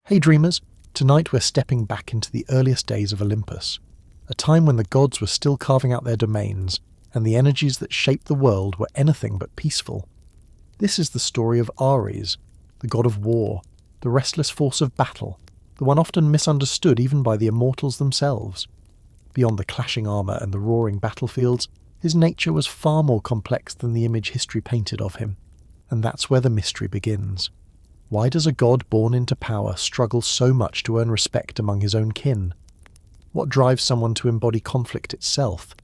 Hey dreamers, tonight we're stepping back into the earliest days of Olympus, a time when the gods were still carving out their domains and the energies that shaped the world were anything but peaceful. This is the story of Ares, the god of war, the restless force of battle, the one often misunderstood even by the immortals themselves. Beyond the clashing armour and the roaring battlefields, his nature was far more complex than the image history painted of him, and that's where the mystery begins. Why does a god born into power struggle so much to earn respect among his own kin? What drives someone to embody conflict itself,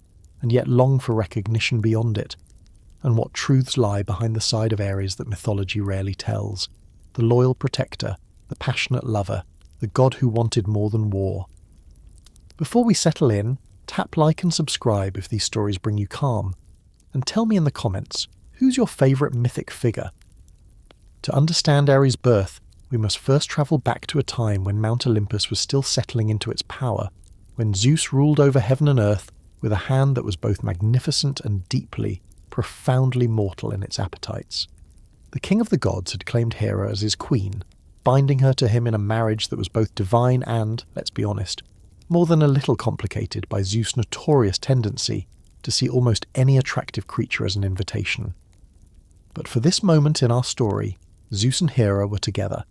and yet long for recognition beyond it? And what truths lie behind the side of Ares that mythology rarely tells? The loyal protector, the passionate lover, the god who wanted more than war. Before we settle in, tap like and subscribe if these stories bring you calm, and tell me in the comments, who's your favourite mythic figure? To understand Ares' birth, we must first travel back to a time when Mount Olympus was still settling into its power, when Zeus ruled over heaven and earth with a hand that was both magnificent and deeply, profoundly mortal in its appetites. The king of the gods had claimed Hera as his queen, binding her to him in a marriage that was both divine and, let's be honest, more than a little complicated by Zeus' notorious tendency to see almost any attractive creature as an invitation. But for this moment in our story, Zeus and Hera were together,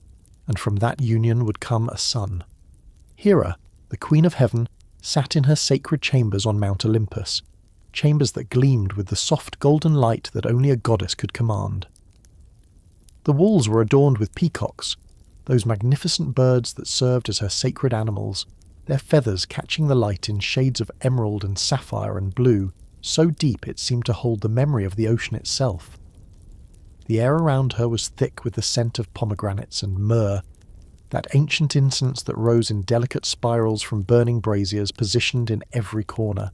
and from that union would come a son. Hera, the queen of heaven, sat in her sacred chambers on Mount Olympus, chambers that gleamed with the soft golden light that only a goddess could command. The walls were adorned with peacocks, those magnificent birds that served as her sacred animals, their feathers catching the light in shades of emerald and sapphire and blue, so deep it seemed to hold the memory of the ocean itself. The air around her was thick with the scent of pomegranates and myrrh, that ancient incense that rose in delicate spirals from burning braziers positioned in every corner.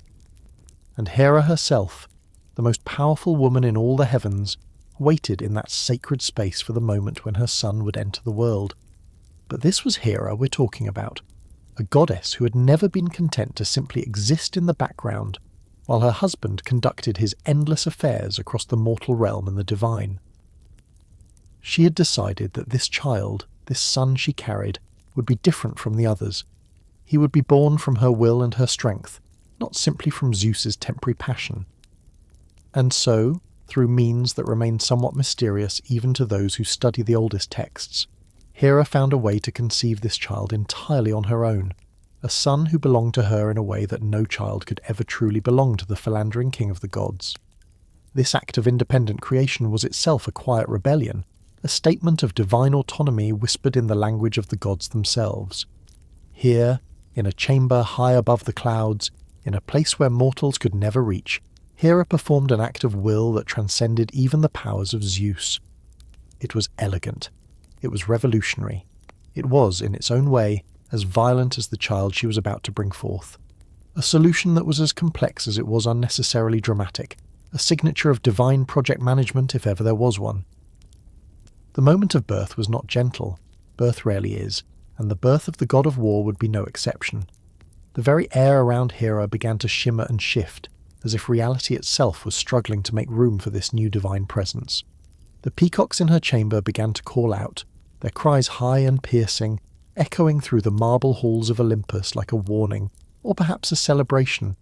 And Hera herself, the most powerful woman in all the heavens, waited in that sacred space for the moment when her son would enter the world. But this was Hera we're talking about, a goddess who had never been content to simply exist in the background, while her husband conducted his endless affairs across the mortal realm and the divine. She had decided that this child, this son she carried, would be different from the others. He would be born from her will and her strength, not simply from Zeus's temporary passion. And so, through means that remain somewhat mysterious even to those who study the oldest texts, Hera found a way to conceive this child entirely on her own, a son who belonged to her in a way that no child could ever truly belong to the philandering king of the gods. This act of independent creation was itself a quiet rebellion, a statement of divine autonomy whispered in the language of the gods themselves. Here, in a chamber high above the clouds, in a place where mortals could never reach, Hera performed an act of will that transcended even the powers of Zeus. It was elegant. It was revolutionary. It was, in its own way, as violent as the child she was about to bring forth. A solution that was as complex as it was unnecessarily dramatic, a signature of divine project management if ever there was one. The moment of birth was not gentle. Birth rarely is, and the birth of the god of war would be no exception. The very air around Hera began to shimmer and shift, as if reality itself was struggling to make room for this new divine presence. The peacocks in her chamber began to call out, their cries high and piercing, echoing through the marble halls of Olympus like a warning, or perhaps a celebration.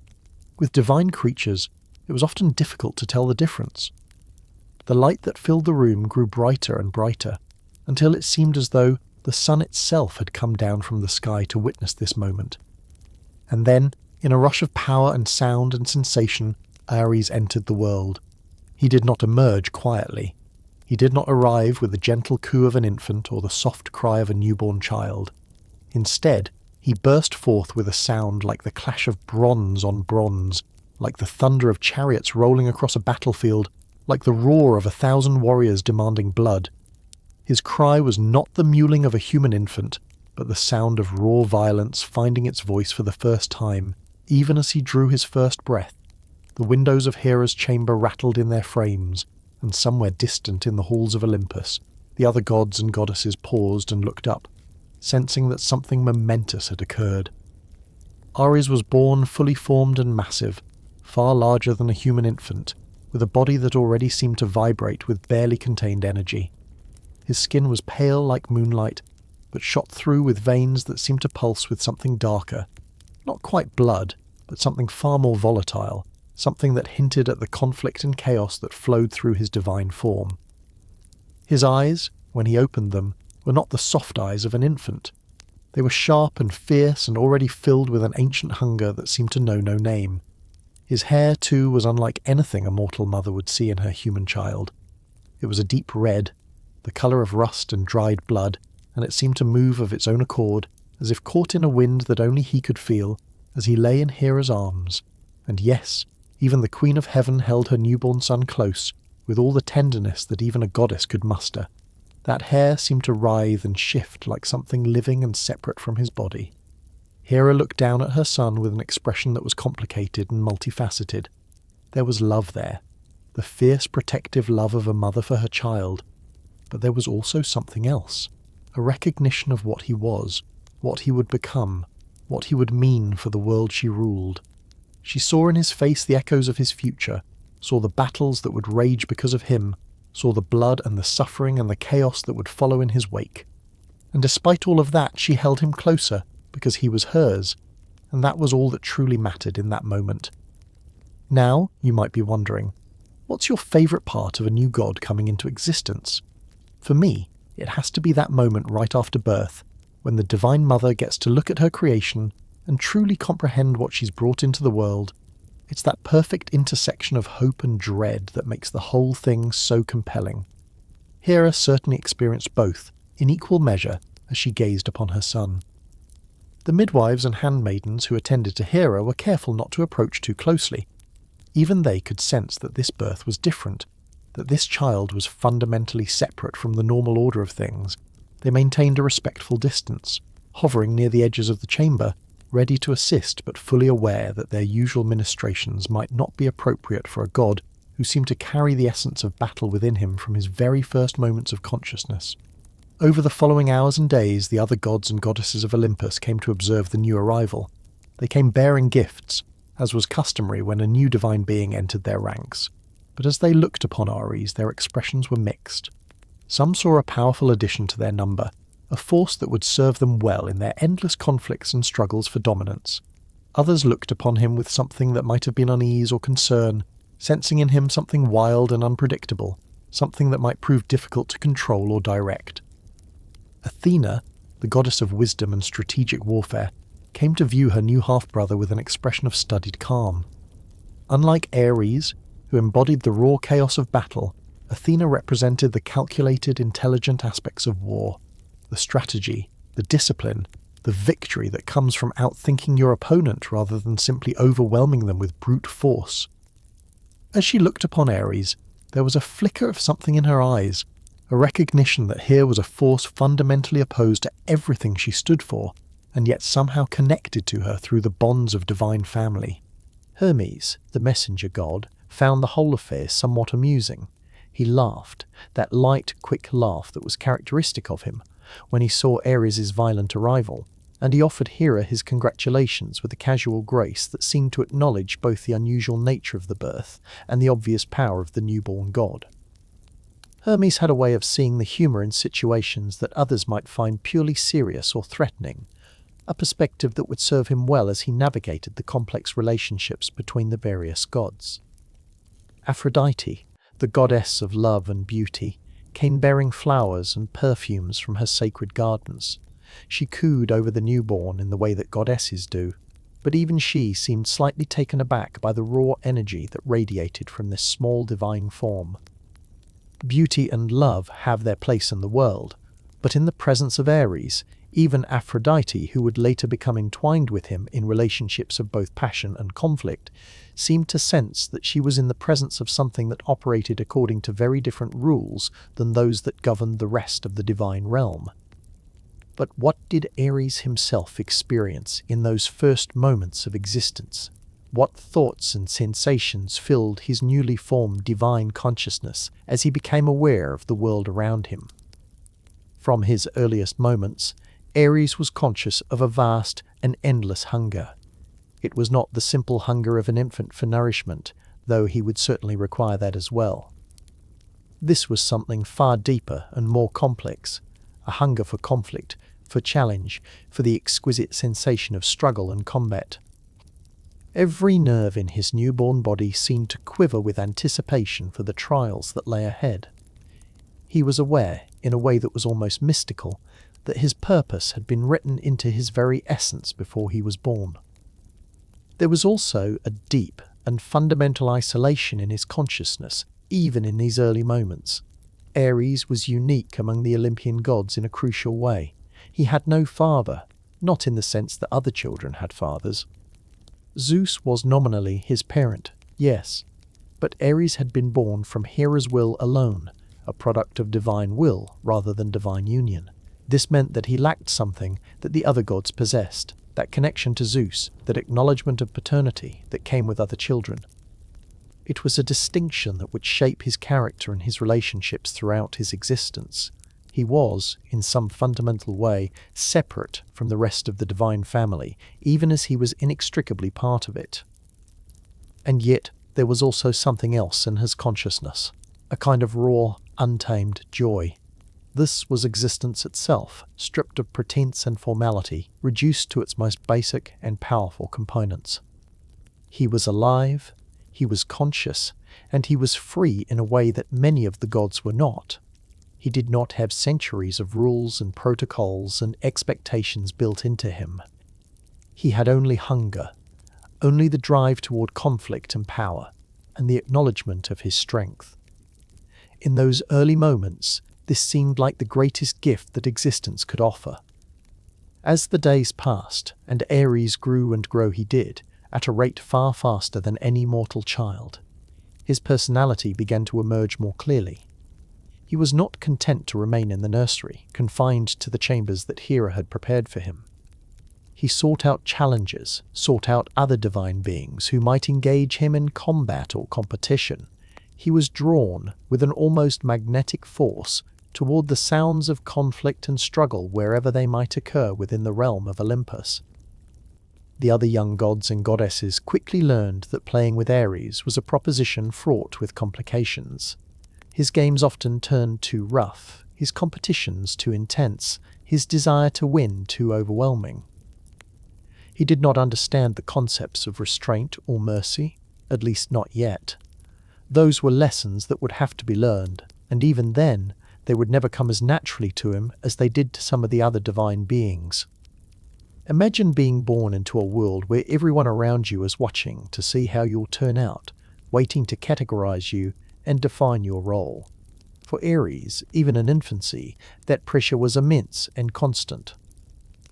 With divine creatures, it was often difficult to tell the difference. The light that filled the room grew brighter and brighter, until it seemed as though the sun itself had come down from the sky to witness this moment. And then, in a rush of power and sound and sensation, Ares entered the world. He did not emerge quietly. He did not arrive with the gentle coo of an infant or the soft cry of a newborn child. Instead, he burst forth with a sound like the clash of bronze on bronze, like the thunder of chariots rolling across a battlefield, like the roar of 1,000 warriors demanding blood. His cry was not the mewling of a human infant, but the sound of raw violence finding its voice for the first time, even as he drew his first breath. The windows of Hera's chamber rattled in their frames, and somewhere distant in the halls of Olympus, the other gods and goddesses paused and looked up, sensing that something momentous had occurred. Ares was born fully formed and massive, far larger than a human infant, with a body that already seemed to vibrate with barely contained energy. His skin was pale like moonlight, but shot through with veins that seemed to pulse with something darker. Not quite blood, but something far more volatile, something that hinted at the conflict and chaos that flowed through his divine form. His eyes, when he opened them, were not the soft eyes of an infant. They were sharp and fierce and already filled with an ancient hunger that seemed to know no name. His hair, too, was unlike anything a mortal mother would see in her human child. It was a deep red, the colour of rust and dried blood, and it seemed to move of its own accord, as if caught in a wind that only he could feel, as he lay in Hera's arms. And yes, even the Queen of Heaven held her newborn son close, with all the tenderness that even a goddess could muster. That hair seemed to writhe and shift like something living and separate from his body. Hera looked down at her son with an expression that was complicated and multifaceted. There was love there, the fierce protective love of a mother for her child. But there was also something else, a recognition of what he was, what he would become, what he would mean for the world she ruled. She saw in his face the echoes of his future, saw the battles that would rage because of him, saw the blood and the suffering and the chaos that would follow in his wake. And despite all of that, she held him closer, because he was hers, and that was all that truly mattered in that moment. Now, you might be wondering, what's your favourite part of a new god coming into existence? For me, it has to be that moment right after birth, when the Divine Mother gets to look at her creation and truly comprehend what she's brought into the world. It's that perfect intersection of hope and dread that makes the whole thing so compelling. Hera certainly experienced both, in equal measure, as she gazed upon her son. The midwives and handmaidens who attended to Hera were careful not to approach too closely. Even they could sense that this birth was different, that this child was fundamentally separate from the normal order of things. They maintained a respectful distance, hovering near the edges of the chamber, ready to assist but fully aware that their usual ministrations might not be appropriate for a god who seemed to carry the essence of battle within him from his very first moments of consciousness. Over the following hours and days, the other gods and goddesses of Olympus came to observe the new arrival. They came bearing gifts, as was customary when a new divine being entered their ranks. But as they looked upon Ares, their expressions were mixed. Some saw a powerful addition to their number, a force that would serve them well in their endless conflicts and struggles for dominance. Others looked upon him with something that might have been unease or concern, sensing in him something wild and unpredictable, something that might prove difficult to control or direct. Athena, the goddess of wisdom and strategic warfare, came to view her new half-brother with an expression of studied calm. Unlike Ares, who embodied the raw chaos of battle, Athena represented the calculated, intelligent aspects of war, the strategy, the discipline, the victory that comes from outthinking your opponent rather than simply overwhelming them with brute force. As she looked upon Ares, there was a flicker of something in her eyes, a recognition that here was a force fundamentally opposed to everything she stood for, and yet somehow connected to her through the bonds of divine family. Hermes, the messenger god, found the whole affair somewhat amusing. He laughed, that light, quick laugh that was characteristic of him, when he saw Ares' violent arrival, and he offered Hera his congratulations with a casual grace that seemed to acknowledge both the unusual nature of the birth and the obvious power of the newborn god. Hermes had a way of seeing the humour in situations that others might find purely serious or threatening, a perspective that would serve him well as he navigated the complex relationships between the various gods. Aphrodite, the goddess of love and beauty, came bearing flowers and perfumes from her sacred gardens. She cooed over the newborn in the way that goddesses do, but even she seemed slightly taken aback by the raw energy that radiated from this small divine form. Beauty and love have their place in the world, but in the presence of Ares, even Aphrodite, who would later become entwined with him in relationships of both passion and conflict, seemed to sense that she was in the presence of something that operated according to very different rules than those that governed the rest of the divine realm. But what did Ares himself experience in those first moments of existence? What thoughts and sensations filled his newly formed divine consciousness as he became aware of the world around him? From his earliest moments, Ares was conscious of a vast and endless hunger. It was not the simple hunger of an infant for nourishment, though he would certainly require that as well. This was something far deeper and more complex, a hunger for conflict, for challenge, for the exquisite sensation of struggle and combat. Every nerve in his newborn body seemed to quiver with anticipation for the trials that lay ahead. He was aware, in a way that was almost mystical, that his purpose had been written into his very essence before he was born. There was also a deep and fundamental isolation in his consciousness, even in these early moments. Ares was unique among the Olympian gods in a crucial way. He had no father, not in the sense that other children had fathers. Zeus was nominally his parent, yes, but Ares had been born from Hera's will alone, a product of divine will rather than divine union. This meant that he lacked something that the other gods possessed, that connection to Zeus, that acknowledgement of paternity that came with other children. It was a distinction that would shape his character and his relationships throughout his existence. He was, in some fundamental way, separate from the rest of the divine family, even as he was inextricably part of it. And yet, there was also something else in his consciousness, a kind of raw, untamed joy. This was existence itself, stripped of pretense and formality, reduced to its most basic and powerful components. He was alive, he was conscious, and he was free in a way that many of the gods were not. He did not have centuries of rules and protocols and expectations built into him. He had only hunger, only the drive toward conflict and power, and the acknowledgement of his strength. In those early moments, this seemed like the greatest gift that existence could offer. As the days passed, and Ares grew and grow he did, at a rate far faster than any mortal child, his personality began to emerge more clearly. He was not content to remain in the nursery, confined to the chambers that Hera had prepared for him. He sought out challenges, sought out other divine beings who might engage him in combat or competition. He was drawn, with an almost magnetic force, toward the sounds of conflict and struggle wherever they might occur within the realm of Olympus. The other young gods and goddesses quickly learned that playing with Ares was a proposition fraught with complications. His games often turned too rough, his competitions too intense, his desire to win too overwhelming. He did not understand the concepts of restraint or mercy, at least not yet. Those were lessons that would have to be learned, and even then, they would never come as naturally to him as they did to some of the other divine beings. Imagine being born into a world where everyone around you is watching to see how you'll turn out, waiting to categorize you and define your role. For Ares, even in infancy, that pressure was immense and constant.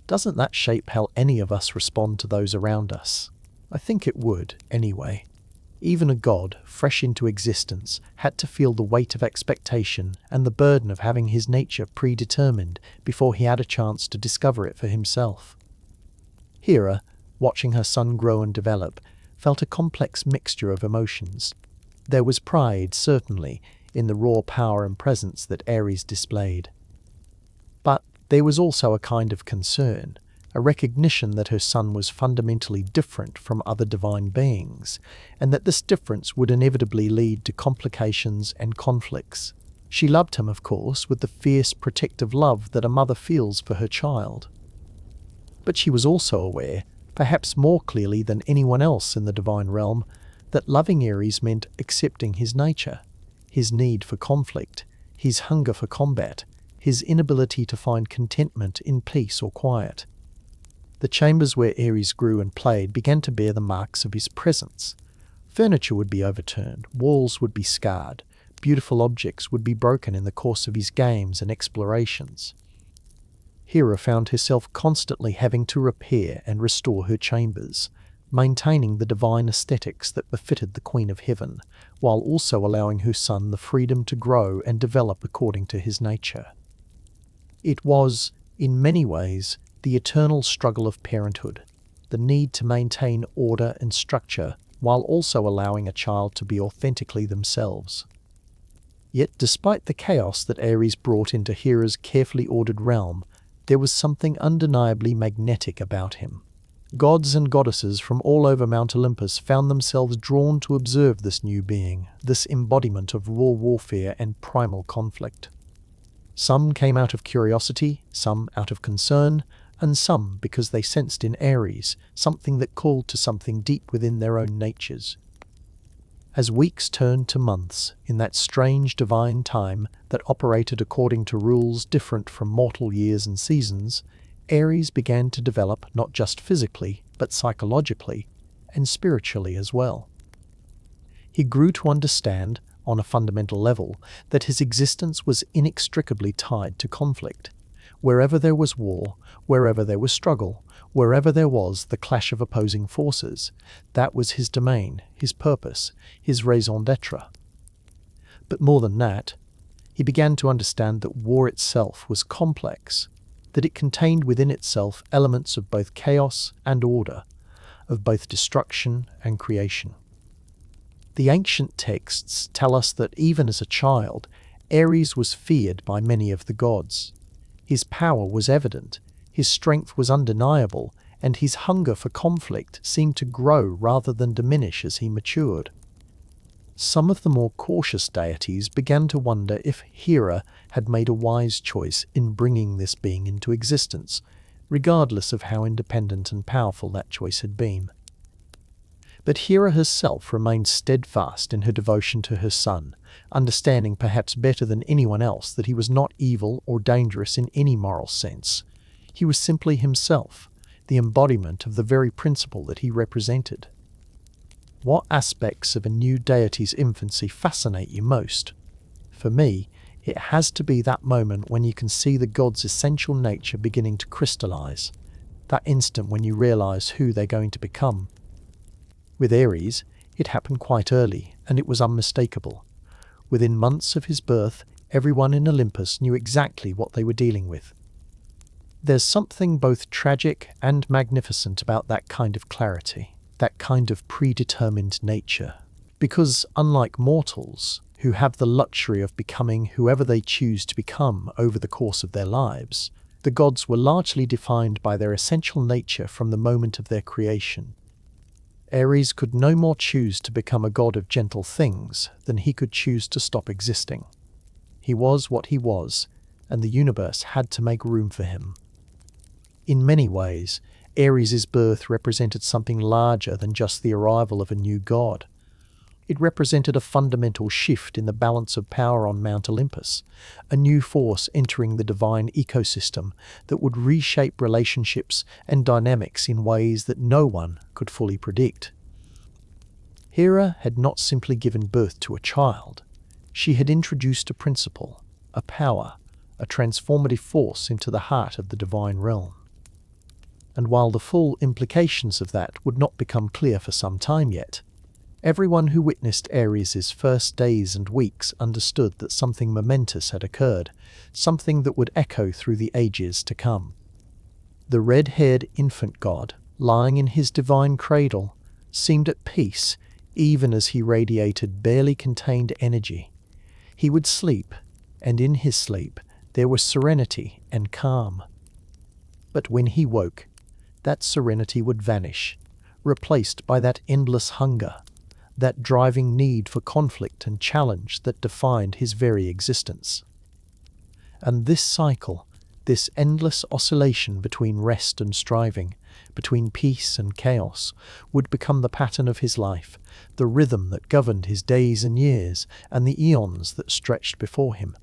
Doesn't that shape how any of us respond to those around us? I think it would, anyway. Even a god, fresh into existence, had to feel the weight of expectation and the burden of having his nature predetermined before he had a chance to discover it for himself. Hera, watching her son grow and develop, felt a complex mixture of emotions. There was pride, certainly, in the raw power and presence that Ares displayed. But there was also a kind of concern, a recognition that her son was fundamentally different from other divine beings, and that this difference would inevitably lead to complications and conflicts. She loved him, of course, with the fierce, protective love that a mother feels for her child. But she was also aware, perhaps more clearly than anyone else in the divine realm, that loving Ares meant accepting his nature, his need for conflict, his hunger for combat, his inability to find contentment in peace or quiet. The chambers where Ares grew and played began to bear the marks of his presence. Furniture would be overturned, walls would be scarred, beautiful objects would be broken in the course of his games and explorations. Hera found herself constantly having to repair and restore her chambers, maintaining the divine aesthetics that befitted the Queen of Heaven, while also allowing her son the freedom to grow and develop according to his nature. It was, in many ways, the eternal struggle of parenthood, the need to maintain order and structure while also allowing a child to be authentically themselves. Yet despite the chaos that Ares brought into Hera's carefully ordered realm, there was something undeniably magnetic about him. Gods and goddesses from all over Mount Olympus found themselves drawn to observe this new being, this embodiment of raw warfare and primal conflict. Some came out of curiosity, some out of concern, and some because they sensed in Ares something that called to something deep within their own natures. As weeks turned to months in that strange divine time that operated according to rules different from mortal years and seasons, Ares began to develop not just physically, but psychologically and spiritually as well. He grew to understand, on a fundamental level, that his existence was inextricably tied to conflict. Wherever there was war, wherever there was struggle, wherever there was the clash of opposing forces, that was his domain, his purpose, his raison d'etre. But more than that, he began to understand that war itself was complex, that it contained within itself elements of both chaos and order, of both destruction and creation. The ancient texts tell us that even as a child, Ares was feared by many of the gods. His power was evident, his strength was undeniable, and his hunger for conflict seemed to grow rather than diminish as he matured. Some of the more cautious deities began to wonder if Hera had made a wise choice in bringing this being into existence, regardless of how independent and powerful that choice had been. But Hera herself remained steadfast in her devotion to her son, understanding perhaps better than anyone else that he was not evil or dangerous in any moral sense. He was simply himself, the embodiment of the very principle that he represented. What aspects of a new deity's infancy fascinate you most? For me, it has to be that moment when you can see the god's essential nature beginning to crystallize, that instant when you realize who they're going to become. With Ares, it happened quite early, and it was unmistakable. Within months of his birth, everyone in Olympus knew exactly what they were dealing with. There's something both tragic and magnificent about that kind of clarity, that kind of predetermined nature. Because unlike mortals, who have the luxury of becoming whoever they choose to become over the course of their lives, the gods were largely defined by their essential nature from the moment of their creation. Ares could no more choose to become a god of gentle things than he could choose to stop existing. He was what he was, and the universe had to make room for him. In many ways, Ares' birth represented something larger than just the arrival of a new god. It represented a fundamental shift in the balance of power on Mount Olympus, a new force entering the divine ecosystem that would reshape relationships and dynamics in ways that no one could fully predict. Hera had not simply given birth to a child. She had introduced a principle, a power, a transformative force into the heart of the divine realm. And while the full implications of that would not become clear for some time yet, everyone who witnessed Ares' first days and weeks understood that something momentous had occurred, something that would echo through the ages to come. The red-haired infant god, lying in his divine cradle, seemed at peace even as he radiated barely contained energy. He would sleep, and in his sleep there was serenity and calm. But when he woke, that serenity would vanish, replaced by that endless hunger, that driving need for conflict and challenge that defined his very existence. And this cycle, this endless oscillation between rest and striving, between peace and chaos, would become the pattern of his life, the rhythm that governed his days and years, and the eons that stretched before him.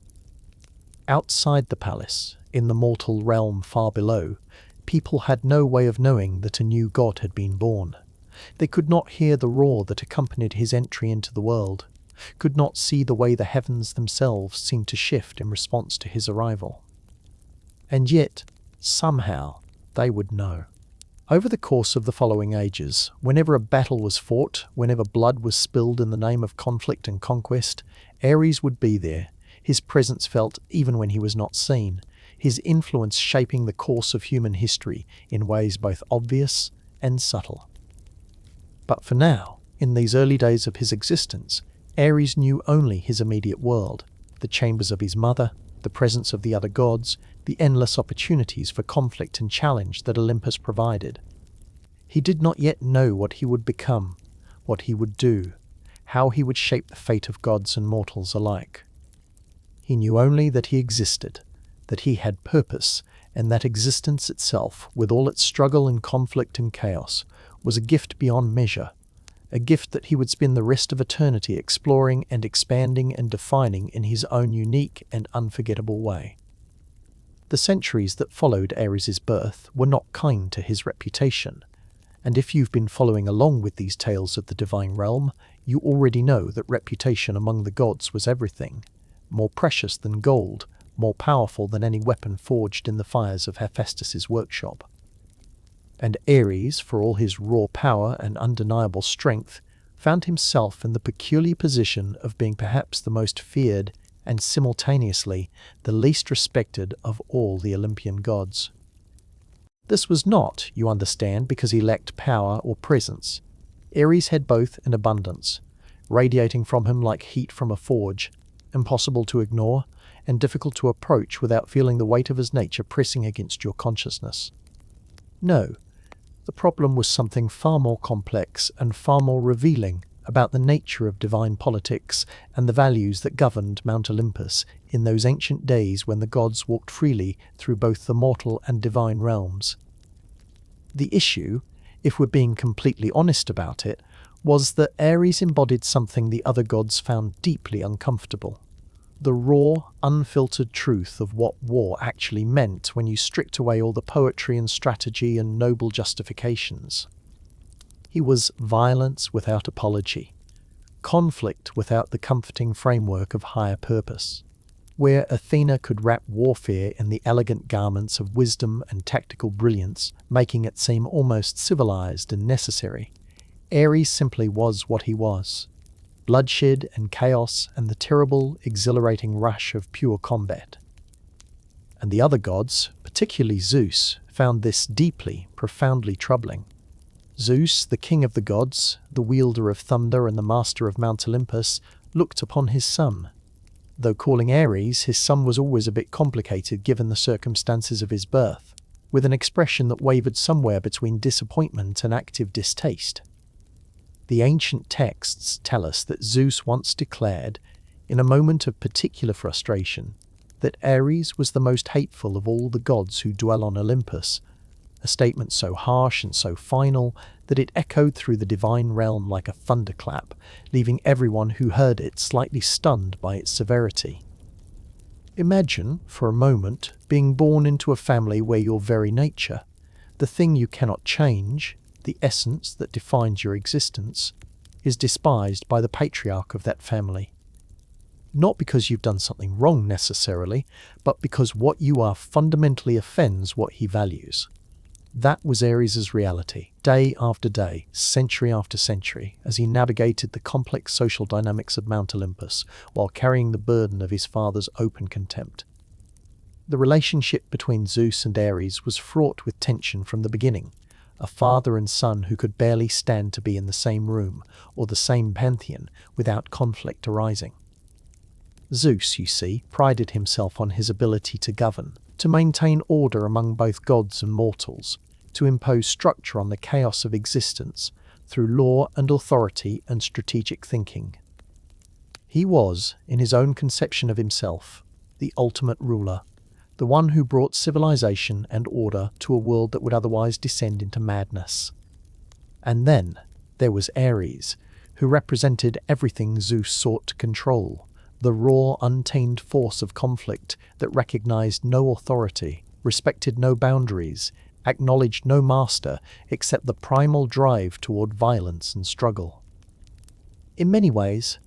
Outside the palace, in the mortal realm far below, people had no way of knowing that a new god had been born. They could not hear the roar that accompanied his entry into the world, could not see the way the heavens themselves seemed to shift in response to his arrival. And yet, somehow, they would know. Over the course of the following ages, whenever a battle was fought, whenever blood was spilled in the name of conflict and conquest, Ares would be there, his presence felt even when he was not seen, his influence shaping the course of human history in ways both obvious and subtle. But for now, in these early days of his existence, Ares knew only his immediate world, the chambers of his mother, the presence of the other gods, the endless opportunities for conflict and challenge that Olympus provided. He did not yet know what he would become, what he would do, how he would shape the fate of gods and mortals alike. He knew only that he existed, that he had purpose, and that existence itself, with all its struggle and conflict and chaos, was a gift beyond measure, a gift that he would spend the rest of eternity exploring and expanding and defining in his own unique and unforgettable way. The centuries that followed Ares' birth were not kind to his reputation, and if you've been following along with these tales of the divine realm, you already know that reputation among the gods was everything, more precious than gold, more powerful than any weapon forged in the fires of Hephaestus's workshop. And Ares, for all his raw power and undeniable strength, found himself in the peculiar position of being perhaps the most feared and simultaneously the least respected of all the Olympian gods. This was not, you understand, because he lacked power or presence. Ares had both in abundance, radiating from him like heat from a forge, impossible to ignore and difficult to approach without feeling the weight of his nature pressing against your consciousness. No, the problem was something far more complex and far more revealing about the nature of divine politics and the values that governed Mount Olympus in those ancient days when the gods walked freely through both the mortal and divine realms. The issue, if we're being completely honest about it, was that Ares embodied something the other gods found deeply uncomfortable. The raw, unfiltered truth of what war actually meant when you stripped away all the poetry and strategy and noble justifications. He was violence without apology, conflict without the comforting framework of higher purpose. Where Athena could wrap warfare in the elegant garments of wisdom and tactical brilliance, making it seem almost civilized and necessary, Ares simply was what he was. Bloodshed and chaos and the terrible, exhilarating rush of pure combat. And the other gods, particularly Zeus, found this deeply, profoundly troubling. Zeus, the king of the gods, the wielder of thunder and the master of Mount Olympus, looked upon his son. Though calling Ares, his son was always a bit complicated given the circumstances of his birth, with an expression that wavered somewhere between disappointment and active distaste. The ancient texts tell us that Zeus once declared, in a moment of particular frustration, that Ares was the most hateful of all the gods who dwell on Olympus, a statement so harsh and so final that it echoed through the divine realm like a thunderclap, leaving everyone who heard it slightly stunned by its severity. Imagine, for a moment, being born into a family where your very nature, the thing you cannot change, the essence that defines your existence, is despised by the patriarch of that family. Not because you've done something wrong necessarily, but because what you are fundamentally offends what he values. That was Ares' reality, day after day, century after century, as he navigated the complex social dynamics of Mount Olympus while carrying the burden of his father's open contempt. The relationship between Zeus and Ares was fraught with tension from the beginning, a father and son who could barely stand to be in the same room or the same pantheon without conflict arising. Zeus, you see, prided himself on his ability to govern, to maintain order among both gods and mortals, to impose structure on the chaos of existence through law and authority and strategic thinking. He was, in his own conception of himself, the ultimate ruler, the one who brought civilization and order to a world that would otherwise descend into madness. And then there was Ares, who represented everything Zeus sought to control, the raw, untamed force of conflict that recognized no authority, respected no boundaries, acknowledged no master except the primal drive toward violence and struggle. In many ways,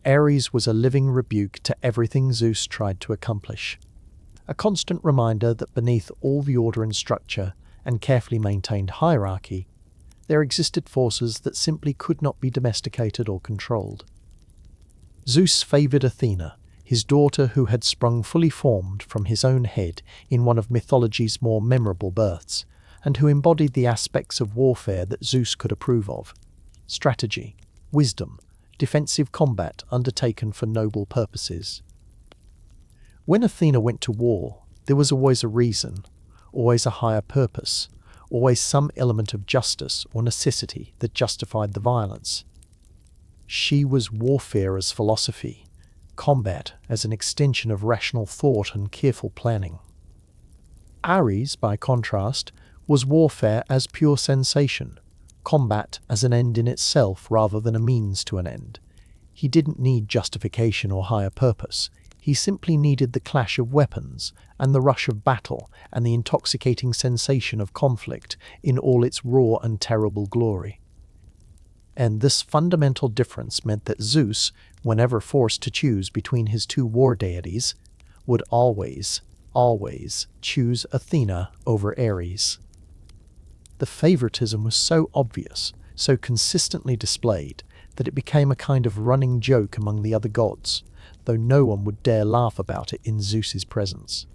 Ares was a living rebuke to everything Zeus tried to accomplish. A constant reminder that beneath all the order and structure and carefully maintained hierarchy, there existed forces that simply could not be domesticated or controlled. Zeus favoured Athena, his daughter who had sprung fully formed from his own head in one of mythology's more memorable births, and who embodied the aspects of warfare that Zeus could approve of: strategy, wisdom, defensive combat undertaken for noble purposes. When Athena went to war, there was always a reason, always a higher purpose, always some element of justice or necessity that justified the violence. She was warfare as philosophy, combat as an extension of rational thought and careful planning. Ares, by contrast, was warfare as pure sensation, combat as an end in itself rather than a means to an end. He didn't need justification or higher purpose. He simply needed the clash of weapons and the rush of battle and the intoxicating sensation of conflict in all its raw and terrible glory. And this fundamental difference meant that Zeus, whenever forced to choose between his two war deities, would always choose Athena over Ares. The favoritism was so obvious, so consistently displayed, that it became a kind of running joke among the other gods, though no one would dare laugh about it in Zeus's presence.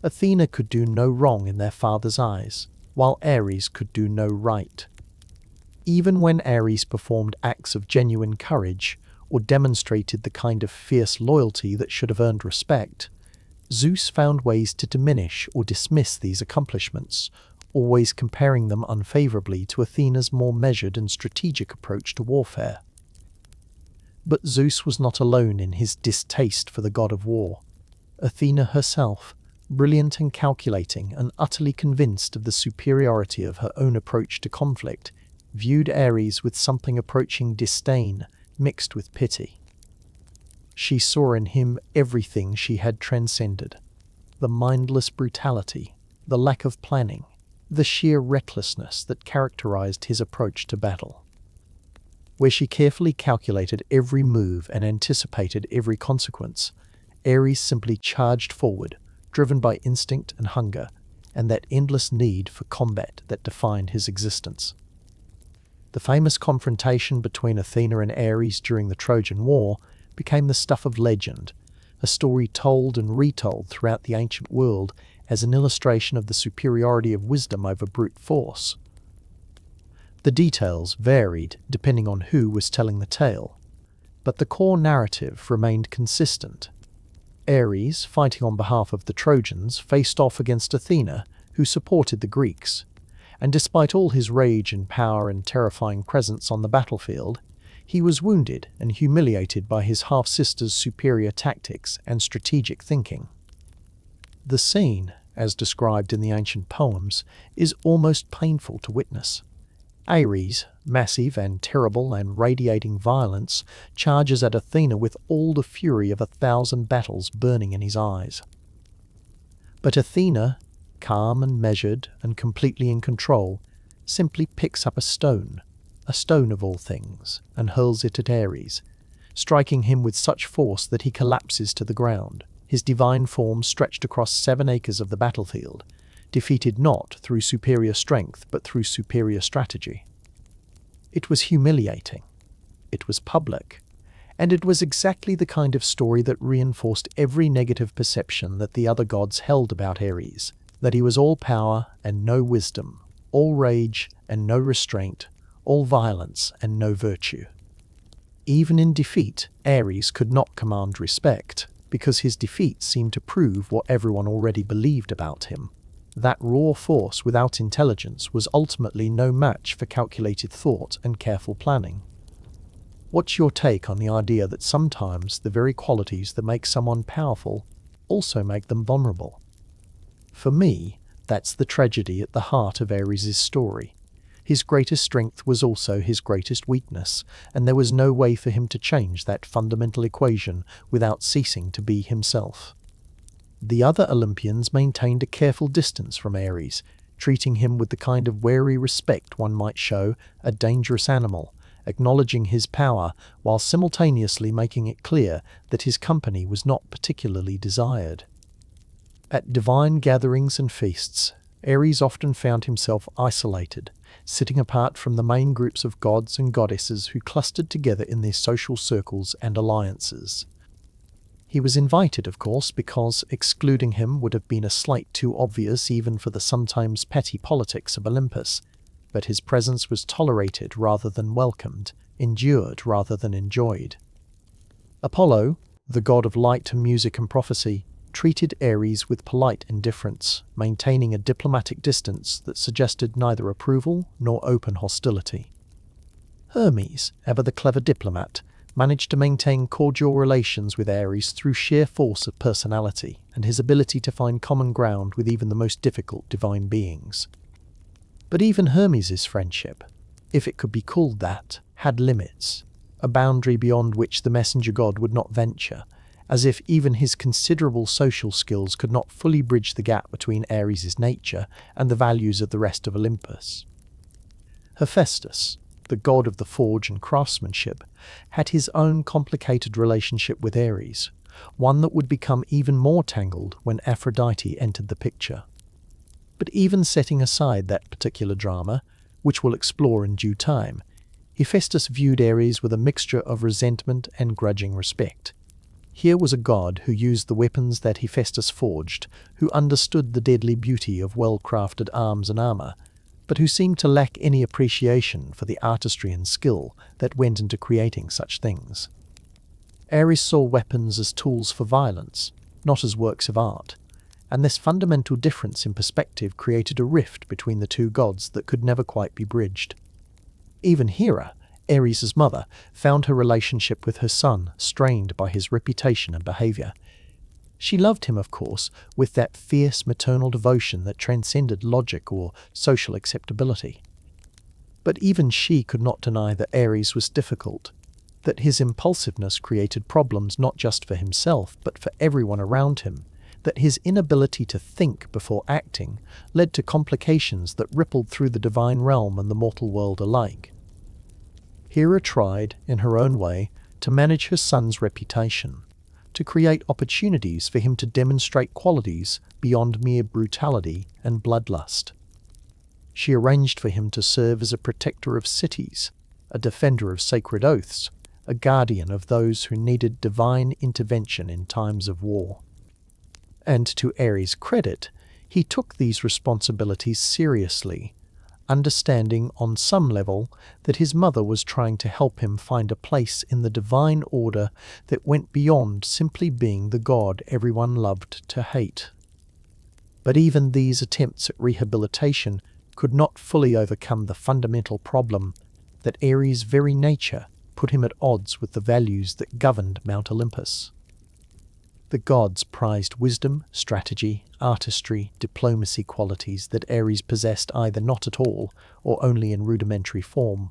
Athena could do no wrong in their father's eyes, while Ares could do no right. Even when Ares performed acts of genuine courage, or demonstrated the kind of fierce loyalty that should have earned respect, Zeus found ways to diminish or dismiss these accomplishments, always comparing them unfavorably to Athena's more measured and strategic approach to warfare. But Zeus was not alone in his distaste for the god of war. Athena herself, brilliant and calculating and utterly convinced of the superiority of her own approach to conflict, viewed Ares with something approaching disdain mixed with pity. She saw in him everything she had transcended: the mindless brutality, the lack of planning, the sheer recklessness that characterized his approach to battle. Where she carefully calculated every move and anticipated every consequence, Ares simply charged forward, driven by instinct and hunger, and that endless need for combat that defined his existence. The famous confrontation between Athena and Ares during the Trojan War became the stuff of legend, a story told and retold throughout the ancient world as an illustration of the superiority of wisdom over brute force. The details varied depending on who was telling the tale, but the core narrative remained consistent. Ares, fighting on behalf of the Trojans, faced off against Athena, who supported the Greeks, and despite all his rage and power and terrifying presence on the battlefield, he was wounded and humiliated by his half-sister's superior tactics and strategic thinking. The scene, as described in the ancient poems, is almost painful to witness. Ares, massive and terrible and radiating violence, charges at Athena with all the fury of 1,000 battles burning in his eyes. But Athena, calm and measured and completely in control, simply picks up a stone of all things, and hurls it at Ares, striking him with such force that he collapses to the ground, his divine form stretched across 7 acres of the battlefield, defeated not through superior strength but through superior strategy. It was humiliating, it was public, and it was exactly the kind of story that reinforced every negative perception that the other gods held about Ares, that he was all power and no wisdom, all rage and no restraint, all violence and no virtue. Even in defeat, Ares could not command respect, because his defeat seemed to prove what everyone already believed about him. That raw force without intelligence was ultimately no match for calculated thought and careful planning. What's your take on the idea that sometimes the very qualities that make someone powerful also make them vulnerable? For me, that's the tragedy at the heart of Ares' story. His greatest strength was also his greatest weakness, and there was no way for him to change that fundamental equation without ceasing to be himself. The other Olympians maintained a careful distance from Ares, treating him with the kind of wary respect one might show a dangerous animal, acknowledging his power while simultaneously making it clear that his company was not particularly desired. At divine gatherings and feasts, Ares often found himself isolated, sitting apart from the main groups of gods and goddesses who clustered together in their social circles and alliances. He was invited, of course, because excluding him would have been a slight too obvious even for the sometimes petty politics of Olympus, but his presence was tolerated rather than welcomed, endured rather than enjoyed. Apollo, the god of light, music and prophecy, treated Ares with polite indifference, maintaining a diplomatic distance that suggested neither approval nor open hostility. Hermes, ever the clever diplomat, managed to maintain cordial relations with Ares through sheer force of personality and his ability to find common ground with even the most difficult divine beings. But even Hermes' friendship, if it could be called that, had limits, a boundary beyond which the messenger god would not venture, as if even his considerable social skills could not fully bridge the gap between Ares' nature and the values of the rest of Olympus. Hephaestus, the god of the forge and craftsmanship, had his own complicated relationship with Ares, one that would become even more tangled when Aphrodite entered the picture. But even setting aside that particular drama, which we'll explore in due time, Hephaestus viewed Ares with a mixture of resentment and grudging respect. Here was a god who used the weapons that Hephaestus forged, who understood the deadly beauty of well-crafted arms and armor, but who seemed to lack any appreciation for the artistry and skill that went into creating such things. Ares saw weapons as tools for violence, not as works of art, and this fundamental difference in perspective created a rift between the two gods that could never quite be bridged. Even Hera, Ares' mother, found her relationship with her son strained by his reputation and behavior. She loved him, of course, with that fierce maternal devotion that transcended logic or social acceptability. But even she could not deny that Ares was difficult, that his impulsiveness created problems not just for himself but for everyone around him, that his inability to think before acting led to complications that rippled through the divine realm and the mortal world alike. Hera tried, in her own way, to manage her son's reputation, to create opportunities for him to demonstrate qualities beyond mere brutality and bloodlust. She arranged for him to serve as a protector of cities, a defender of sacred oaths, a guardian of those who needed divine intervention in times of war. And to Ares' credit, he took these responsibilities seriously, understanding on some level that his mother was trying to help him find a place in the divine order that went beyond simply being the god everyone loved to hate. But even these attempts at rehabilitation could not fully overcome the fundamental problem that Ares' very nature put him at odds with the values that governed Mount Olympus. The gods prized wisdom, strategy, artistry, diplomacy qualities that Ares possessed either not at all or only in rudimentary form.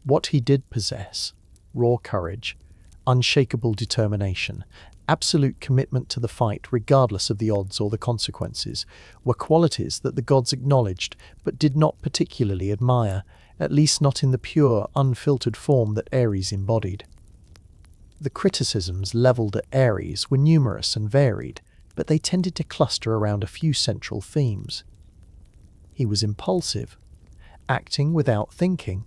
What he did possess, raw courage, unshakable determination, absolute commitment to the fight regardless of the odds or the consequences, were qualities that the gods acknowledged but did not particularly admire, at least not in the pure, unfiltered form that Ares embodied. The criticisms levelled at Ares were numerous and varied, but they tended to cluster around a few central themes. He was impulsive, acting without thinking,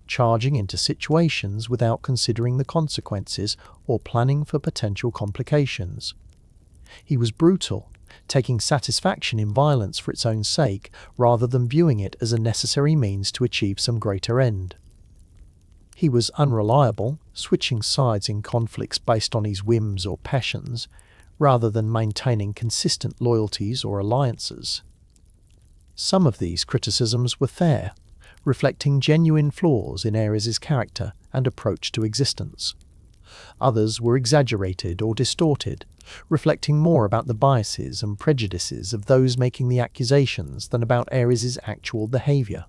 charging into situations without considering the consequences or planning for potential complications. He was brutal, taking satisfaction in violence for its own sake rather than viewing it as a necessary means to achieve some greater end. He was unreliable, switching sides in conflicts based on his whims or passions, rather than maintaining consistent loyalties or alliances. Some of these criticisms were fair, reflecting genuine flaws in Ares' character and approach to existence. Others were exaggerated or distorted, reflecting more about the biases and prejudices of those making the accusations than about Ares' actual behavior.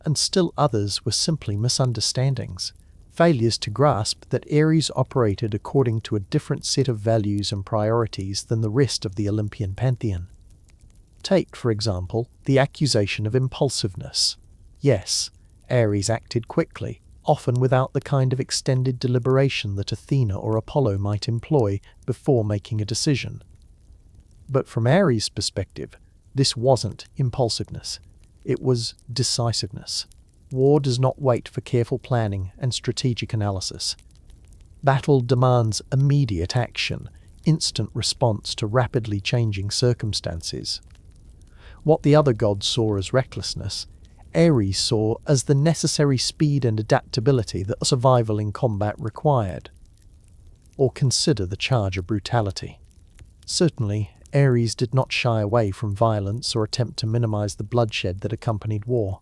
And still others were simply misunderstandings, failures to grasp that Ares operated according to a different set of values and priorities than the rest of the Olympian pantheon. Take, for example, the accusation of impulsiveness. Yes, Ares acted quickly, often without the kind of extended deliberation that Athena or Apollo might employ before making a decision. But from Ares' perspective, this wasn't impulsiveness. It was decisiveness. War does not wait for careful planning and strategic analysis. Battle demands immediate action, instant response to rapidly changing circumstances. What the other gods saw as recklessness, Ares saw as the necessary speed and adaptability that survival in combat required. Or consider the charge of brutality. Certainly, Ares did not shy away from violence or attempt to minimize the bloodshed that accompanied war.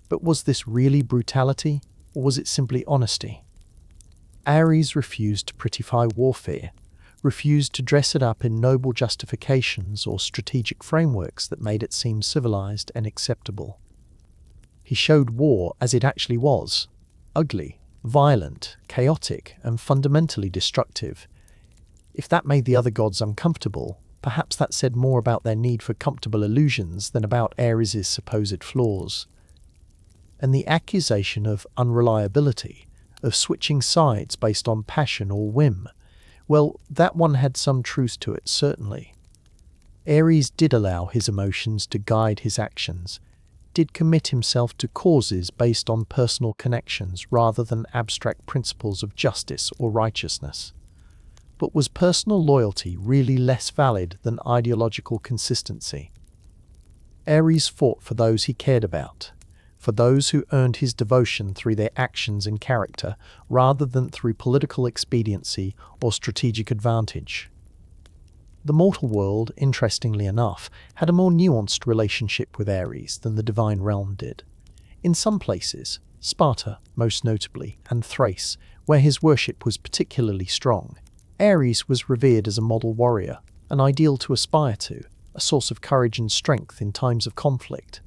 But was this really brutality, or was it simply honesty? Ares refused to prettify warfare, refused to dress it up in noble justifications or strategic frameworks that made it seem civilized and acceptable. He showed war as it actually was: ugly, violent, chaotic, and fundamentally destructive. If that made the other gods uncomfortable, perhaps that said more about their need for comfortable illusions than about Ares' supposed flaws. And the accusation of unreliability, of switching sides based on passion or whim, well, that one had some truth to it, certainly. Ares did allow his emotions to guide his actions, did commit himself to causes based on personal connections rather than abstract principles of justice or righteousness. But was personal loyalty really less valid than ideological consistency? Ares fought for those he cared about, for those who earned his devotion through their actions and character rather than through political expediency or strategic advantage. The mortal world, interestingly enough, had a more nuanced relationship with Ares than the divine realm did. In some places, Sparta most notably, and Thrace, where his worship was particularly strong, Ares was revered as a model warrior, an ideal to aspire to, a source of courage and strength in times of conflict.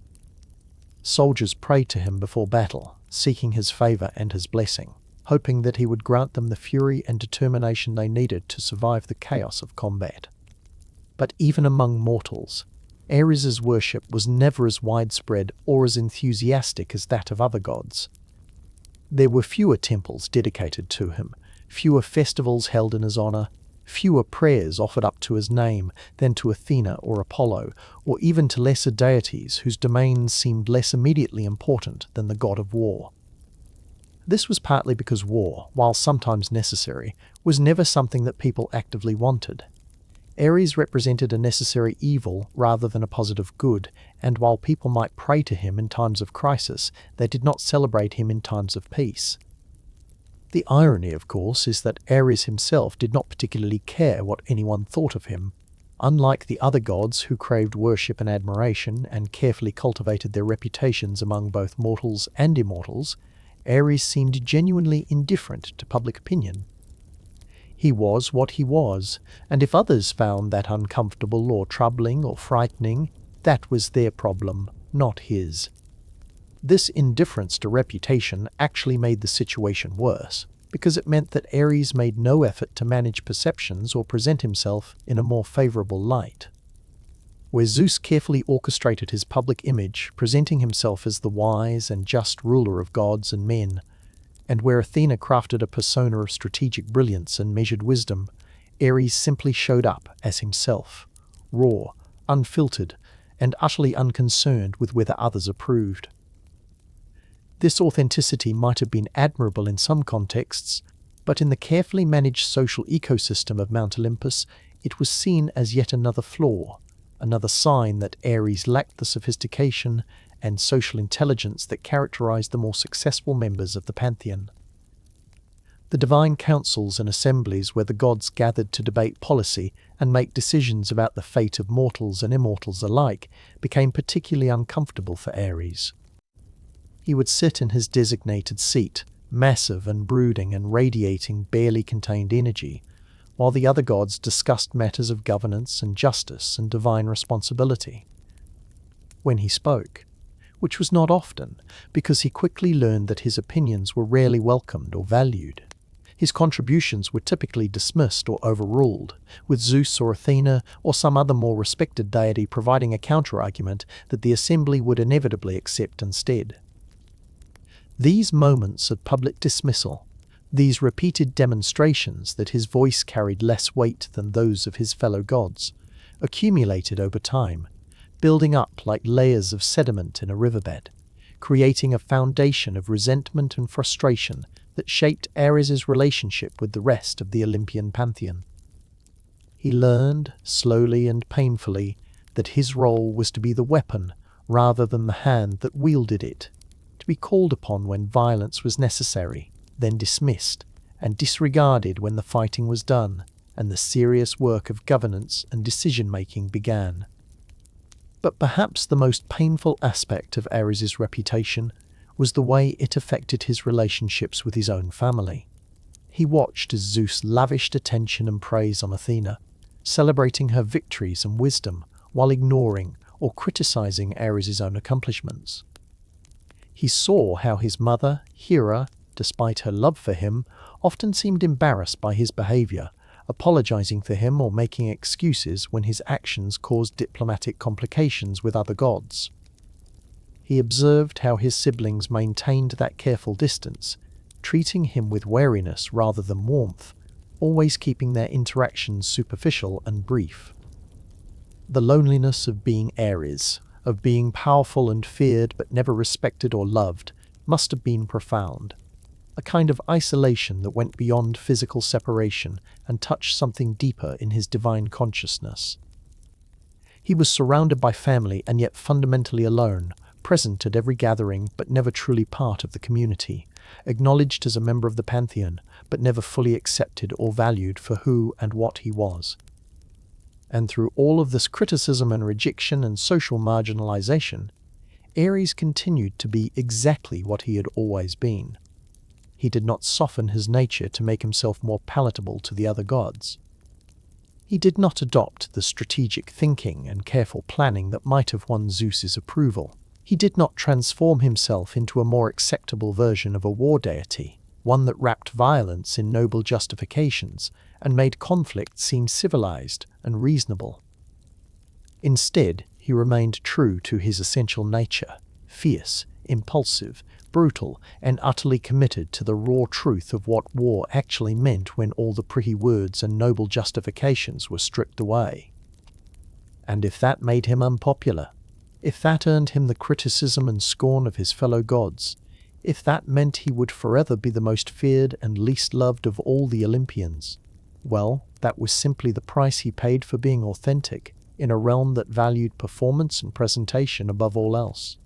Soldiers prayed to him before battle, seeking his favor and his blessing, hoping that he would grant them the fury and determination they needed to survive the chaos of combat. But even among mortals, Ares' worship was never as widespread or as enthusiastic as that of other gods. There were fewer temples dedicated to him, fewer festivals held in his honor, fewer prayers offered up to his name than to Athena or Apollo, or even to lesser deities whose domains seemed less immediately important than the god of war. This was partly because war, while sometimes necessary, was never something that people actively wanted. Ares represented a necessary evil rather than a positive good, and while people might pray to him in times of crisis, they did not celebrate him in times of peace. The irony, of course, is that Ares himself did not particularly care what anyone thought of him. Unlike the other gods who craved worship and admiration and carefully cultivated their reputations among both mortals and immortals, Ares seemed genuinely indifferent to public opinion. He was what he was, and if others found that uncomfortable or troubling or frightening, that was their problem, not his. This indifference to reputation actually made the situation worse, because it meant that Ares made no effort to manage perceptions or present himself in a more favorable light. Where Zeus carefully orchestrated his public image, presenting himself as the wise and just ruler of gods and men, and where Athena crafted a persona of strategic brilliance and measured wisdom, Ares simply showed up as himself, raw, unfiltered, and utterly unconcerned with whether others approved. This authenticity might have been admirable in some contexts, but in the carefully managed social ecosystem of Mount Olympus, it was seen as yet another flaw, another sign that Ares lacked the sophistication and social intelligence that characterized the more successful members of the pantheon. The divine councils and assemblies where the gods gathered to debate policy and make decisions about the fate of mortals and immortals alike became particularly uncomfortable for Ares. He would sit in his designated seat, massive and brooding and radiating barely contained energy, while the other gods discussed matters of governance and justice and divine responsibility. When he spoke, which was not often, because he quickly learned that his opinions were rarely welcomed or valued, his contributions were typically dismissed or overruled, with Zeus or Athena or some other more respected deity providing a counter-argument that the assembly would inevitably accept instead. These moments of public dismissal, these repeated demonstrations that his voice carried less weight than those of his fellow gods, accumulated over time, building up like layers of sediment in a riverbed, creating a foundation of resentment and frustration that shaped Ares' relationship with the rest of the Olympian pantheon. He learned, slowly and painfully, that his role was to be the weapon rather than the hand that wielded it, to be called upon when violence was necessary, then dismissed and disregarded when the fighting was done and the serious work of governance and decision-making began. But perhaps the most painful aspect of Ares' reputation was the way it affected his relationships with his own family. He watched as Zeus lavished attention and praise on Athena, celebrating her victories and wisdom while ignoring or criticizing Ares' own accomplishments. He saw how his mother, Hera, despite her love for him, often seemed embarrassed by his behavior, apologizing for him or making excuses when his actions caused diplomatic complications with other gods. He observed how his siblings maintained that careful distance, treating him with wariness rather than warmth, always keeping their interactions superficial and brief. The loneliness of being Ares, of being powerful and feared but never respected or loved, must have been profound. A kind of isolation that went beyond physical separation and touched something deeper in his divine consciousness. He was surrounded by family and yet fundamentally alone, present at every gathering but never truly part of the community, acknowledged as a member of the pantheon but never fully accepted or valued for who and what he was. And through all of this criticism and rejection and social marginalization, Ares continued to be exactly what he had always been. He did not soften his nature to make himself more palatable to the other gods. He did not adopt the strategic thinking and careful planning that might have won Zeus's approval. He did not transform himself into a more acceptable version of a war deity, one that wrapped violence in noble justifications and made conflict seem civilized and reasonable. Instead, he remained true to his essential nature, fierce, impulsive, brutal, and utterly committed to the raw truth of what war actually meant when all the pretty words and noble justifications were stripped away. And if that made him unpopular, if that earned him the criticism and scorn of his fellow gods, if that meant he would forever be the most feared and least loved of all the Olympians, well, that was simply the price he paid for being authentic in a realm that valued performance and presentation above all else.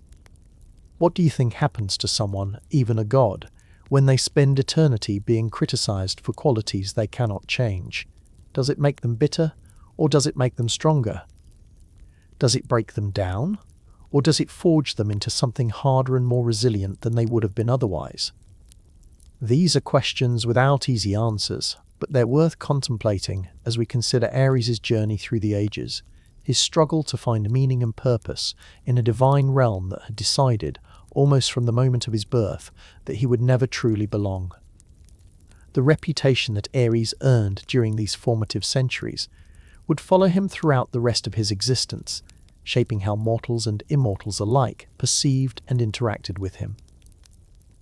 What do you think happens to someone, even a god, when they spend eternity being criticized for qualities they cannot change? Does it make them bitter, or does it make them stronger? Does it break them down, or does it forge them into something harder and more resilient than they would have been otherwise? These are questions without easy answers, but they're worth contemplating as we consider Ares' journey through the ages, his struggle to find meaning and purpose in a divine realm that had decided, almost from the moment of his birth, that he would never truly belong. The reputation that Ares earned during these formative centuries would follow him throughout the rest of his existence, shaping how mortals and immortals alike perceived and interacted with him.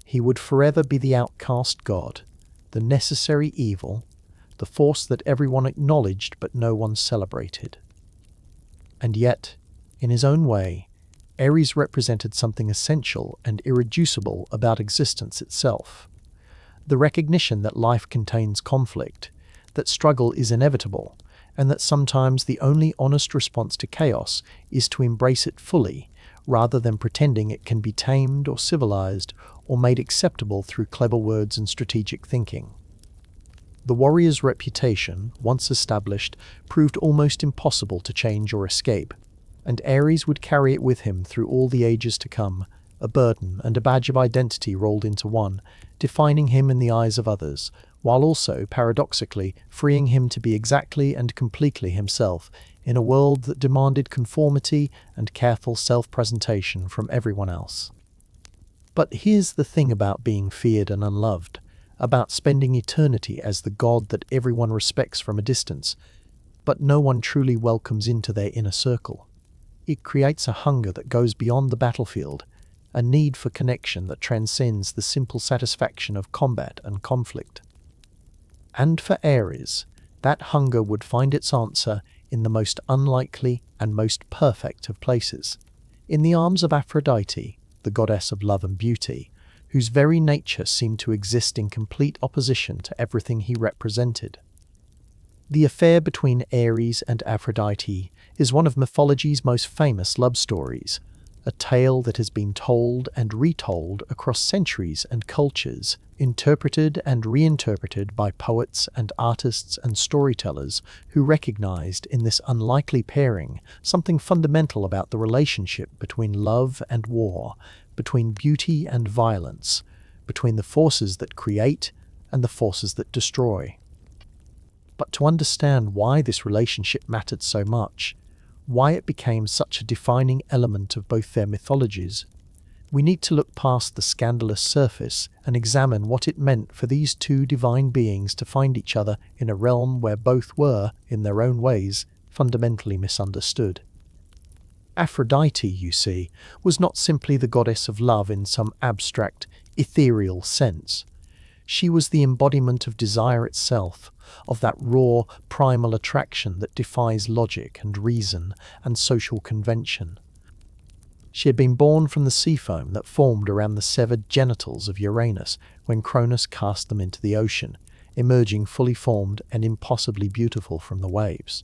He would forever be the outcast god, the necessary evil, the force that everyone acknowledged but no one celebrated. And yet, in his own way, Ares represented something essential and irreducible about existence itself. The recognition that life contains conflict, that struggle is inevitable, and that sometimes the only honest response to chaos is to embrace it fully, rather than pretending it can be tamed or civilized or made acceptable through clever words and strategic thinking. The warrior's reputation, once established, proved almost impossible to change or escape, and Ares would carry it with him through all the ages to come, a burden and a badge of identity rolled into one, defining him in the eyes of others, while also, paradoxically, freeing him to be exactly and completely himself in a world that demanded conformity and careful self-presentation from everyone else. But here's the thing about being feared and unloved, about spending eternity as the god that everyone respects from a distance, but no one truly welcomes into their inner circle. It creates a hunger that goes beyond the battlefield, a need for connection that transcends the simple satisfaction of combat and conflict. And for Ares, that hunger would find its answer in the most unlikely and most perfect of places, in the arms of Aphrodite, the goddess of love and beauty, whose very nature seemed to exist in complete opposition to everything he represented. The affair between Ares and Aphrodite is one of mythology's most famous love stories, a tale that has been told and retold across centuries and cultures, interpreted and reinterpreted by poets and artists and storytellers who recognized in this unlikely pairing something fundamental about the relationship between love and war, between beauty and violence, between the forces that create and the forces that destroy. But to understand why this relationship mattered so much, why it became such a defining element of both their mythologies, we need to look past the scandalous surface and examine what it meant for these two divine beings to find each other in a realm where both were, in their own ways, fundamentally misunderstood. Aphrodite, you see, was not simply the goddess of love in some abstract, ethereal sense. She was the embodiment of desire itself, of that raw, primal attraction that defies logic and reason and social convention. She had been born from the sea foam that formed around the severed genitals of Uranus when Cronus cast them into the ocean, emerging fully formed and impossibly beautiful from the waves.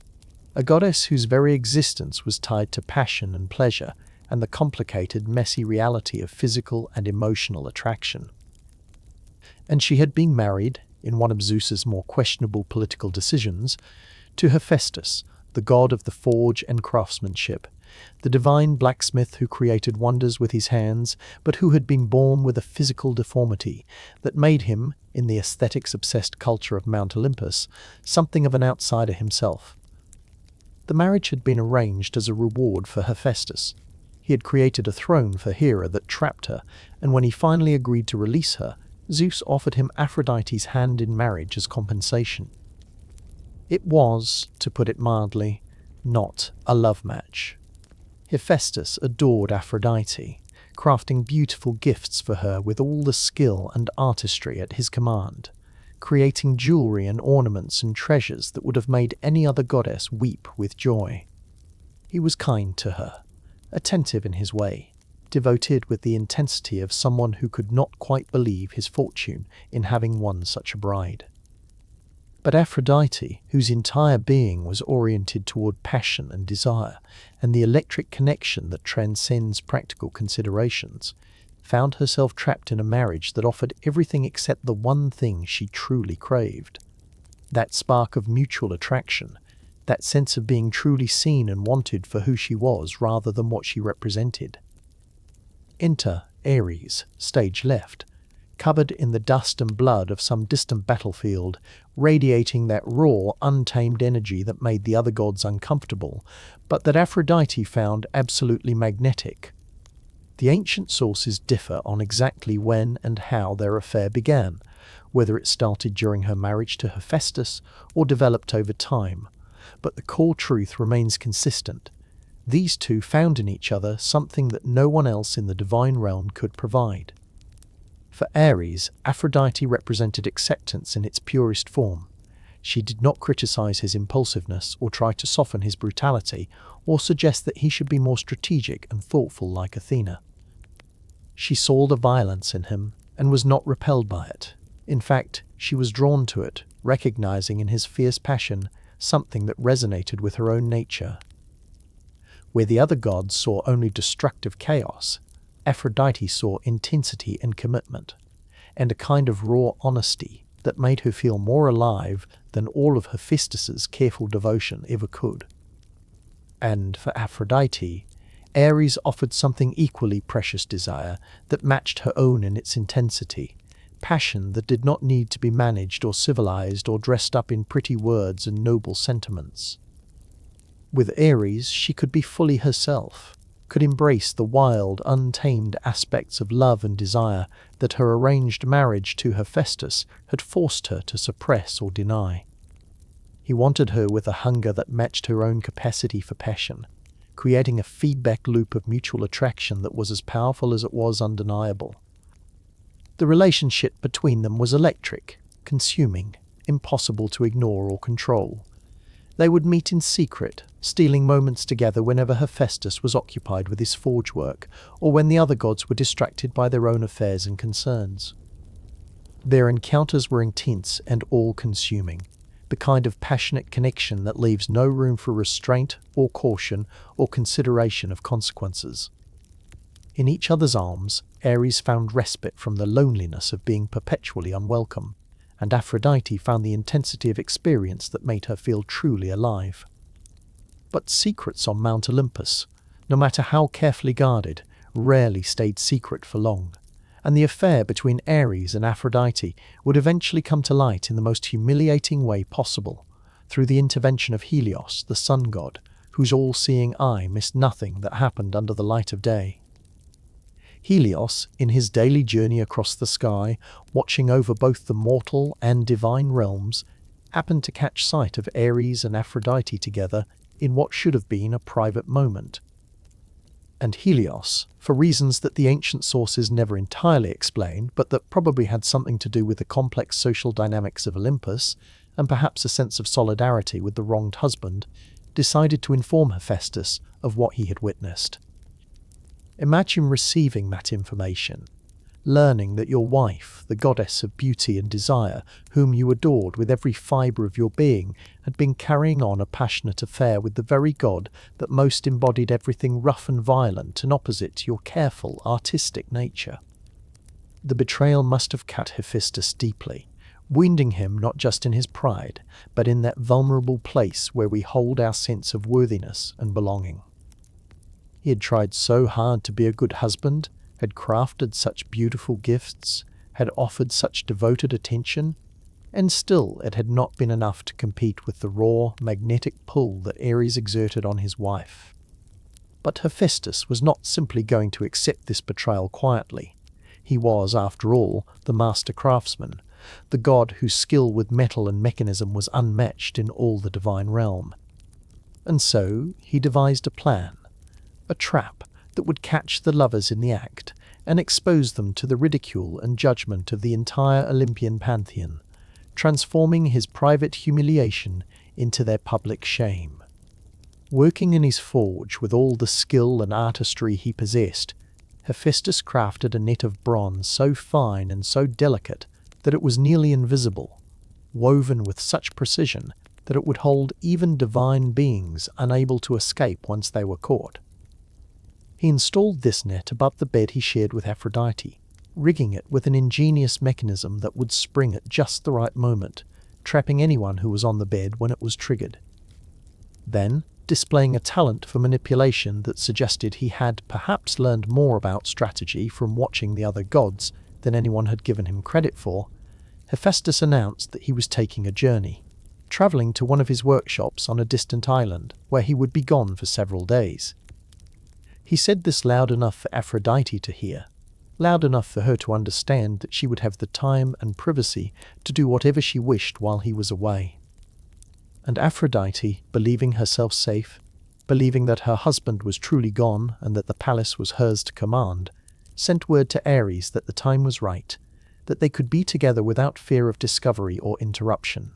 A goddess whose very existence was tied to passion and pleasure and the complicated, messy reality of physical and emotional attraction. And she had been married, in one of Zeus's more questionable political decisions, to Hephaestus, the god of the forge and craftsmanship, the divine blacksmith who created wonders with his hands, but who had been born with a physical deformity that made him, in the aesthetics-obsessed culture of Mount Olympus, something of an outsider himself. The marriage had been arranged as a reward for Hephaestus. He had created a throne for Hera that trapped her, and when he finally agreed to release her, Zeus offered him Aphrodite's hand in marriage as compensation. It was, to put it mildly, not a love match. Hephaestus adored Aphrodite, crafting beautiful gifts for her with all the skill and artistry at his command, creating jewelry and ornaments and treasures that would have made any other goddess weep with joy. He was kind to her, attentive in his way, devoted with the intensity of someone who could not quite believe his fortune in having won such a bride. But Aphrodite, whose entire being was oriented toward passion and desire, and the electric connection that transcends practical considerations, found herself trapped in a marriage that offered everything except the one thing she truly craved. That spark of mutual attraction, that sense of being truly seen and wanted for who she was rather than what she represented. Enter Ares, stage left, covered in the dust and blood of some distant battlefield, radiating that raw, untamed energy that made the other gods uncomfortable, but that Aphrodite found absolutely magnetic. The ancient sources differ on exactly when and how their affair began, whether it started during her marriage to Hephaestus or developed over time, but the core truth remains consistent. These two found in each other something that no one else in the divine realm could provide. For Ares, Aphrodite represented acceptance in its purest form. She did not criticize his impulsiveness or try to soften his brutality or suggest that he should be more strategic and thoughtful like Athena. She saw the violence in him and was not repelled by it. In fact, she was drawn to it, recognizing in his fierce passion something that resonated with her own nature. Where the other gods saw only destructive chaos, Aphrodite saw intensity and commitment, and a kind of raw honesty that made her feel more alive than all of Hephaestus's careful devotion ever could. And for Aphrodite, Ares offered something equally precious desire that matched her own in its intensity, passion that did not need to be managed or civilized or dressed up in pretty words and noble sentiments. With Ares, she could be fully herself, could embrace the wild, untamed aspects of love and desire that her arranged marriage to Hephaestus had forced her to suppress or deny. He wanted her with a hunger that matched her own capacity for passion, creating a feedback loop of mutual attraction that was as powerful as it was undeniable. The relationship between them was electric, consuming, impossible to ignore or control. They would meet in secret, stealing moments together whenever Hephaestus was occupied with his forge work, or when the other gods were distracted by their own affairs and concerns. Their encounters were intense and all-consuming, the kind of passionate connection that leaves no room for restraint or caution or consideration of consequences. In each other's arms, Ares found respite from the loneliness of being perpetually unwelcome, and Aphrodite found the intensity of experience that made her feel truly alive. But secrets on Mount Olympus, no matter how carefully guarded, rarely stayed secret for long, and the affair between Ares and Aphrodite would eventually come to light in the most humiliating way possible, through the intervention of Helios, the sun god, whose all-seeing eye missed nothing that happened under the light of day. Helios, in his daily journey across the sky, watching over both the mortal and divine realms, happened to catch sight of Ares and Aphrodite together in what should have been a private moment. And Helios, for reasons that the ancient sources never entirely explain, but that probably had something to do with the complex social dynamics of Olympus, and perhaps a sense of solidarity with the wronged husband, decided to inform Hephaestus of what he had witnessed. Imagine receiving that information, learning that your wife, the goddess of beauty and desire, whom you adored with every fibre of your being, had been carrying on a passionate affair with the very god that most embodied everything rough and violent and opposite to your careful, artistic nature. The betrayal must have cut Hephaestus deeply, wounding him not just in his pride, but in that vulnerable place where we hold our sense of worthiness and belonging. He had tried so hard to be a good husband, had crafted such beautiful gifts, had offered such devoted attention, and still it had not been enough to compete with the raw, magnetic pull that Ares exerted on his wife. But Hephaestus was not simply going to accept this betrayal quietly. He was, after all, the master craftsman, the god whose skill with metal and mechanism was unmatched in all the divine realm. And so he devised a plan, a trap that would catch the lovers in the act and expose them to the ridicule and judgment of the entire Olympian pantheon, transforming his private humiliation into their public shame. Working in his forge with all the skill and artistry he possessed, Hephaestus crafted a net of bronze so fine and so delicate that it was nearly invisible, woven with such precision that it would hold even divine beings unable to escape once they were caught. He installed this net above the bed he shared with Aphrodite, rigging it with an ingenious mechanism that would spring at just the right moment, trapping anyone who was on the bed when it was triggered. Then, displaying a talent for manipulation that suggested he had perhaps learned more about strategy from watching the other gods than anyone had given him credit for, Hephaestus announced that he was taking a journey, travelling to one of his workshops on a distant island where he would be gone for several days. He said this loud enough for Aphrodite to hear, loud enough for her to understand that she would have the time and privacy to do whatever she wished while he was away. And Aphrodite, believing herself safe, believing that her husband was truly gone and that the palace was hers to command, sent word to Ares that the time was right, that they could be together without fear of discovery or interruption.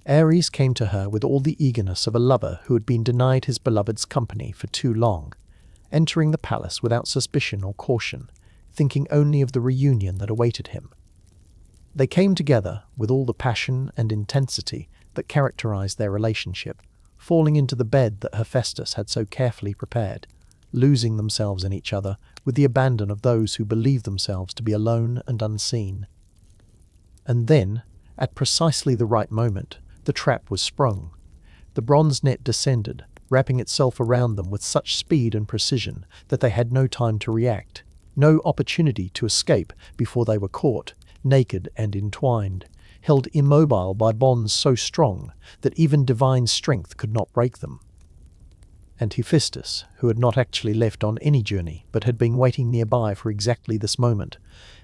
Ares came to her with all the eagerness of a lover who had been denied his beloved's company for too long, entering the palace without suspicion or caution, thinking only of the reunion that awaited him. They came together with all the passion and intensity that characterized their relationship, falling into the bed that Hephaestus had so carefully prepared, losing themselves in each other with the abandon of those who believe themselves to be alone and unseen. And then, at precisely the right moment, the trap was sprung. The bronze net descended, wrapping itself around them with such speed and precision that they had no time to react, no opportunity to escape before they were caught, naked and entwined, held immobile by bonds so strong that even divine strength could not break them. And Hephaestus, who had not actually left on any journey but had been waiting nearby for exactly this moment,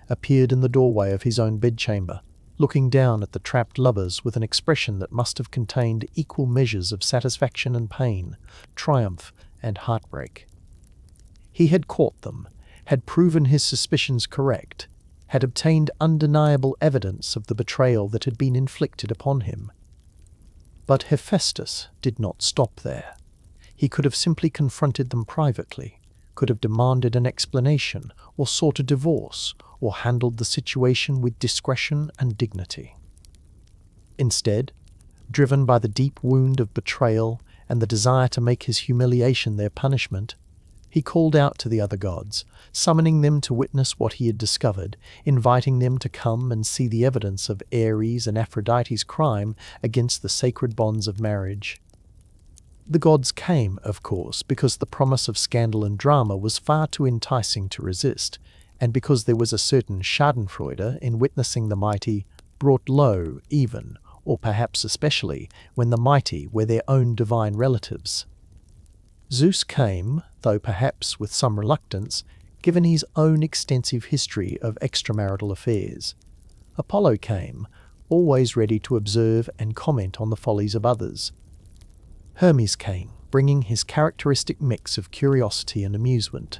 appeared in the doorway of his own bedchamber, looking down at the trapped lovers with an expression that must have contained equal measures of satisfaction and pain, triumph and heartbreak. He had caught them, had proven his suspicions correct, had obtained undeniable evidence of the betrayal that had been inflicted upon him. But Hephaestus did not stop there. He could have simply confronted them privately, could have demanded an explanation, or sought a divorce, or handled the situation with discretion and dignity. Instead, driven by the deep wound of betrayal and the desire to make his humiliation their punishment, he called out to the other gods, summoning them to witness what he had discovered, inviting them to come and see the evidence of Ares and Aphrodite's crime against the sacred bonds of marriage. The gods came, of course, because the promise of scandal and drama was far too enticing to resist, and because there was a certain schadenfreude in witnessing the mighty brought low even, or perhaps especially, when the mighty were their own divine relatives. Zeus came, though perhaps with some reluctance, given his own extensive history of extramarital affairs. Apollo came, always ready to observe and comment on the follies of others. Hermes came, bringing his characteristic mix of curiosity and amusement.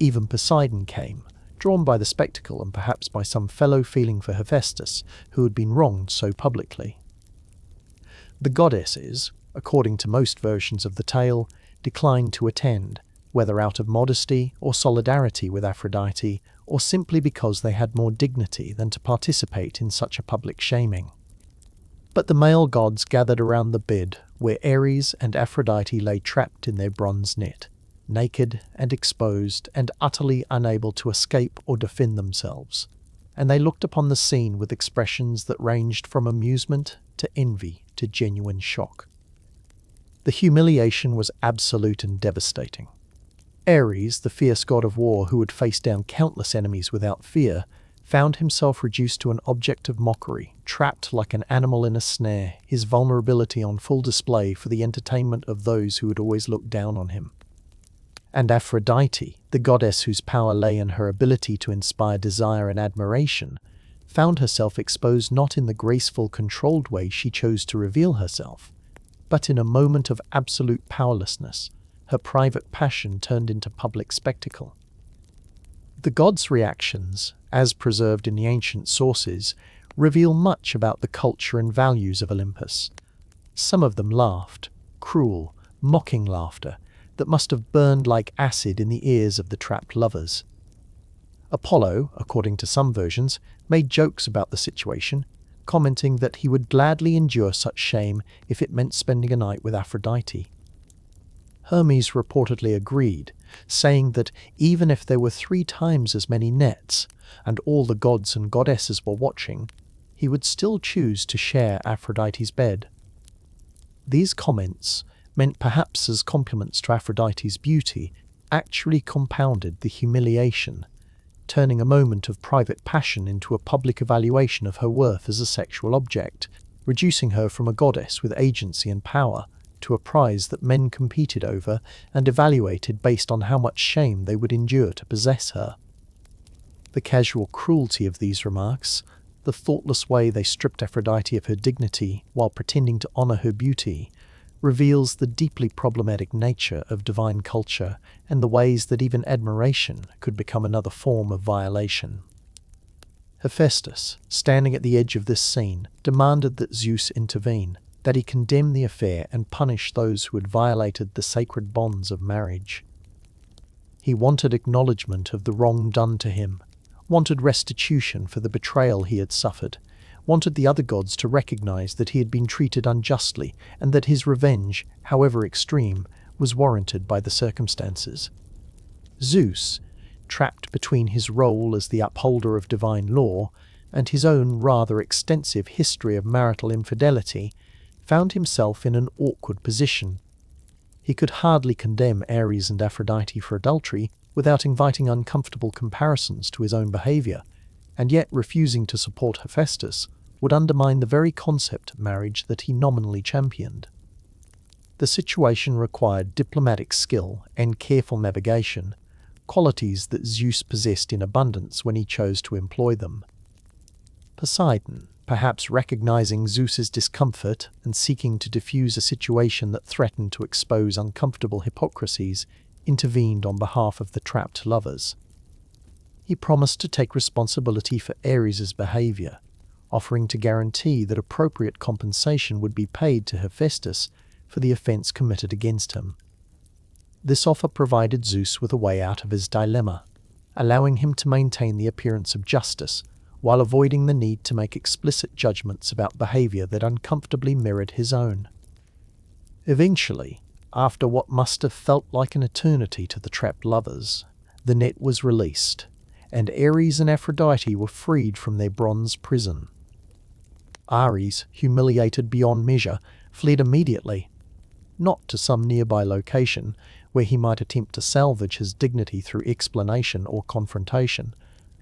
Even Poseidon came, drawn by the spectacle and perhaps by some fellow feeling for Hephaestus, who had been wronged so publicly. The goddesses, according to most versions of the tale, declined to attend, whether out of modesty or solidarity with Aphrodite, or simply because they had more dignity than to participate in such a public shaming. But the male gods gathered around the bed where Ares and Aphrodite lay trapped in their bronze net, naked and exposed and utterly unable to escape or defend themselves, and they looked upon the scene with expressions that ranged from amusement to envy to genuine shock. The humiliation was absolute and devastating. Ares, the fierce god of war who had faced down countless enemies without fear, found himself reduced to an object of mockery, trapped like an animal in a snare, his vulnerability on full display for the entertainment of those who had always looked down on him. And Aphrodite, the goddess whose power lay in her ability to inspire desire and admiration, found herself exposed not in the graceful, controlled way she chose to reveal herself, but in a moment of absolute powerlessness, her private passion turned into public spectacle. The gods' reactions, as preserved in the ancient sources, reveal much about the culture and values of Olympus. Some of them laughed, cruel, mocking laughter that must have burned like acid in the ears of the trapped lovers. Apollo, according to some versions, made jokes about the situation, commenting that he would gladly endure such shame if it meant spending a night with Aphrodite. Hermes reportedly agreed, saying that even if there were 3 times as many nets, and all the gods and goddesses were watching, he would still choose to share Aphrodite's bed. These comments, meant perhaps as compliments to Aphrodite's beauty, actually compounded the humiliation, turning a moment of private passion into a public evaluation of her worth as a sexual object, reducing her from a goddess with agency and power to a prize that men competed over and evaluated based on how much shame they would endure to possess her. The casual cruelty of these remarks, the thoughtless way they stripped Aphrodite of her dignity while pretending to honor her beauty, reveals the deeply problematic nature of divine culture and the ways that even admiration could become another form of violation. Hephaestus, standing at the edge of this scene, demanded that Zeus intervene, that he condemn the affair and punish those who had violated the sacred bonds of marriage. He wanted acknowledgement of the wrong done to him, wanted restitution for the betrayal he had suffered, wanted the other gods to recognize that he had been treated unjustly and that his revenge, however extreme, was warranted by the circumstances. Zeus, trapped between his role as the upholder of divine law and his own rather extensive history of marital infidelity, found himself in an awkward position. He could hardly condemn Ares and Aphrodite for adultery without inviting uncomfortable comparisons to his own behavior, and yet refusing to support Hephaestus would undermine the very concept of marriage that he nominally championed. The situation required diplomatic skill and careful navigation, qualities that Zeus possessed in abundance when he chose to employ them. Poseidon, perhaps recognizing Zeus's discomfort and seeking to diffuse a situation that threatened to expose uncomfortable hypocrisies, intervened on behalf of the trapped lovers. He promised to take responsibility for Ares's behavior, offering to guarantee that appropriate compensation would be paid to Hephaestus for the offense committed against him. This offer provided Zeus with a way out of his dilemma, allowing him to maintain the appearance of justice while avoiding the need to make explicit judgments about behavior that uncomfortably mirrored his own. Eventually, after what must have felt like an eternity to the trapped lovers, the net was released, and Ares and Aphrodite were freed from their bronze prison. Ares, humiliated beyond measure, fled immediately, not to some nearby location where he might attempt to salvage his dignity through explanation or confrontation,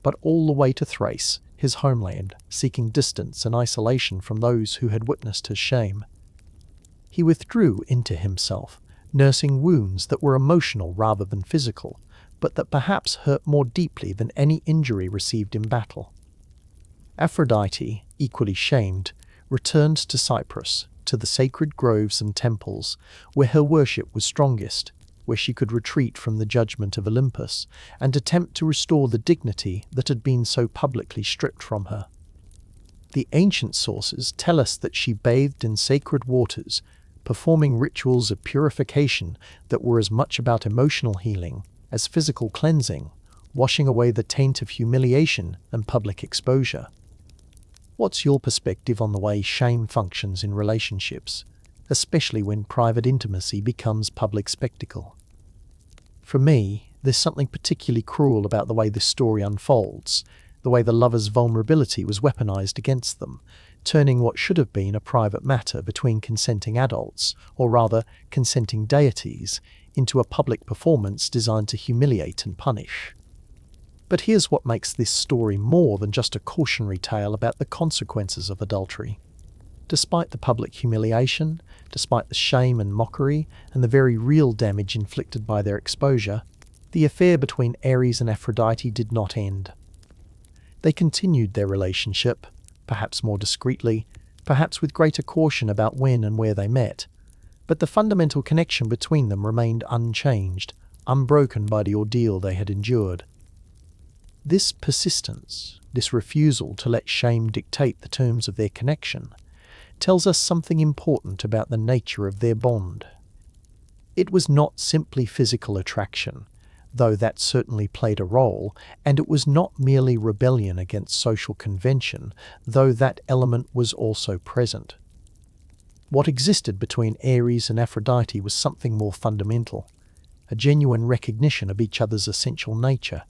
but all the way to Thrace, his homeland, seeking distance and isolation from those who had witnessed his shame. He withdrew into himself, nursing wounds that were emotional rather than physical, but that perhaps hurt more deeply than any injury received in battle. Aphrodite, equally shamed, returned to Cyprus, to the sacred groves and temples, where her worship was strongest, where she could retreat from the judgment of Olympus and attempt to restore the dignity that had been so publicly stripped from her. The ancient sources tell us that she bathed in sacred waters, performing rituals of purification that were as much about emotional healing as physical cleansing, washing away the taint of humiliation and public exposure. What's your perspective on the way shame functions in relationships, especially when private intimacy becomes public spectacle? For me, there's something particularly cruel about the way this story unfolds, the way the lovers' vulnerability was weaponized against them, turning what should have been a private matter between consenting adults, or rather consenting deities, into a public performance designed to humiliate and punish. But here's what makes this story more than just a cautionary tale about the consequences of adultery. Despite the public humiliation, despite the shame and mockery, and the very real damage inflicted by their exposure, the affair between Ares and Aphrodite did not end. They continued their relationship, perhaps more discreetly, perhaps with greater caution about when and where they met, but the fundamental connection between them remained unchanged, unbroken by the ordeal they had endured. This persistence, this refusal to let shame dictate the terms of their connection, tells us something important about the nature of their bond. It was not simply physical attraction, though that certainly played a role, and it was not merely rebellion against social convention, though that element was also present. What existed between Ares and Aphrodite was something more fundamental, a genuine recognition of each other's essential nature,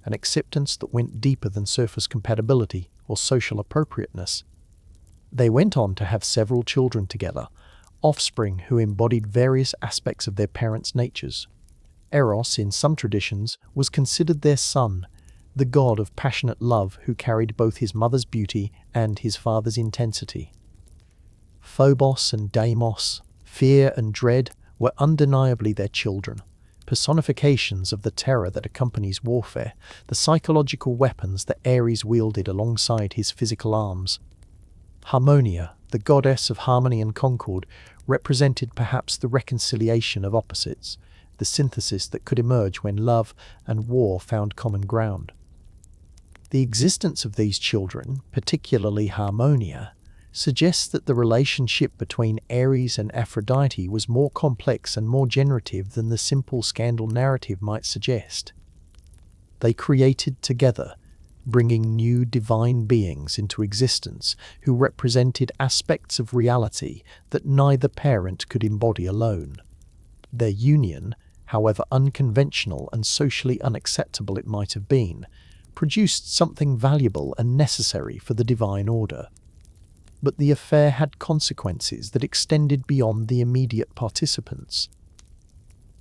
an acceptance that went deeper than surface compatibility or social appropriateness. They went on to have several children together, offspring who embodied various aspects of their parents' natures. Eros, in some traditions, was considered their son, the god of passionate love who carried both his mother's beauty and his father's intensity. Phobos and Deimos, fear and dread, were undeniably their children, personifications of the terror that accompanies warfare, the psychological weapons that Ares wielded alongside his physical arms. Harmonia, the goddess of harmony and concord, represented perhaps the reconciliation of opposites, the synthesis that could emerge when love and war found common ground. The existence of these children, particularly Harmonia, suggests that the relationship between Ares and Aphrodite was more complex and more generative than the simple scandal narrative might suggest. They created together, bringing new divine beings into existence who represented aspects of reality that neither parent could embody alone. Their union, however unconventional and socially unacceptable it might have been, produced something valuable and necessary for the divine order. But the affair had consequences that extended beyond the immediate participants.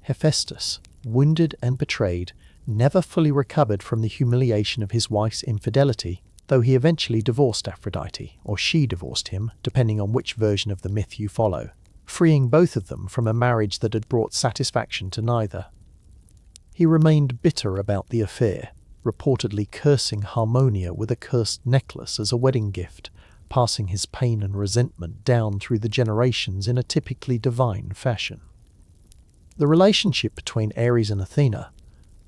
Hephaestus, wounded and betrayed, never fully recovered from the humiliation of his wife's infidelity, though he eventually divorced Aphrodite, or she divorced him, depending on which version of the myth you follow, freeing both of them from a marriage that had brought satisfaction to neither. He remained bitter about the affair, reportedly cursing Harmonia with a cursed necklace as a wedding gift, passing his pain and resentment down through the generations in a typically divine fashion. The relationship between Ares and Athena,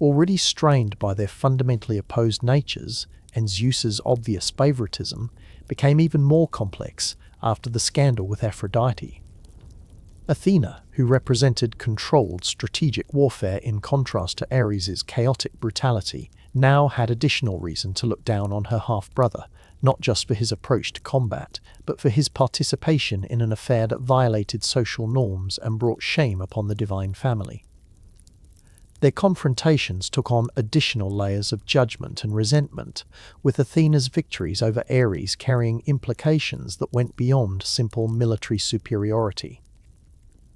already strained by their fundamentally opposed natures and Zeus's obvious favoritism, became even more complex after the scandal with Aphrodite. Athena, who represented controlled strategic warfare in contrast to Ares's chaotic brutality, now had additional reason to look down on her half-brother, not just for his approach to combat, but for his participation in an affair that violated social norms and brought shame upon the divine family. Their confrontations took on additional layers of judgment and resentment, with Athena's victories over Ares carrying implications that went beyond simple military superiority.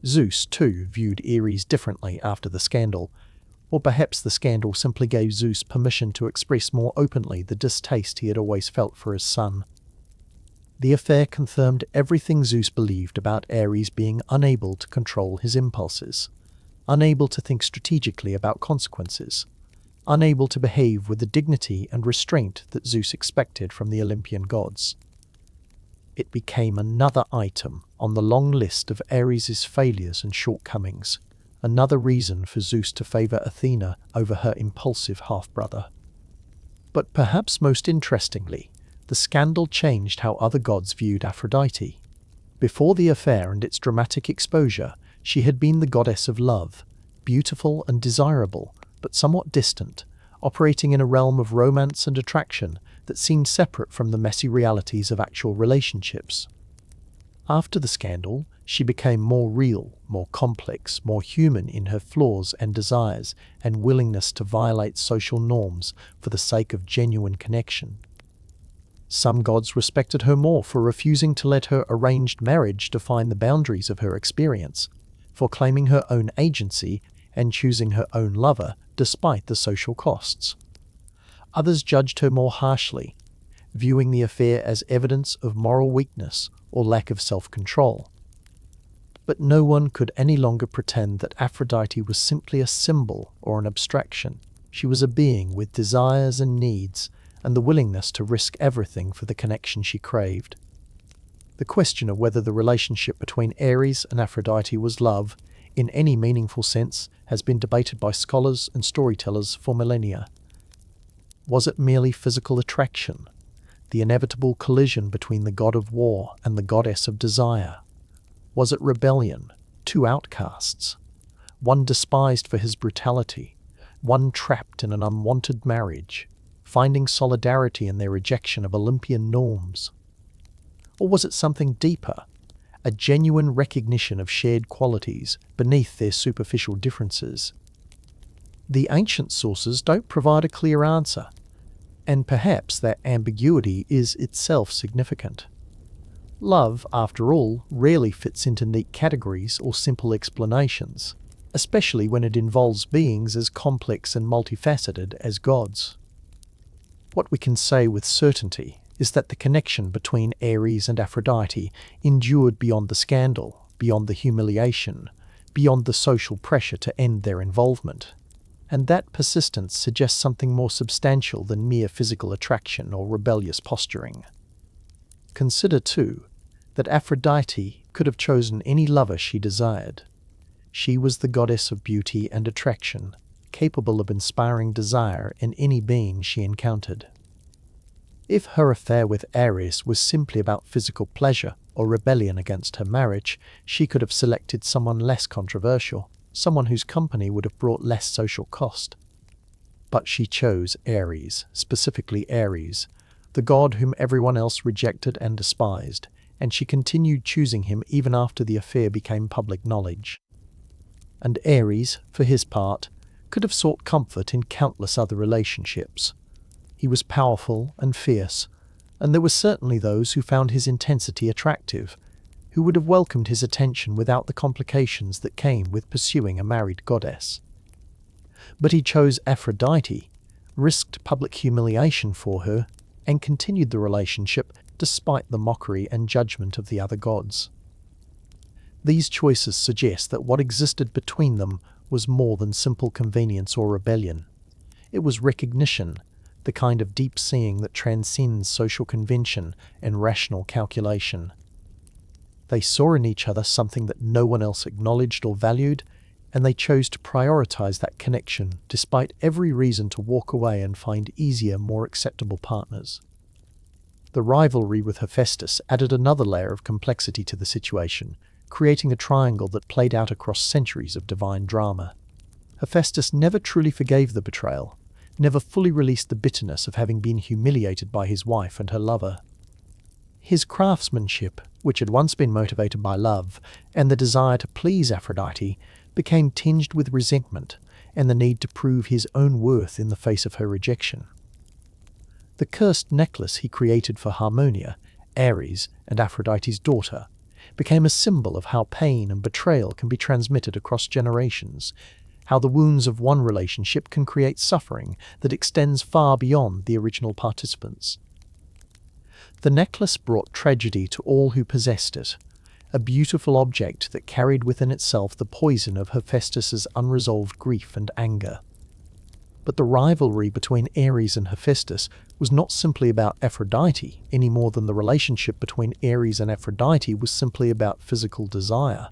Zeus, too, viewed Ares differently after the scandal, Or perhaps the scandal simply gave Zeus permission to express more openly the distaste he had always felt for his son. The affair confirmed everything Zeus believed about Ares being unable to control his impulses, unable to think strategically about consequences, unable to behave with the dignity and restraint that Zeus expected from the Olympian gods. It became another item on the long list of Ares' failures and shortcomings, another reason for Zeus to favour Athena over her impulsive half-brother. But perhaps most interestingly, the scandal changed how other gods viewed Aphrodite. Before the affair and its dramatic exposure, she had been the goddess of love, beautiful and desirable, but somewhat distant, operating in a realm of romance and attraction that seemed separate from the messy realities of actual relationships. After the scandal, she became more real, more complex, more human in her flaws and desires and willingness to violate social norms for the sake of genuine connection. Some gods respected her more for refusing to let her arranged marriage define the boundaries of her experience, for claiming her own agency and choosing her own lover despite the social costs. Others judged her more harshly, viewing the affair as evidence of moral weakness or lack of self-control. But no one could any longer pretend that Aphrodite was simply a symbol or an abstraction. She was a being with desires and needs, and the willingness to risk everything for the connection she craved. The question of whether the relationship between Ares and Aphrodite was love, in any meaningful sense, has been debated by scholars and storytellers for millennia. Was it merely physical attraction, the inevitable collision between the god of war and the goddess of desire? Was it rebellion, two outcasts, one despised for his brutality, one trapped in an unwanted marriage, finding solidarity in their rejection of Olympian norms? Or was it something deeper, a genuine recognition of shared qualities beneath their superficial differences? The ancient sources don't provide a clear answer, and perhaps that ambiguity is itself significant. Love, after all, rarely fits into neat categories or simple explanations, especially when it involves beings as complex and multifaceted as gods. What we can say with certainty is that the connection between Ares and Aphrodite endured beyond the scandal, beyond the humiliation, beyond the social pressure to end their involvement. And that persistence suggests something more substantial than mere physical attraction or rebellious posturing. Consider, too, that Aphrodite could have chosen any lover she desired. She was the goddess of beauty and attraction, capable of inspiring desire in any being she encountered. If her affair with Ares was simply about physical pleasure or rebellion against her marriage, she could have selected someone less controversial, someone whose company would have brought less social cost. But she chose Ares, specifically Ares, the god whom everyone else rejected and despised, and she continued choosing him even after the affair became public knowledge. And Ares, for his part, could have sought comfort in countless other relationships. He was powerful and fierce, and there were certainly those who found his intensity attractive, who would have welcomed his attention without the complications that came with pursuing a married goddess. But he chose Aphrodite, risked public humiliation for her, and continued the relationship despite the mockery and judgment of the other gods. These choices suggest that what existed between them was more than simple convenience or rebellion. It was recognition, the kind of deep seeing that transcends social convention and rational calculation. They saw in each other something that no one else acknowledged or valued, and they chose to prioritize that connection despite every reason to walk away and find easier, more acceptable partners. The rivalry with Hephaestus added another layer of complexity to the situation, creating a triangle that played out across centuries of divine drama. Hephaestus never truly forgave the betrayal, never fully released the bitterness of having been humiliated by his wife and her lover. His craftsmanship, which had once been motivated by love and the desire to please Aphrodite, became tinged with resentment and the need to prove his own worth in the face of her rejection. The cursed necklace he created for Harmonia, Ares, and Aphrodite's daughter, became a symbol of how pain and betrayal can be transmitted across generations, how the wounds of one relationship can create suffering that extends far beyond the original participants. The necklace brought tragedy to all who possessed it, a beautiful object that carried within itself the poison of Hephaestus's unresolved grief and anger. But the rivalry between Ares and Hephaestus was not simply about Aphrodite, any more than the relationship between Ares and Aphrodite was simply about physical desire.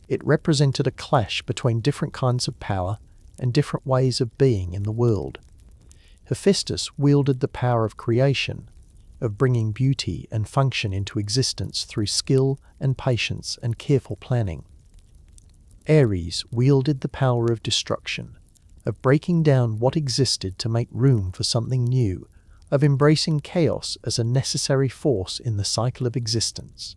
It represented a clash between different kinds of power and different ways of being in the world. Hephaestus wielded the power of creation, of bringing beauty and function into existence through skill and patience and careful planning. Ares wielded the power of destruction, of breaking down what existed to make room for something new, of embracing chaos as a necessary force in the cycle of existence.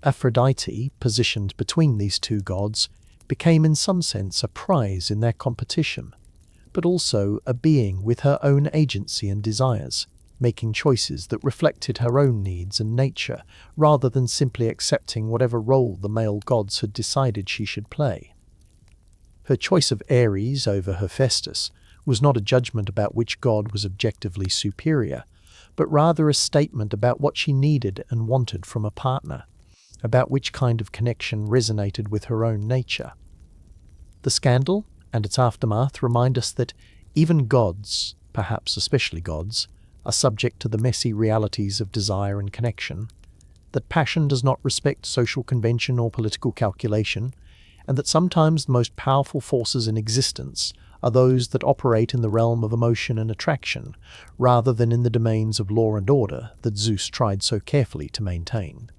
Aphrodite, positioned between these two gods, became in some sense a prize in their competition, but also a being with her own agency and desires, making choices that reflected her own needs and nature, rather than simply accepting whatever role the male gods had decided she should play. Her choice of Ares over Hephaestus was not a judgment about which god was objectively superior, but rather a statement about what she needed and wanted from a partner, about which kind of connection resonated with her own nature. The scandal and its aftermath remind us that even gods, perhaps especially gods, are subject to the messy realities of desire and connection, that passion does not respect social convention or political calculation, and that sometimes the most powerful forces in existence are those that operate in the realm of emotion and attraction, rather than in the domains of law and order that Zeus tried so carefully to maintain.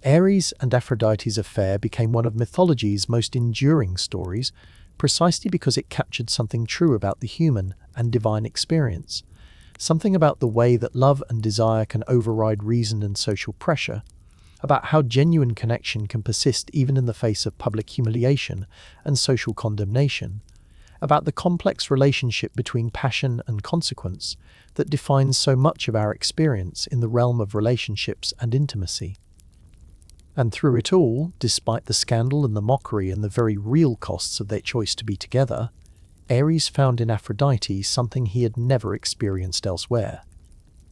Ares and Aphrodite's affair became one of mythology's most enduring stories, precisely because it captured something true about the human and divine experience, something about the way that love and desire can override reason and social pressure, about how genuine connection can persist even in the face of public humiliation and social condemnation, about the complex relationship between passion and consequence that defines so much of our experience in the realm of relationships and intimacy. And through it all, despite the scandal and the mockery and the very real costs of their choice to be together, Ares found in Aphrodite something he had never experienced elsewhere: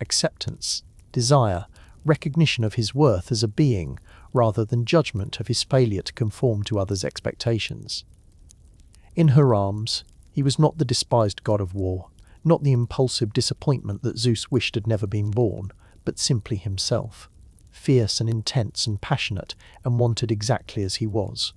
acceptance, desire, recognition of his worth as a being, rather than judgment of his failure to conform to others' expectations. In her arms, he was not the despised god of war, not the impulsive disappointment that Zeus wished had never been born, but simply himself, fierce and intense and passionate, and wanted exactly as he was.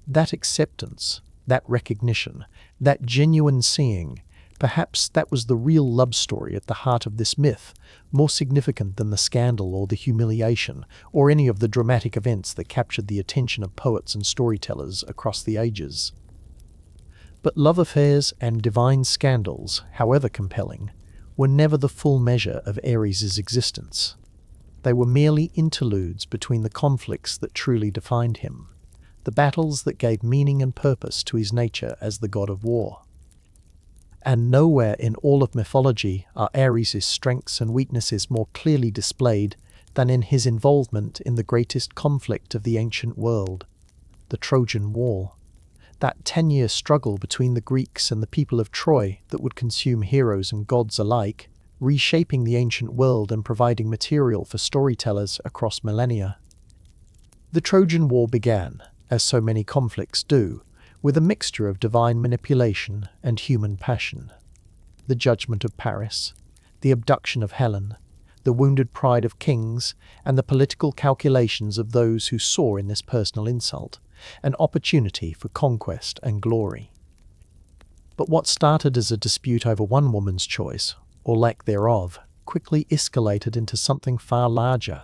That acceptance, that recognition, that genuine seeing, perhaps that was the real love story at the heart of this myth, more significant than the scandal or the humiliation, or any of the dramatic events that captured the attention of poets and storytellers across the ages. But love affairs and divine scandals, however compelling, were never the full measure of Ares's existence. They were merely interludes between the conflicts that truly defined him, the battles that gave meaning and purpose to his nature as the god of war. And nowhere in all of mythology are Ares' strengths and weaknesses more clearly displayed than in his involvement in the greatest conflict of the ancient world, the Trojan War. That 10-year struggle between the Greeks and the people of Troy that would consume heroes and gods alike, reshaping the ancient world and providing material for storytellers across millennia. The Trojan War began, as so many conflicts do, with a mixture of divine manipulation and human passion. The judgment of Paris, the abduction of Helen, the wounded pride of kings, and the political calculations of those who saw in this personal insult an opportunity for conquest and glory. But what started as a dispute over one woman's choice, or lack thereof, quickly escalated into something far larger,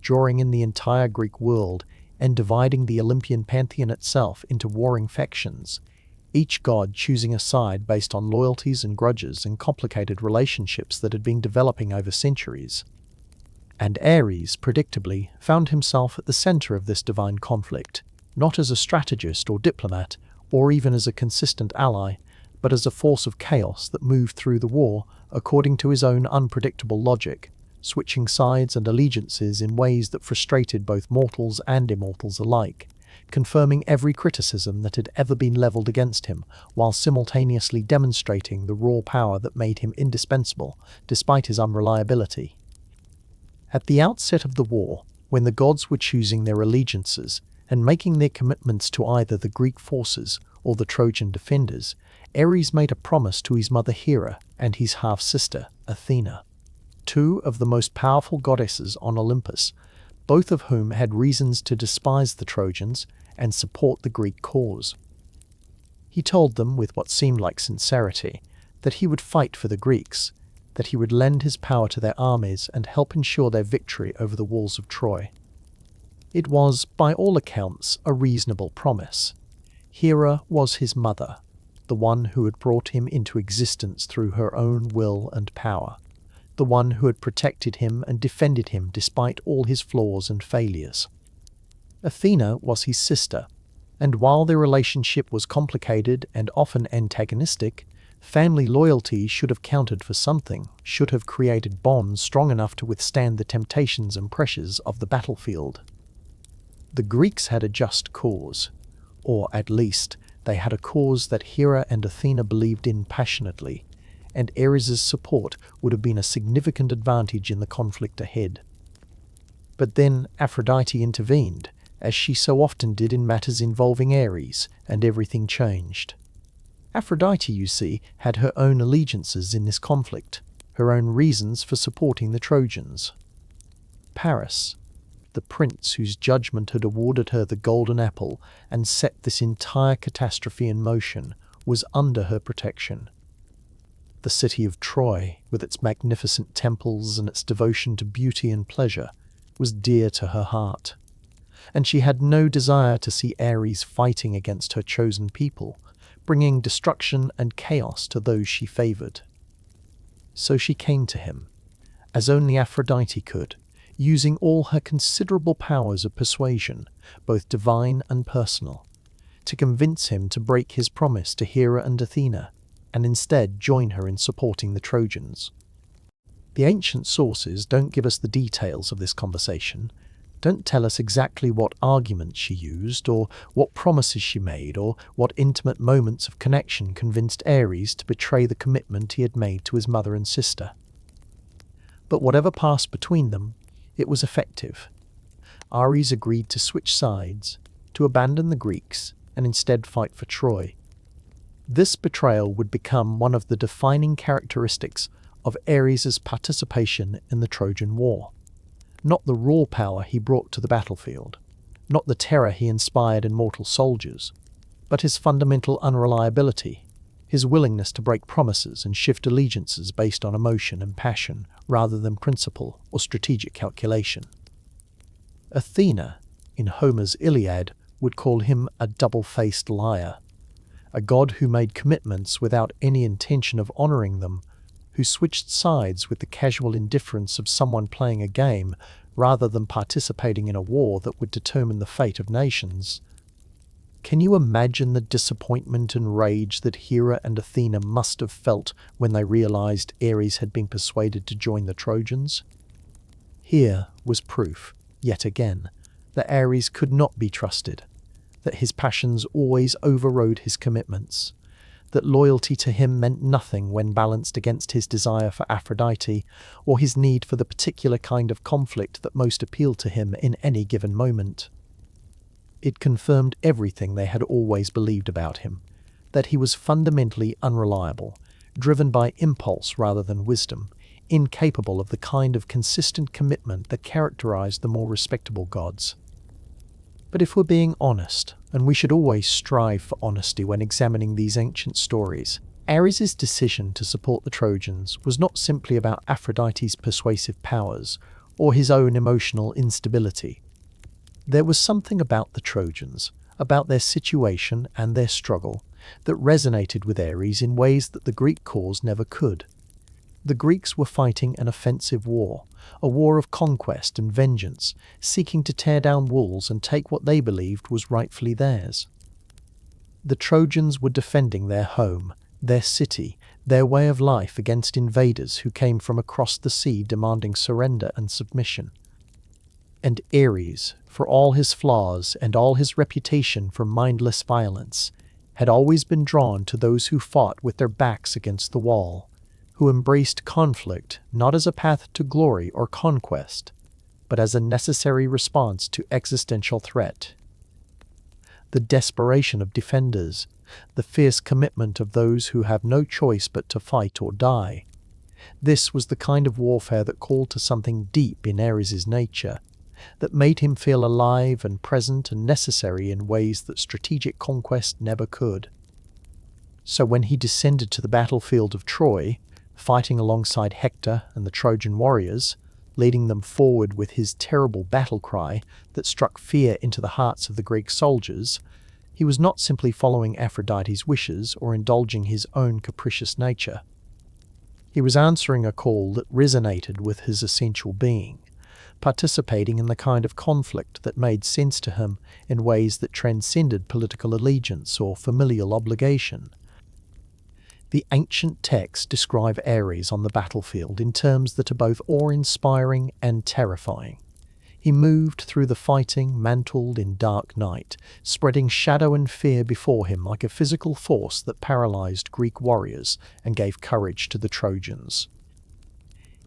drawing in the entire Greek world and dividing the Olympian pantheon itself into warring factions, each god choosing a side based on loyalties and grudges and complicated relationships that had been developing over centuries. And Ares, predictably, found himself at the center of this divine conflict, not as a strategist or diplomat, or even as a consistent ally, but as a force of chaos that moved through the war according to his own unpredictable logic, switching sides and allegiances in ways that frustrated both mortals and immortals alike, confirming every criticism that had ever been leveled against him, while simultaneously demonstrating the raw power that made him indispensable, despite his unreliability. At the outset of the war, when the gods were choosing their allegiances and making their commitments to either the Greek forces or the Trojan defenders, Ares made a promise to his mother Hera and his half-sister Athena, two of the most powerful goddesses on Olympus, both of whom had reasons to despise the Trojans and support the Greek cause. He told them, with what seemed like sincerity, that he would fight for the Greeks, that he would lend his power to their armies and help ensure their victory over the walls of Troy. It was, by all accounts, a reasonable promise. Hera was his mother, the one who had brought him into existence through her own will and power, the one who had protected him and defended him despite all his flaws and failures. Athena was his sister, and while their relationship was complicated and often antagonistic, family loyalty should have counted for something, should have created bonds strong enough to withstand the temptations and pressures of the battlefield. The Greeks had a just cause, or at least they had a cause that Hera and Athena believed in passionately, and Ares' support would have been a significant advantage in the conflict ahead. But then Aphrodite intervened, as she so often did in matters involving Ares, and everything changed. Aphrodite, you see, had her own allegiances in this conflict, her own reasons for supporting the Trojans. Paris, the prince whose judgment had awarded her the golden apple and set this entire catastrophe in motion, was under her protection. The city of Troy, with its magnificent temples and its devotion to beauty and pleasure, was dear to her heart, and she had no desire to see Ares fighting against her chosen people, bringing destruction and chaos to those she favored. So she came to him, as only Aphrodite could, using all her considerable powers of persuasion, both divine and personal, to convince him to break his promise to Hera and Athena, and instead join her in supporting the Trojans. The ancient sources don't give us the details of this conversation, don't tell us exactly what arguments she used, or what promises she made, or what intimate moments of connection convinced Ares to betray the commitment he had made to his mother and sister. But whatever passed between them, it was effective. Ares agreed to switch sides, to abandon the Greeks, and instead fight for Troy. This betrayal would become one of the defining characteristics of Ares' participation in the Trojan War. Not the raw power he brought to the battlefield, not the terror he inspired in mortal soldiers, but his fundamental unreliability, his willingness to break promises and shift allegiances based on emotion and passion rather than principle or strategic calculation. Athena, in Homer's Iliad, would call him a double-faced liar, a god who made commitments without any intention of honoring them, who switched sides with the casual indifference of someone playing a game rather than participating in a war that would determine the fate of nations. Can you imagine the disappointment and rage that Hera and Athena must have felt when they realized Ares had been persuaded to join the Trojans? Here was proof, yet again, that Ares could not be trusted, that his passions always overrode his commitments, that loyalty to him meant nothing when balanced against his desire for Aphrodite or his need for the particular kind of conflict that most appealed to him in any given moment. It confirmed everything they had always believed about him, that he was fundamentally unreliable, driven by impulse rather than wisdom, incapable of the kind of consistent commitment that characterized the more respectable gods. But if we're being honest, and we should always strive for honesty when examining these ancient stories, Ares' decision to support the Trojans was not simply about Aphrodite's persuasive powers or his own emotional instability. There was something about the Trojans, about their situation and their struggle, that resonated with Ares in ways that the Greek cause never could. The Greeks were fighting an offensive war, a war of conquest and vengeance, seeking to tear down walls and take what they believed was rightfully theirs. The Trojans were defending their home, their city, their way of life against invaders who came from across the sea demanding surrender and submission. And Ares, for all his flaws and all his reputation for mindless violence, had always been drawn to those who fought with their backs against the wall, who embraced conflict not as a path to glory or conquest, but as a necessary response to existential threat. The desperation of defenders, the fierce commitment of those who have no choice but to fight or die. This was the kind of warfare that called to something deep in Ares's nature, that made him feel alive and present and necessary in ways that strategic conquest never could. So when he descended to the battlefield of Troy, fighting alongside Hector and the Trojan warriors, leading them forward with his terrible battle cry that struck fear into the hearts of the Greek soldiers, he was not simply following Aphrodite's wishes or indulging his own capricious nature. He was answering a call that resonated with his essential being, participating in the kind of conflict that made sense to him in ways that transcended political allegiance or familial obligation. The ancient texts describe Ares on the battlefield in terms that are both awe-inspiring and terrifying. He moved through the fighting, mantled in dark night, spreading shadow and fear before him like a physical force that paralyzed Greek warriors and gave courage to the Trojans.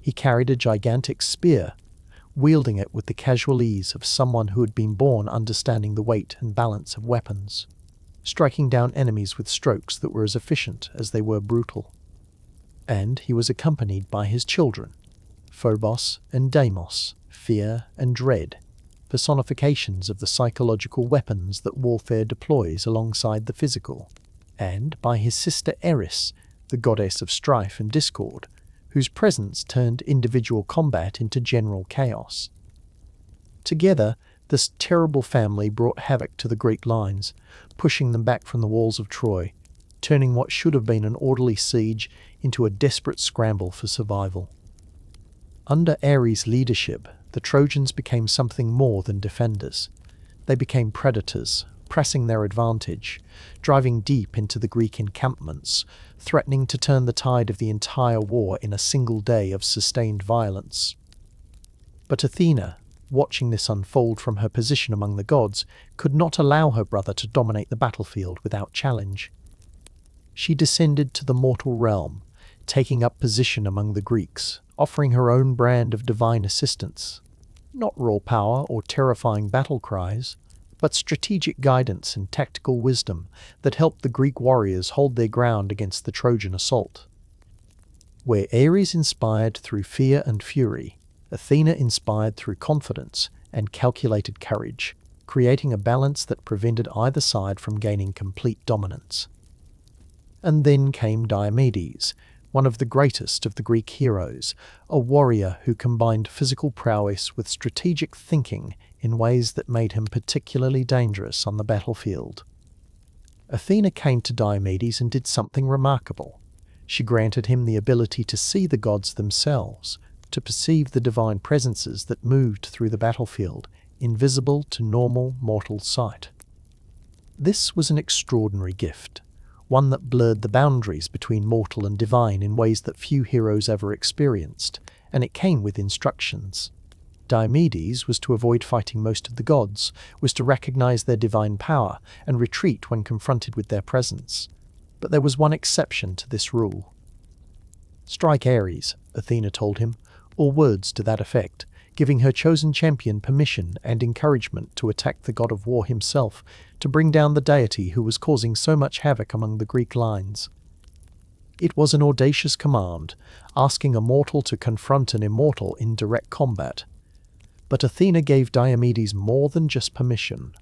He carried a gigantic spear, wielding it with the casual ease of someone who had been born understanding the weight and balance of weapons, striking down enemies with strokes that were as efficient as they were brutal. And he was accompanied by his children, Phobos and Deimos, fear and dread, personifications of the psychological weapons that warfare deploys alongside the physical, and by his sister Eris, the goddess of strife and discord, whose presence turned individual combat into general chaos. Together, this terrible family brought havoc to the Greek lines, pushing them back from the walls of Troy, turning what should have been an orderly siege into a desperate scramble for survival. Under Ares' leadership, the Trojans became something more than defenders. They became predators, pressing their advantage, driving deep into the Greek encampments, threatening to turn the tide of the entire war in a single day of sustained violence. But Athena, watching this unfold from her position among the gods, could not allow her brother to dominate the battlefield without challenge. She descended to the mortal realm, taking up position among the Greeks, offering her own brand of divine assistance. Not raw power or terrifying battle cries, but strategic guidance and tactical wisdom that helped the Greek warriors hold their ground against the Trojan assault. Where Ares inspired through fear and fury, Athena inspired through confidence and calculated courage, creating a balance that prevented either side from gaining complete dominance. And then came Diomedes, one of the greatest of the Greek heroes, a warrior who combined physical prowess with strategic thinking in ways that made him particularly dangerous on the battlefield. Athena came to Diomedes and did something remarkable. She granted him the ability to see the gods themselves, to perceive the divine presences that moved through the battlefield, invisible to normal mortal sight. This was an extraordinary gift, one that blurred the boundaries between mortal and divine in ways that few heroes ever experienced, and it came with instructions. Diomedes was to avoid fighting most of the gods, was to recognize their divine power, and retreat when confronted with their presence. But there was one exception to this rule. "Strike Ares," Athena told him, or words to that effect, giving her chosen champion permission and encouragement to attack the god of war himself, to bring down the deity who was causing so much havoc among the Greek lines. It was an audacious command, asking a mortal to confront an immortal in direct combat. But Athena gave Diomedes more than just permission.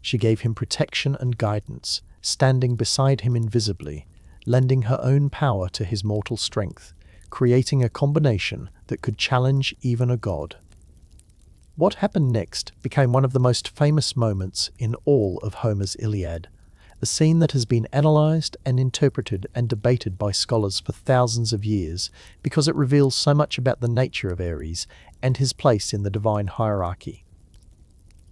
She gave him protection and guidance, standing beside him invisibly, lending her own power to his mortal strength, creating a combination that could challenge even a god. What happened next became one of the most famous moments in all of Homer's Iliad, a scene that has been analysed and interpreted and debated by scholars for thousands of years because it reveals so much about the nature of Ares and his place in the divine hierarchy.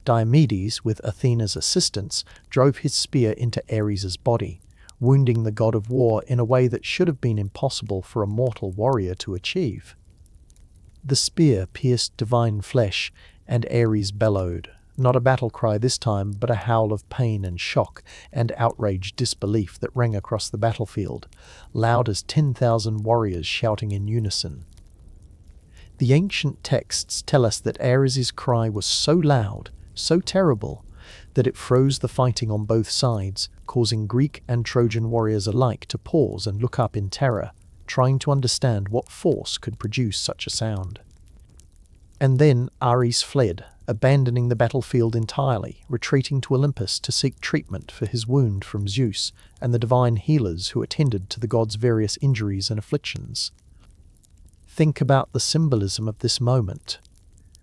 Diomedes, with Athena's assistance, drove his spear into Ares's body, wounding the god of war in a way that should have been impossible for a mortal warrior to achieve. The spear pierced divine flesh, and Ares bellowed, not a battle cry this time, but a howl of pain and shock and outraged disbelief that rang across the battlefield, loud as 10,000 warriors shouting in unison. The ancient texts tell us that Ares's cry was so loud, so terrible, that it froze the fighting on both sides, causing Greek and Trojan warriors alike to pause and look up in terror, trying to understand what force could produce such a sound. And then Ares fled, abandoning the battlefield entirely, retreating to Olympus to seek treatment for his wound from Zeus and the divine healers who attended to the god's various injuries and afflictions. Think about the symbolism of this moment,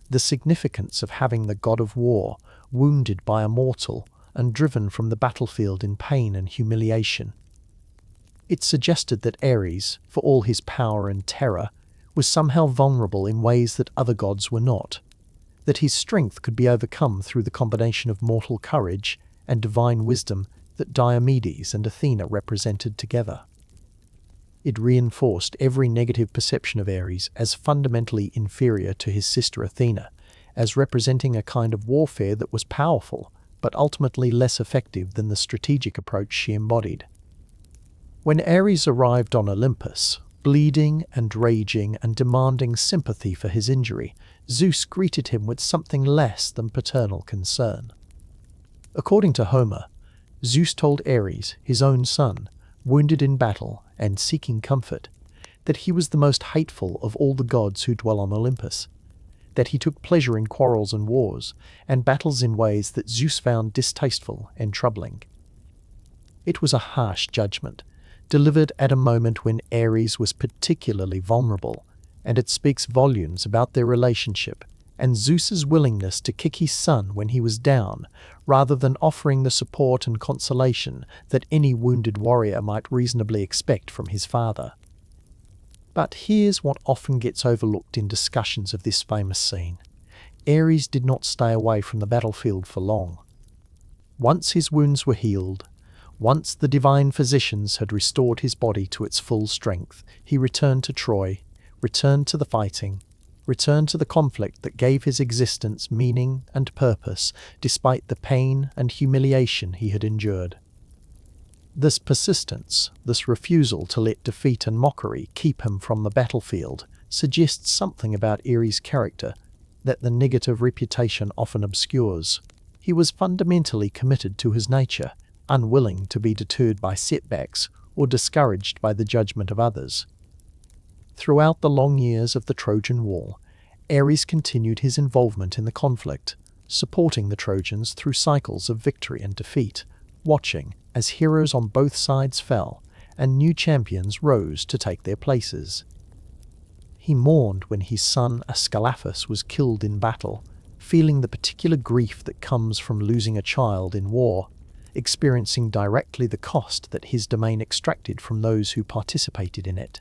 the significance of having the god of war wounded by a mortal and driven from the battlefield in pain and humiliation. It suggested that Ares, for all his power and terror, was somehow vulnerable in ways that other gods were not, that his strength could be overcome through the combination of mortal courage and divine wisdom that Diomedes and Athena represented together. It reinforced every negative perception of Ares as fundamentally inferior to his sister Athena, as representing a kind of warfare that was powerful, but ultimately less effective than the strategic approach she embodied. When Ares arrived on Olympus, bleeding and raging and demanding sympathy for his injury, Zeus greeted him with something less than paternal concern. According to Homer, Zeus told Ares, his own son, wounded in battle and seeking comfort, that he was the most hateful of all the gods who dwell on Olympus, that he took pleasure in quarrels and wars, and battles in ways that Zeus found distasteful and troubling. It was a harsh judgment, delivered at a moment when Ares was particularly vulnerable, and it speaks volumes about their relationship and Zeus's willingness to kick his son when he was down, rather than offering the support and consolation that any wounded warrior might reasonably expect from his father. But here's what often gets overlooked in discussions of this famous scene. Ares did not stay away from the battlefield for long. Once his wounds were healed, once the divine physicians had restored his body to its full strength, he returned to Troy, returned to the fighting, returned to the conflict that gave his existence meaning and purpose despite the pain and humiliation he had endured. This persistence, this refusal to let defeat and mockery keep him from the battlefield, suggests something about Ares' character that the negative reputation often obscures. He was fundamentally committed to his nature, unwilling to be deterred by setbacks or discouraged by the judgment of others. Throughout the long years of the Trojan War, Ares continued his involvement in the conflict, supporting the Trojans through cycles of victory and defeat, watching as heroes on both sides fell and new champions rose to take their places. He mourned when his son Ascalaphus was killed in battle, feeling the particular grief that comes from losing a child in war, experiencing directly the cost that his domain extracted from those who participated in it.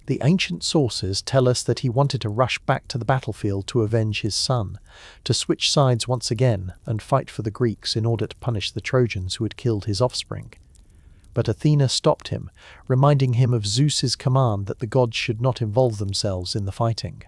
The ancient sources tell us that he wanted to rush back to the battlefield to avenge his son, to switch sides once again and fight for the Greeks in order to punish the Trojans who had killed his offspring. But Athena stopped him, reminding him of Zeus's command that the gods should not involve themselves in the fighting.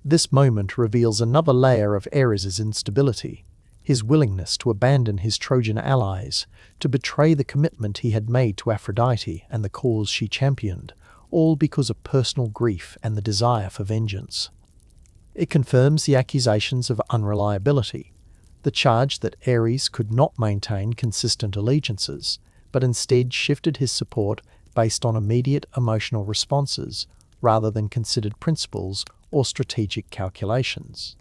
This moment reveals another layer of Ares' instability, his willingness to abandon his Trojan allies, to betray the commitment he had made to Aphrodite and the cause she championed, all because of personal grief and the desire for vengeance. It confirms the accusations of unreliability, the charge that Ares could not maintain consistent allegiances, but instead shifted his support based on immediate emotional responses rather than considered principles or strategic calculations.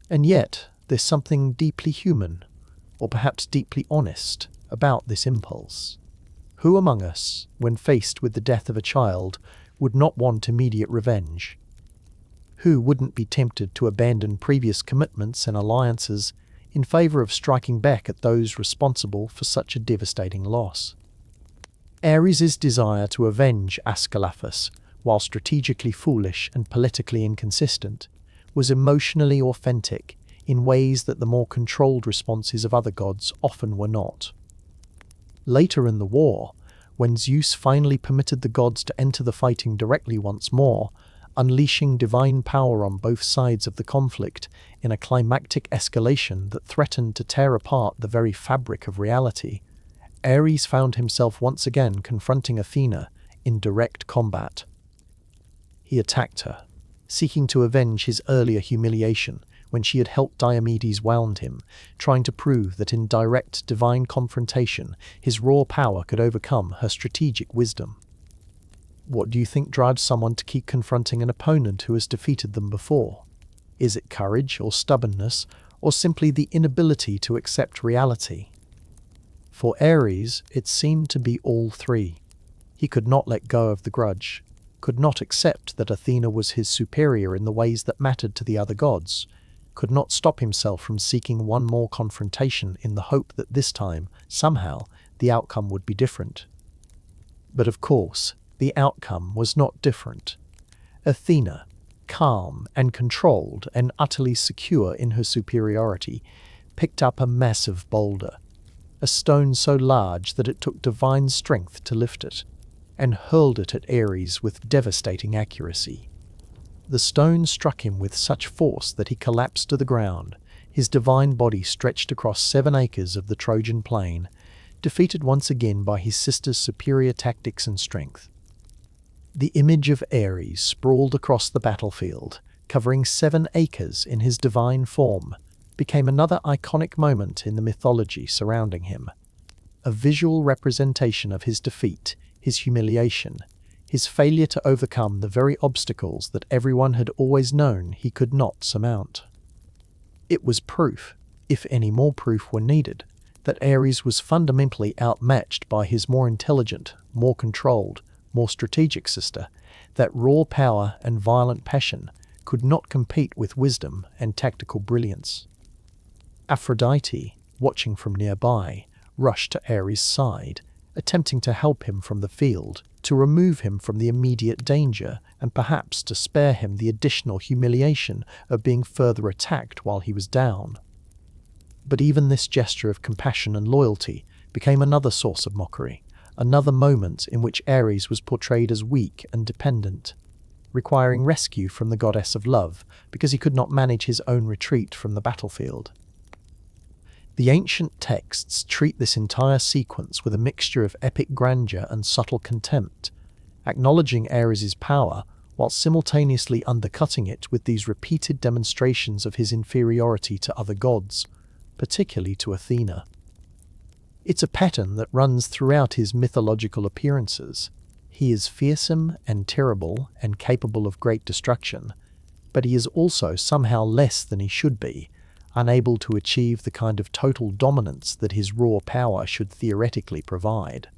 And yet, there's something deeply human, or perhaps deeply honest, about this impulse. Who among us, when faced with the death of a child, would not want immediate revenge? Who wouldn't be tempted to abandon previous commitments and alliances in favour of striking back at those responsible for such a devastating loss? Ares' desire to avenge Ascalaphus, while strategically foolish and politically inconsistent, was emotionally authentic in ways that the more controlled responses of other gods often were not. Later in the war, when Zeus finally permitted the gods to enter the fighting directly once more, unleashing divine power on both sides of the conflict in a climactic escalation that threatened to tear apart the very fabric of reality. Ares found himself once again confronting Athena in direct combat. He attacked her, seeking to avenge his earlier humiliation when she had helped Diomedes wound him, trying to prove that in direct divine confrontation his raw power could overcome her strategic wisdom. What do you think drives someone to keep confronting an opponent who has defeated them before? Is it courage or stubbornness, or simply the inability to accept reality? For Ares, it seemed to be all three. He could not let go of the grudge, could not accept that Athena was his superior in the ways that mattered to the other gods, could not stop himself from seeking one more confrontation in the hope that this time, somehow, the outcome would be different. But of course, the outcome was not different. Athena, calm and controlled and utterly secure in her superiority, picked up a massive boulder, a stone so large that it took divine strength to lift it, and hurled it at Ares with devastating accuracy. The stone struck him with such force that he collapsed to the ground, his divine body stretched across 7 acres of the Trojan plain, defeated once again by his sister's superior tactics and strength. The image of Ares sprawled across the battlefield, covering 7 acres in his divine form, became another iconic moment in the mythology surrounding him. A visual representation of his defeat, his humiliation, his failure to overcome the very obstacles that everyone had always known he could not surmount. It was proof, if any more proof were needed, that Ares was fundamentally outmatched by his more intelligent, more controlled, more strategic sister, that raw power and violent passion could not compete with wisdom and tactical brilliance. Aphrodite, watching from nearby, rushed to Ares' side, attempting to help him from the field, to remove him from the immediate danger, and perhaps to spare him the additional humiliation of being further attacked while he was down. But even this gesture of compassion and loyalty became another source of mockery, another moment in which Ares was portrayed as weak and dependent, requiring rescue from the goddess of love because he could not manage his own retreat from the battlefield. The ancient texts treat this entire sequence with a mixture of epic grandeur and subtle contempt, acknowledging Ares' power while simultaneously undercutting it with these repeated demonstrations of his inferiority to other gods, particularly to Athena. It's a pattern that runs throughout his mythological appearances. He is fearsome and terrible and capable of great destruction, but he is also somehow less than he should be, unable to achieve the kind of total dominance that his raw power should theoretically provide.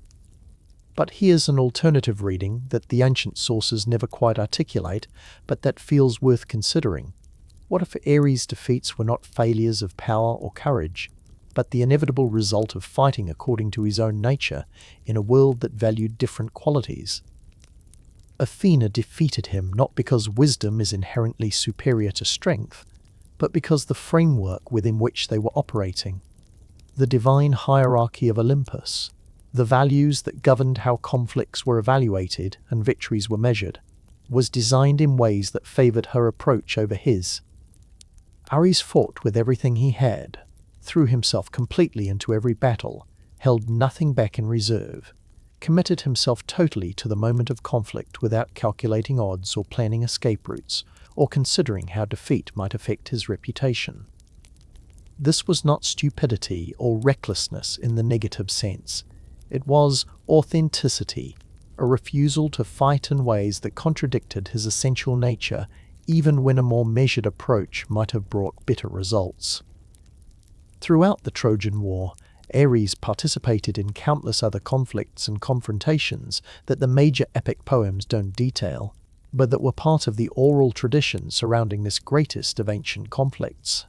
But here's an alternative reading that the ancient sources never quite articulate, but that feels worth considering. What if Ares' defeats were not failures of power or courage, but the inevitable result of fighting according to his own nature in a world that valued different qualities? Athena defeated him not because wisdom is inherently superior to strength, but because the framework within which they were operating, the divine hierarchy of Olympus, the values that governed how conflicts were evaluated and victories were measured, was designed in ways that favored her approach over his. Ares fought with everything he had, threw himself completely into every battle, held nothing back in reserve, committed himself totally to the moment of conflict without calculating odds or planning escape routes, or considering how defeat might affect his reputation. This was not stupidity or recklessness in the negative sense. It was authenticity, a refusal to fight in ways that contradicted his essential nature, even when a more measured approach might have brought better results. Throughout the Trojan War, Ares participated in countless other conflicts and confrontations that the major epic poems don't detail, but that were part of the oral tradition surrounding this greatest of ancient conflicts.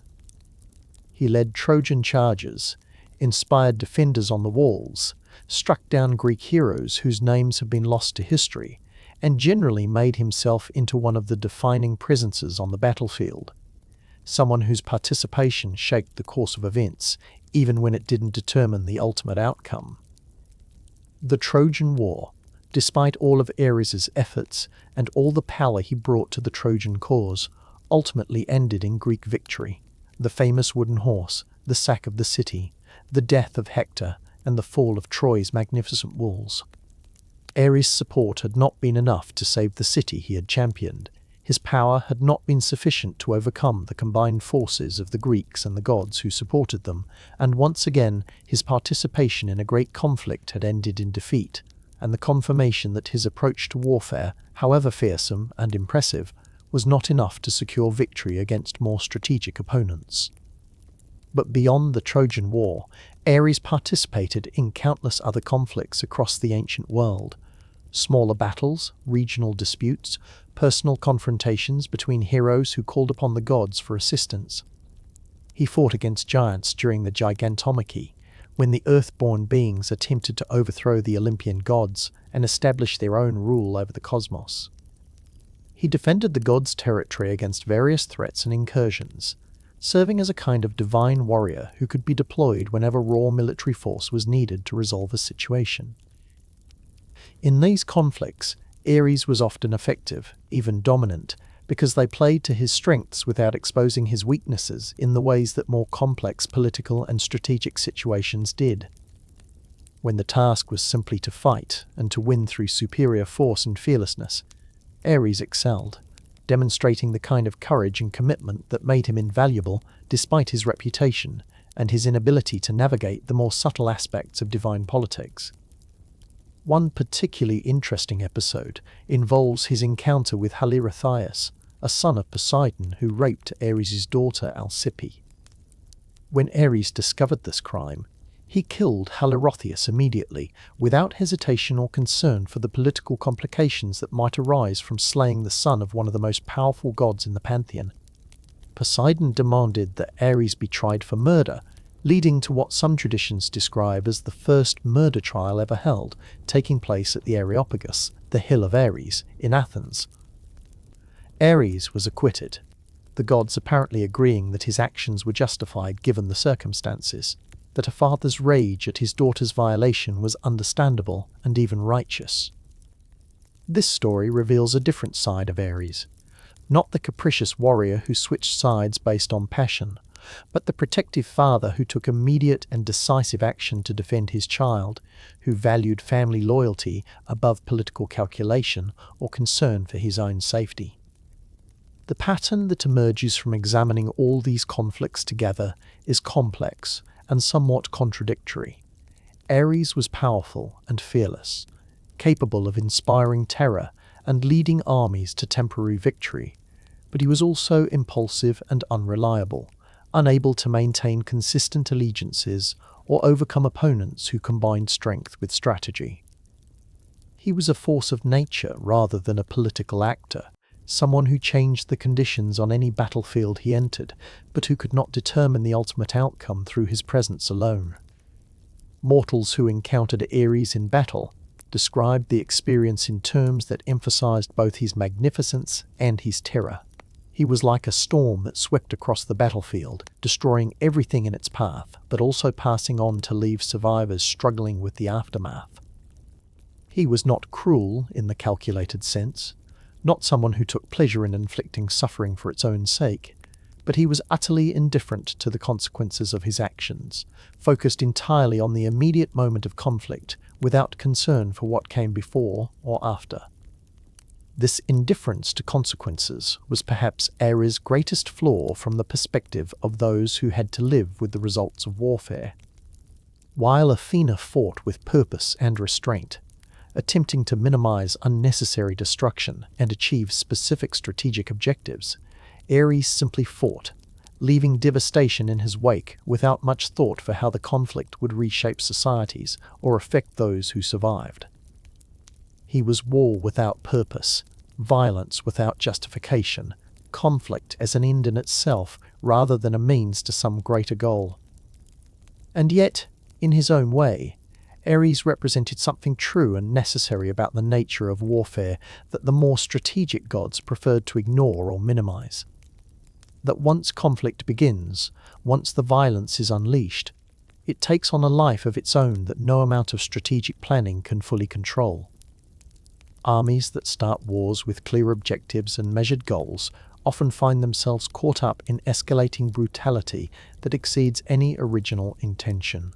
He led Trojan charges, inspired defenders on the walls, struck down Greek heroes whose names have been lost to history, and generally made himself into one of the defining presences on the battlefield, someone whose participation shaped the course of events, even when it didn't determine the ultimate outcome. The Trojan War, despite all of Ares' efforts and all the power he brought to the Trojan cause, ultimately ended in Greek victory. The famous wooden horse, the sack of the city, the death of Hector, and the fall of Troy's magnificent walls. Ares' support had not been enough to save the city he had championed. His power had not been sufficient to overcome the combined forces of the Greeks and the gods who supported them, and once again his participation in a great conflict had ended in defeat, and the confirmation that his approach to warfare, however fearsome and impressive, was not enough to secure victory against more strategic opponents. But beyond the Trojan War, Ares participated in countless other conflicts across the ancient world. Smaller battles, regional disputes, personal confrontations between heroes who called upon the gods for assistance. He fought against giants during the Gigantomachy, when the earth-born beings attempted to overthrow the Olympian gods and establish their own rule over the cosmos. He defended the gods' territory against various threats and incursions, serving as a kind of divine warrior who could be deployed whenever raw military force was needed to resolve a situation. In these conflicts, Ares was often effective, even dominant, because they played to his strengths without exposing his weaknesses in the ways that more complex political and strategic situations did. When the task was simply to fight and to win through superior force and fearlessness, Ares excelled, demonstrating the kind of courage and commitment that made him invaluable despite his reputation and his inability to navigate the more subtle aspects of divine politics. One particularly interesting episode involves his encounter with Areopagus, a son of Poseidon who raped Ares' daughter Alcippe. When Ares discovered this crime, he killed Areopagus immediately, without hesitation or concern for the political complications that might arise from slaying the son of one of the most powerful gods in the pantheon. Poseidon demanded that Ares be tried for murder, leading to what some traditions describe as the first murder trial ever held, taking place at the Areopagus, the Hill of Ares, in Athens. Ares was acquitted, the gods apparently agreeing that his actions were justified given the circumstances, that a father's rage at his daughter's violation was understandable and even righteous. This story reveals a different side of Ares, not the capricious warrior who switched sides based on passion, but the protective father who took immediate and decisive action to defend his child, who valued family loyalty above political calculation or concern for his own safety. The pattern that emerges from examining all these conflicts together is complex and somewhat contradictory. Ares was powerful and fearless, capable of inspiring terror and leading armies to temporary victory, but he was also impulsive and unreliable, unable to maintain consistent allegiances or overcome opponents who combined strength with strategy. He was a force of nature rather than a political actor, someone who changed the conditions on any battlefield he entered, but who could not determine the ultimate outcome through his presence alone. Mortals who encountered Ares in battle described the experience in terms that emphasized both his magnificence and his terror. He was like a storm that swept across the battlefield, destroying everything in its path, but also passing on to leave survivors struggling with the aftermath. He was not cruel in the calculated sense, not someone who took pleasure in inflicting suffering for its own sake, but he was utterly indifferent to the consequences of his actions, focused entirely on the immediate moment of conflict, without concern for what came before or after. This indifference to consequences was perhaps Ares' greatest flaw from the perspective of those who had to live with the results of warfare. While Athena fought with purpose and restraint, attempting to minimize unnecessary destruction and achieve specific strategic objectives, Ares simply fought, leaving devastation in his wake without much thought for how the conflict would reshape societies or affect those who survived. He was war without purpose, violence without justification, conflict as an end in itself rather than a means to some greater goal. And yet, in his own way, Ares represented something true and necessary about the nature of warfare that the more strategic gods preferred to ignore or minimize. That once conflict begins, once the violence is unleashed, it takes on a life of its own that no amount of strategic planning can fully control. Armies that start wars with clear objectives and measured goals often find themselves caught up in escalating brutality that exceeds any original intention.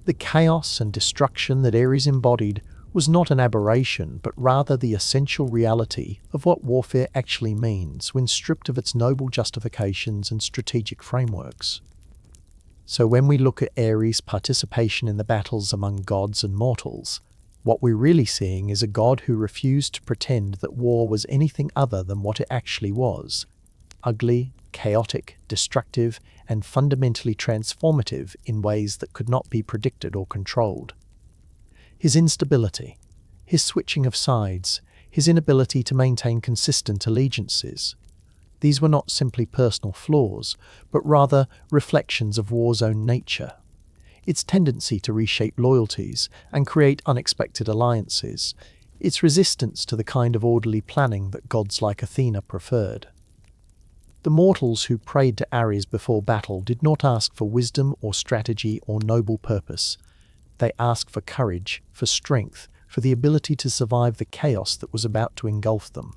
The chaos and destruction that Ares embodied was not an aberration, but rather the essential reality of what warfare actually means when stripped of its noble justifications and strategic frameworks. So when we look at Ares' participation in the battles among gods and mortals, what we're really seeing is a god who refused to pretend that war was anything other than what it actually was: ugly, chaotic, destructive, and fundamentally transformative in ways that could not be predicted or controlled. His instability, his switching of sides, his inability to maintain consistent allegiances, these were not simply personal flaws, but rather reflections of war's own nature. Its tendency to reshape loyalties and create unexpected alliances, its resistance to the kind of orderly planning that gods like Athena preferred. The mortals who prayed to Ares before battle did not ask for wisdom or strategy or noble purpose. They asked for courage, for strength, for the ability to survive the chaos that was about to engulf them.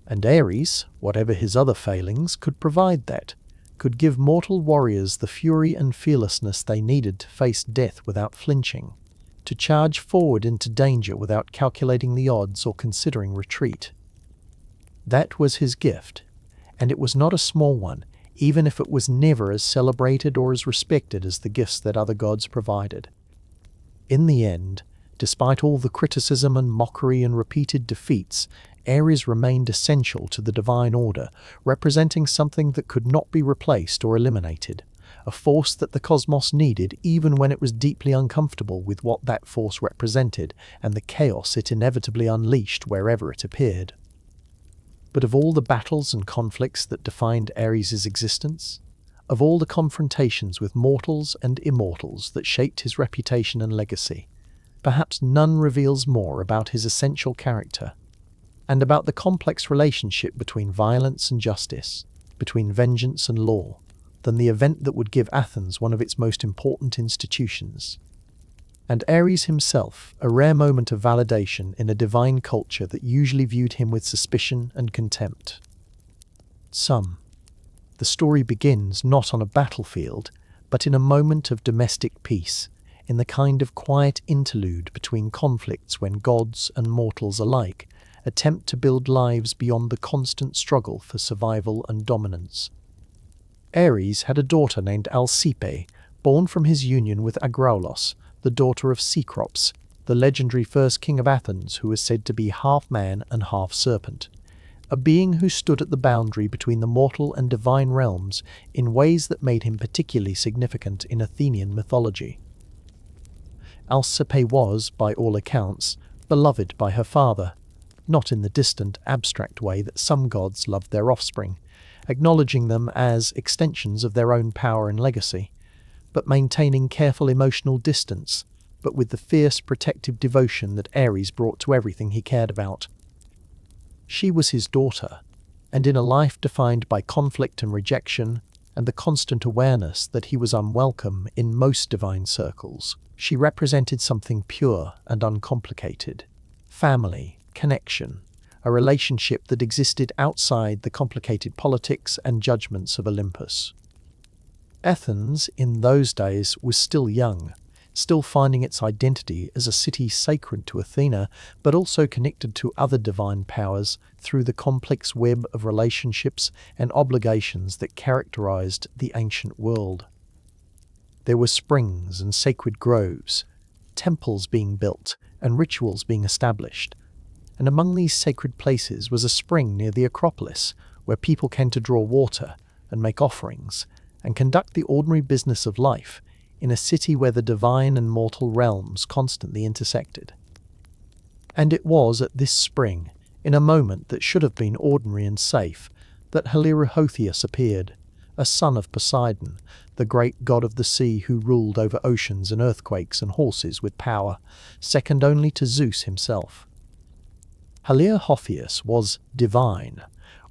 And Ares, whatever his other failings, could provide that, could give mortal warriors the fury and fearlessness they needed to face death without flinching, to charge forward into danger without calculating the odds or considering retreat. That was his gift, and it was not a small one, even if it was never as celebrated or as respected as the gifts that other gods provided. In the end, despite all the criticism and mockery and repeated defeats, Ares remained essential to the divine order, representing something that could not be replaced or eliminated, a force that the cosmos needed even when it was deeply uncomfortable with what that force represented and the chaos it inevitably unleashed wherever it appeared. But of all the battles and conflicts that defined Ares' existence, of all the confrontations with mortals and immortals that shaped his reputation and legacy, perhaps none reveals more about his essential character, and about the complex relationship between violence and justice, between vengeance and law, than the event that would give Athens one of its most important institutions. And Ares himself, a rare moment of validation in a divine culture that usually viewed him with suspicion and contempt. The story begins not on a battlefield, but in a moment of domestic peace, in the kind of quiet interlude between conflicts when gods and mortals alike attempt to build lives beyond the constant struggle for survival and dominance. Ares had a daughter named Alcippe, born from his union with Agraulos, the daughter of Cecrops, the legendary first king of Athens who was said to be half man and half serpent, a being who stood at the boundary between the mortal and divine realms in ways that made him particularly significant in Athenian mythology. Alcippe was, by all accounts, beloved by her father, not in the distant, abstract way that some gods loved their offspring, acknowledging them as extensions of their own power and legacy, but maintaining careful emotional distance, but with the fierce protective devotion that Ares brought to everything he cared about. She was his daughter, and in a life defined by conflict and rejection, and the constant awareness that he was unwelcome in most divine circles, she represented something pure and uncomplicated: family, connection, a relationship that existed outside the complicated politics and judgments of Olympus. Athens, in those days, was still young, still finding its identity as a city sacred to Athena, but also connected to other divine powers through the complex web of relationships and obligations that characterized the ancient world. There were springs and sacred groves, temples being built and rituals being established, and among these sacred places was a spring near the Acropolis where people came to draw water and make offerings and conduct the ordinary business of life in a city where the divine and mortal realms constantly intersected. And it was at this spring, in a moment that should have been ordinary and safe, that Areopagus appeared, a son of Poseidon, the great god of the sea who ruled over oceans and earthquakes and horses with power, second only to Zeus himself. Areopagus was divine,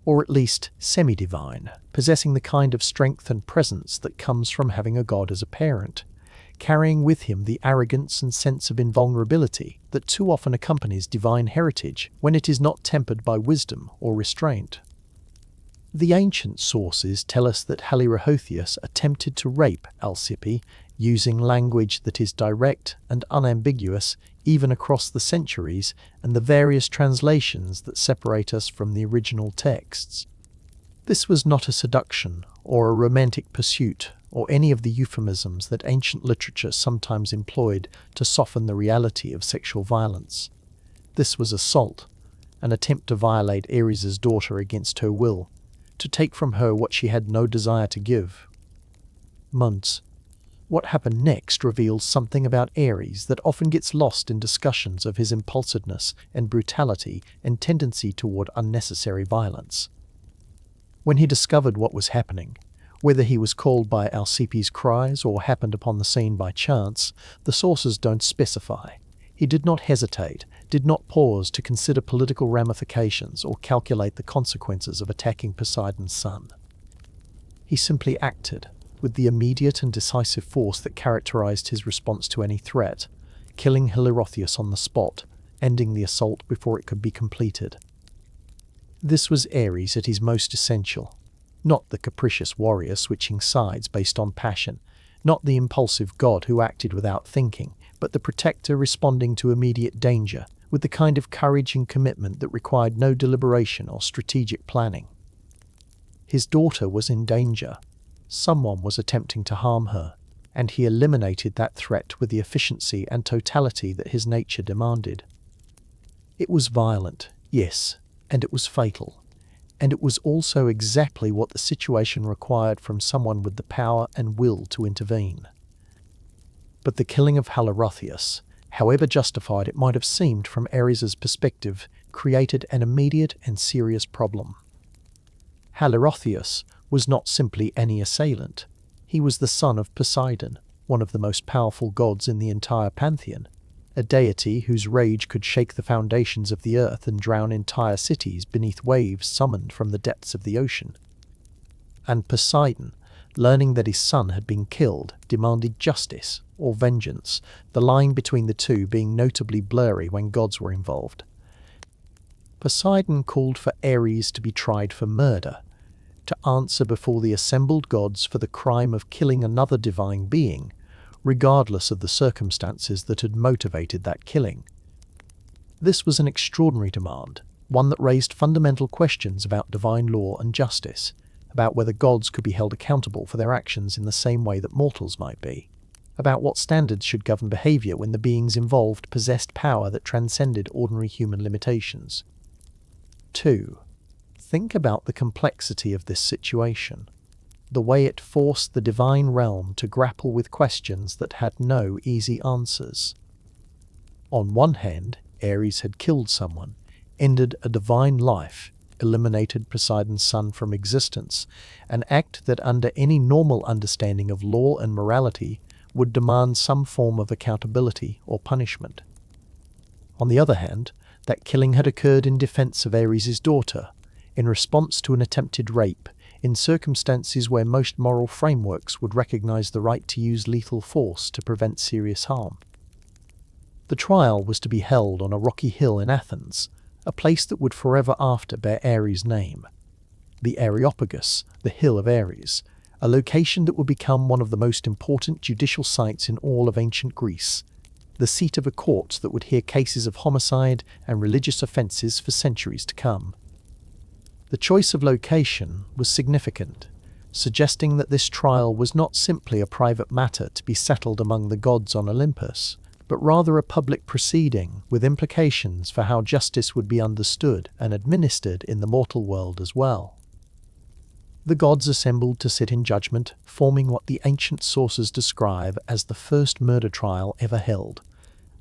or at least semi-divine, possessing the kind of strength and presence that comes from having a god as a parent, carrying with him the arrogance and sense of invulnerability that too often accompanies divine heritage when it is not tempered by wisdom or restraint. The ancient sources tell us that Areopagus attempted to rape Alcippe using language that is direct and unambiguous even across the centuries and the various translations that separate us from the original texts. This was not a seduction or a romantic pursuit or any of the euphemisms that ancient literature sometimes employed to soften the reality of sexual violence. This was assault, an attempt to violate Ares's daughter against her will, to take from her what she had no desire to give. What happened next reveals something about Ares that often gets lost in discussions of his impulsiveness and brutality and tendency toward unnecessary violence. When he discovered what was happening, whether he was called by Alcippe's cries or happened upon the scene by chance, the sources don't specify. He did not hesitate, did not pause to consider political ramifications or calculate the consequences of attacking Poseidon's son. He simply acted, with the immediate and decisive force that characterized his response to any threat, killing Areopagus on the spot, ending the assault before it could be completed. This was Ares at his most essential, not the capricious warrior switching sides based on passion, not the impulsive god who acted without thinking, but the protector responding to immediate danger with the kind of courage and commitment that required no deliberation or strategic planning. His daughter was in danger. Someone was attempting to harm her, and he eliminated that threat with the efficiency and totality that his nature demanded. It was violent, yes, and it was fatal, and it was also exactly what the situation required from someone with the power and will to intervene. But the killing of Areopagus, however justified it might have seemed from Ares's perspective, created an immediate and serious problem. Areopagus was not simply any assailant. He was the son of Poseidon, one of the most powerful gods in the entire pantheon, a deity whose rage could shake the foundations of the earth and drown entire cities beneath waves summoned from the depths of the ocean. And Poseidon, learning that his son had been killed, demanded justice or vengeance, the line between the two being notably blurry when gods were involved. Poseidon called for Ares to be tried for murder, to answer before the assembled gods for the crime of killing another divine being, regardless of the circumstances that had motivated that killing. This was an extraordinary demand, one that raised fundamental questions about divine law and justice, about whether gods could be held accountable for their actions in the same way that mortals might be, about what standards should govern behavior when the beings involved possessed power that transcended ordinary human limitations. 2. Think about the complexity of this situation, the way it forced the divine realm to grapple with questions that had no easy answers. On one hand, Ares had killed someone, ended a divine life, eliminated Poseidon's son from existence, an act that under any normal understanding of law and morality would demand some form of accountability or punishment. On the other hand, that killing had occurred in defense of Ares's daughter, in response to an attempted rape, in circumstances where most moral frameworks would recognize the right to use lethal force to prevent serious harm. The trial was to be held on a rocky hill in Athens, a place that would forever after bear Ares' name. The Areopagus, the Hill of Ares, a location that would become one of the most important judicial sites in all of ancient Greece, the seat of a court that would hear cases of homicide and religious offences for centuries to come. The choice of location was significant, suggesting that this trial was not simply a private matter to be settled among the gods on Olympus, but rather a public proceeding with implications for how justice would be understood and administered in the mortal world as well. The gods assembled to sit in judgment, forming what the ancient sources describe as the first murder trial ever held,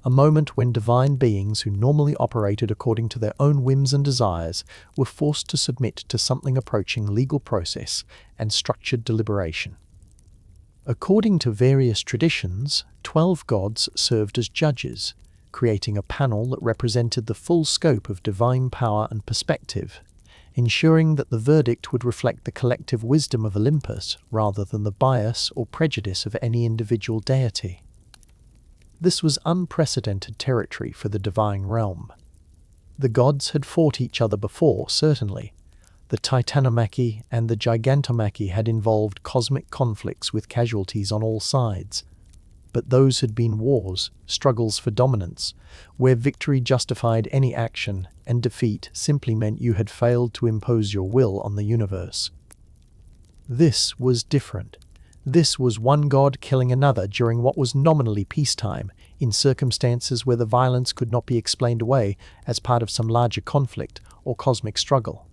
a moment when divine beings who normally operated according to their own whims and desires were forced to submit to something approaching legal process and structured deliberation. According to various traditions, 12 gods served as judges, creating a panel that represented the full scope of divine power and perspective, ensuring that the verdict would reflect the collective wisdom of Olympus rather than the bias or prejudice of any individual deity. This was unprecedented territory for the divine realm. The gods had fought each other before, certainly. The Titanomachy and the Gigantomachy had involved cosmic conflicts with casualties on all sides. But those had been wars, struggles for dominance, where victory justified any action and defeat simply meant you had failed to impose your will on the universe. This was different. This was one god killing another during what was nominally peacetime, in circumstances where the violence could not be explained away as part of some larger conflict or cosmic struggle.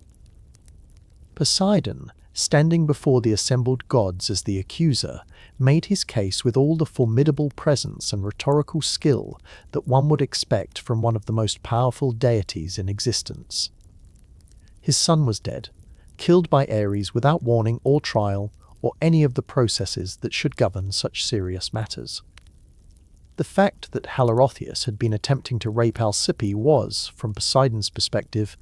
Poseidon, standing before the assembled gods as the accuser, made his case with all the formidable presence and rhetorical skill that one would expect from one of the most powerful deities in existence. His son was dead, killed by Ares without warning or trial or any of the processes that should govern such serious matters. The fact that Areopagus had been attempting to rape Alcippe was, from Poseidon's perspective,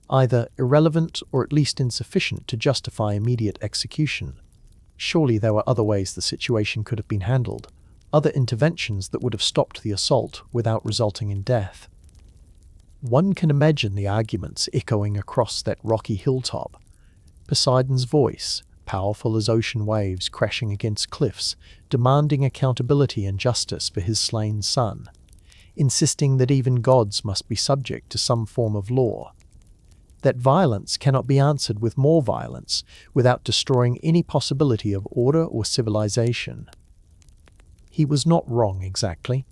either irrelevant or at least insufficient to justify immediate execution. Surely there were other ways the situation could have been handled, other interventions that would have stopped the assault without resulting in death. One can imagine the arguments echoing across that rocky hilltop. Poseidon's voice, powerful as ocean waves crashing against cliffs, demanding accountability and justice for his slain son, insisting that even gods must be subject to some form of law. That violence cannot be answered with more violence without destroying any possibility of order or civilization. He was not wrong exactly.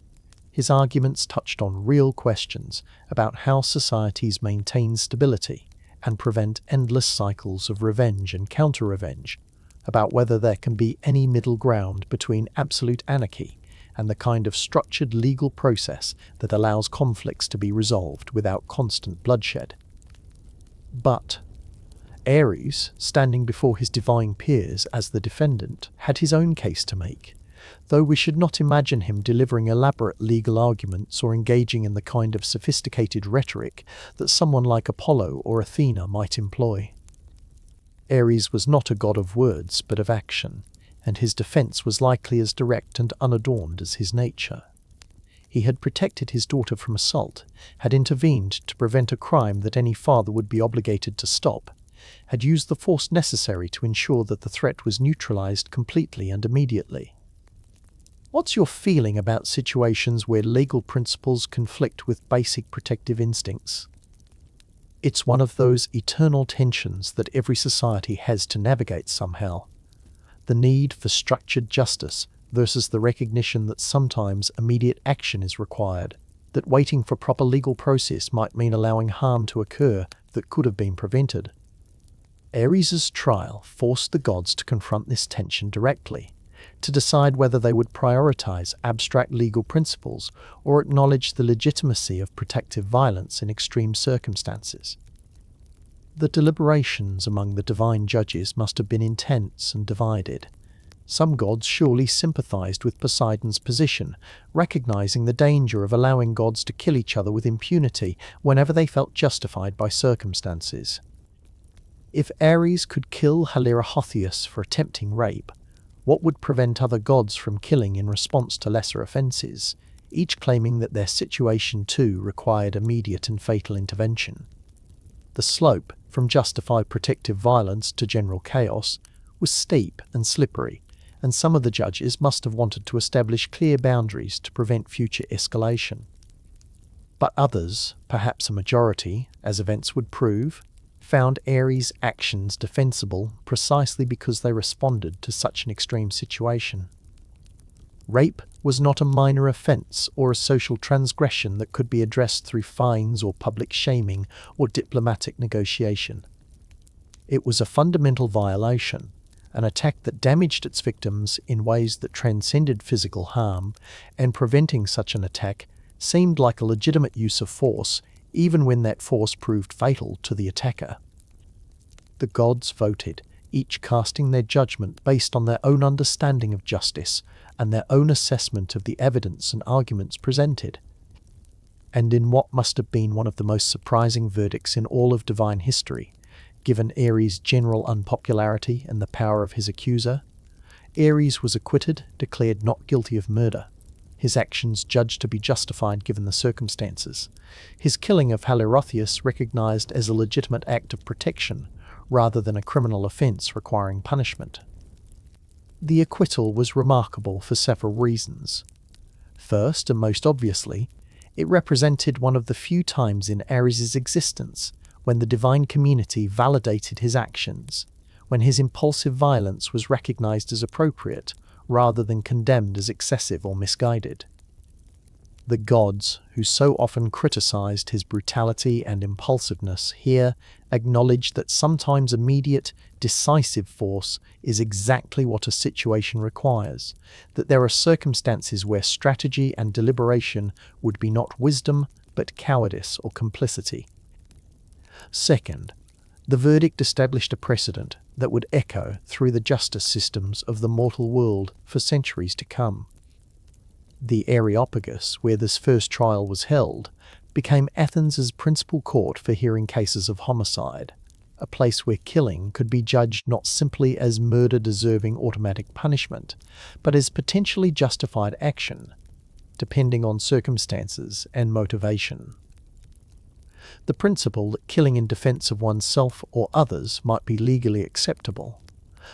His arguments touched on real questions about how societies maintain stability and prevent endless cycles of revenge and counter-revenge, about whether there can be any middle ground between absolute anarchy and the kind of structured legal process that allows conflicts to be resolved without constant bloodshed. But Ares, standing before his divine peers as the defendant, had his own case to make, though we should not imagine him delivering elaborate legal arguments or engaging in the kind of sophisticated rhetoric that someone like Apollo or Athena might employ. Ares was not a god of words but of action, and his defense was likely as direct and unadorned as his nature. He had protected his daughter from assault, had intervened to prevent a crime that any father would be obligated to stop, had used the force necessary to ensure that the threat was neutralized completely and immediately. What's your feeling about situations where legal principles conflict with basic protective instincts? It's one of those eternal tensions that every society has to navigate somehow. The need for structured justice versus the recognition that sometimes immediate action is required, that waiting for proper legal process might mean allowing harm to occur that could have been prevented. Ares's trial forced the gods to confront this tension directly, to decide whether they would prioritize abstract legal principles or acknowledge the legitimacy of protective violence in extreme circumstances. The deliberations among the divine judges must have been intense and divided. Some gods surely sympathized with Poseidon's position, recognizing the danger of allowing gods to kill each other with impunity whenever they felt justified by circumstances. If Ares could kill Areopagus for attempting rape, what would prevent other gods from killing in response to lesser offences, each claiming that their situation too required immediate and fatal intervention? The slope from justified protective violence to general chaos was steep and slippery, and some of the judges must have wanted to establish clear boundaries to prevent future escalation. But others, perhaps a majority, as events would prove, found Ares' actions defensible precisely because they responded to such an extreme situation. Rape was not a minor offence or a social transgression that could be addressed through fines or public shaming or diplomatic negotiation. It was a fundamental violation, an attack that damaged its victims in ways that transcended physical harm, and preventing such an attack seemed like a legitimate use of force, even when that force proved fatal to the attacker. The gods voted, each casting their judgment based on their own understanding of justice and their own assessment of the evidence and arguments presented. And in what must have been one of the most surprising verdicts in all of divine history, given Ares' general unpopularity and the power of his accuser, Ares was acquitted, declared not guilty of murder. his actions judged to be justified given the circumstances, his killing of Areopagus recognized as a legitimate act of protection rather than a criminal offence requiring punishment. The acquittal was remarkable for several reasons. First, and most obviously, it represented one of the few times in Ares' existence when the divine community validated his actions, when his impulsive violence was recognized as appropriate rather than condemned as excessive or misguided. The gods, who so often criticized his brutality and impulsiveness, here acknowledged that sometimes immediate, decisive force is exactly what a situation requires, that there are circumstances where strategy and deliberation would be not wisdom but cowardice or complicity. Second, the verdict established a precedent that would echo through the justice systems of the mortal world for centuries to come. The Areopagus, where this first trial was held, became Athens' principal court for hearing cases of homicide, a place where killing could be judged not simply as murder deserving automatic punishment, but as potentially justified action, depending on circumstances and motivation. The principle that killing in defense of oneself or others might be legally acceptable,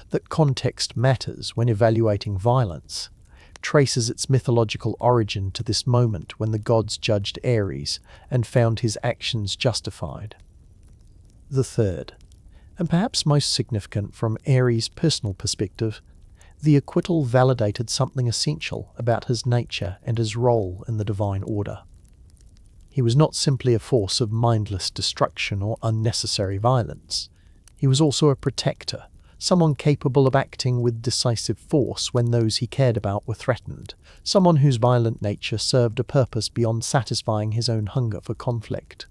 that context matters when evaluating violence, traces its mythological origin to this moment when the gods judged Ares and found his actions justified. The third, and perhaps most significant from Ares' personal perspective, the acquittal validated something essential about his nature and his role in the divine order. He was not simply a force of mindless destruction or unnecessary violence. He was also a protector, someone capable of acting with decisive force when those he cared about were threatened, someone whose violent nature served a purpose beyond satisfying his own hunger for conflict.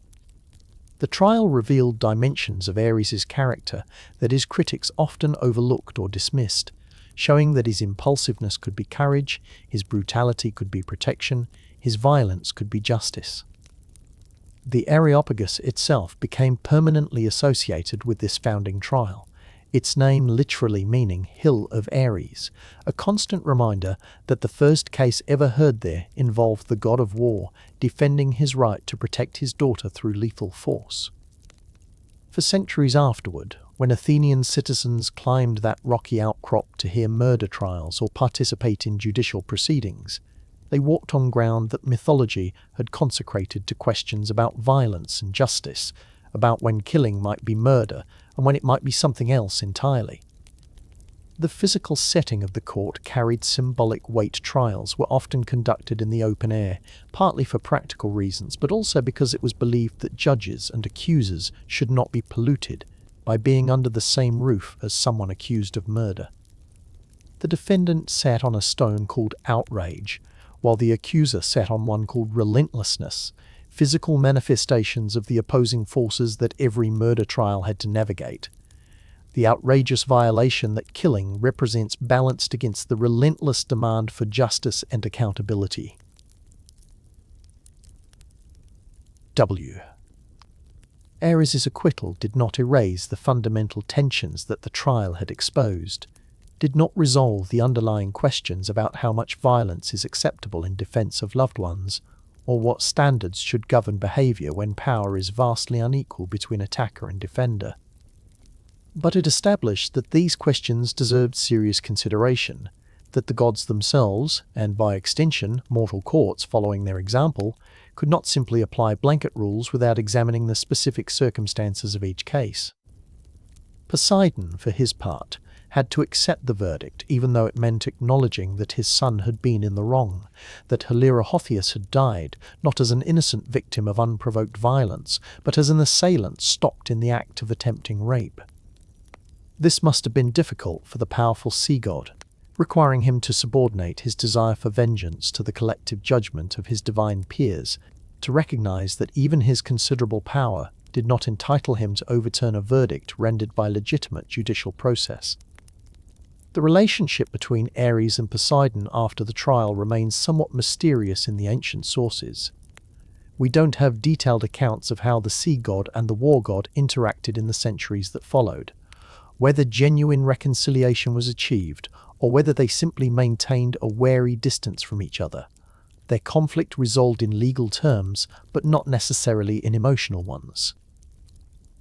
The trial revealed dimensions of Ares' character that his critics often overlooked or dismissed, showing that his impulsiveness could be courage, his brutality could be protection, his violence could be justice. The Areopagus itself became permanently associated with this founding trial, its name literally meaning Hill of Ares, a constant reminder that the first case ever heard there involved the god of war defending his right to protect his daughter through lethal force. For centuries afterward, when Athenian citizens climbed that rocky outcrop to hear murder trials or participate in judicial proceedings, they walked on ground that mythology had consecrated to questions about violence and justice, about when killing might be murder and when it might be something else entirely. The physical setting of the court carried symbolic weight. Trials were often conducted in the open air, partly for practical reasons, but also because it was believed that judges and accusers should not be polluted by being under the same roof as someone accused of murder. The defendant sat on a stone called outrage, while the accuser sat on one called relentlessness, physical manifestations of the opposing forces that every murder trial had to navigate. The outrageous violation that killing represents balanced against the relentless demand for justice and accountability. W. Ares' acquittal did not erase the fundamental tensions that the trial had exposed, did not resolve the underlying questions about how much violence is acceptable in defense of loved ones, or what standards should govern behavior when power is vastly unequal between attacker and defender. But it established that these questions deserved serious consideration, that the gods themselves, and by extension mortal courts following their example, could not simply apply blanket rules without examining the specific circumstances of each case. Poseidon, for his part, had to accept the verdict, even though it meant acknowledging that his son had been in the wrong, that Areopagus had died, not as an innocent victim of unprovoked violence, but as an assailant stopped in the act of attempting rape. This must have been difficult for the powerful sea god, requiring him to subordinate his desire for vengeance to the collective judgment of his divine peers, to recognize that even his considerable power did not entitle him to overturn a verdict rendered by legitimate judicial process. The relationship between Ares and Poseidon after the trial remains somewhat mysterious in the ancient sources. We don't have detailed accounts of how the sea god and the war god interacted in the centuries that followed, whether genuine reconciliation was achieved, or whether they simply maintained a wary distance from each other, Their conflict resolved in legal terms, but not necessarily in emotional ones.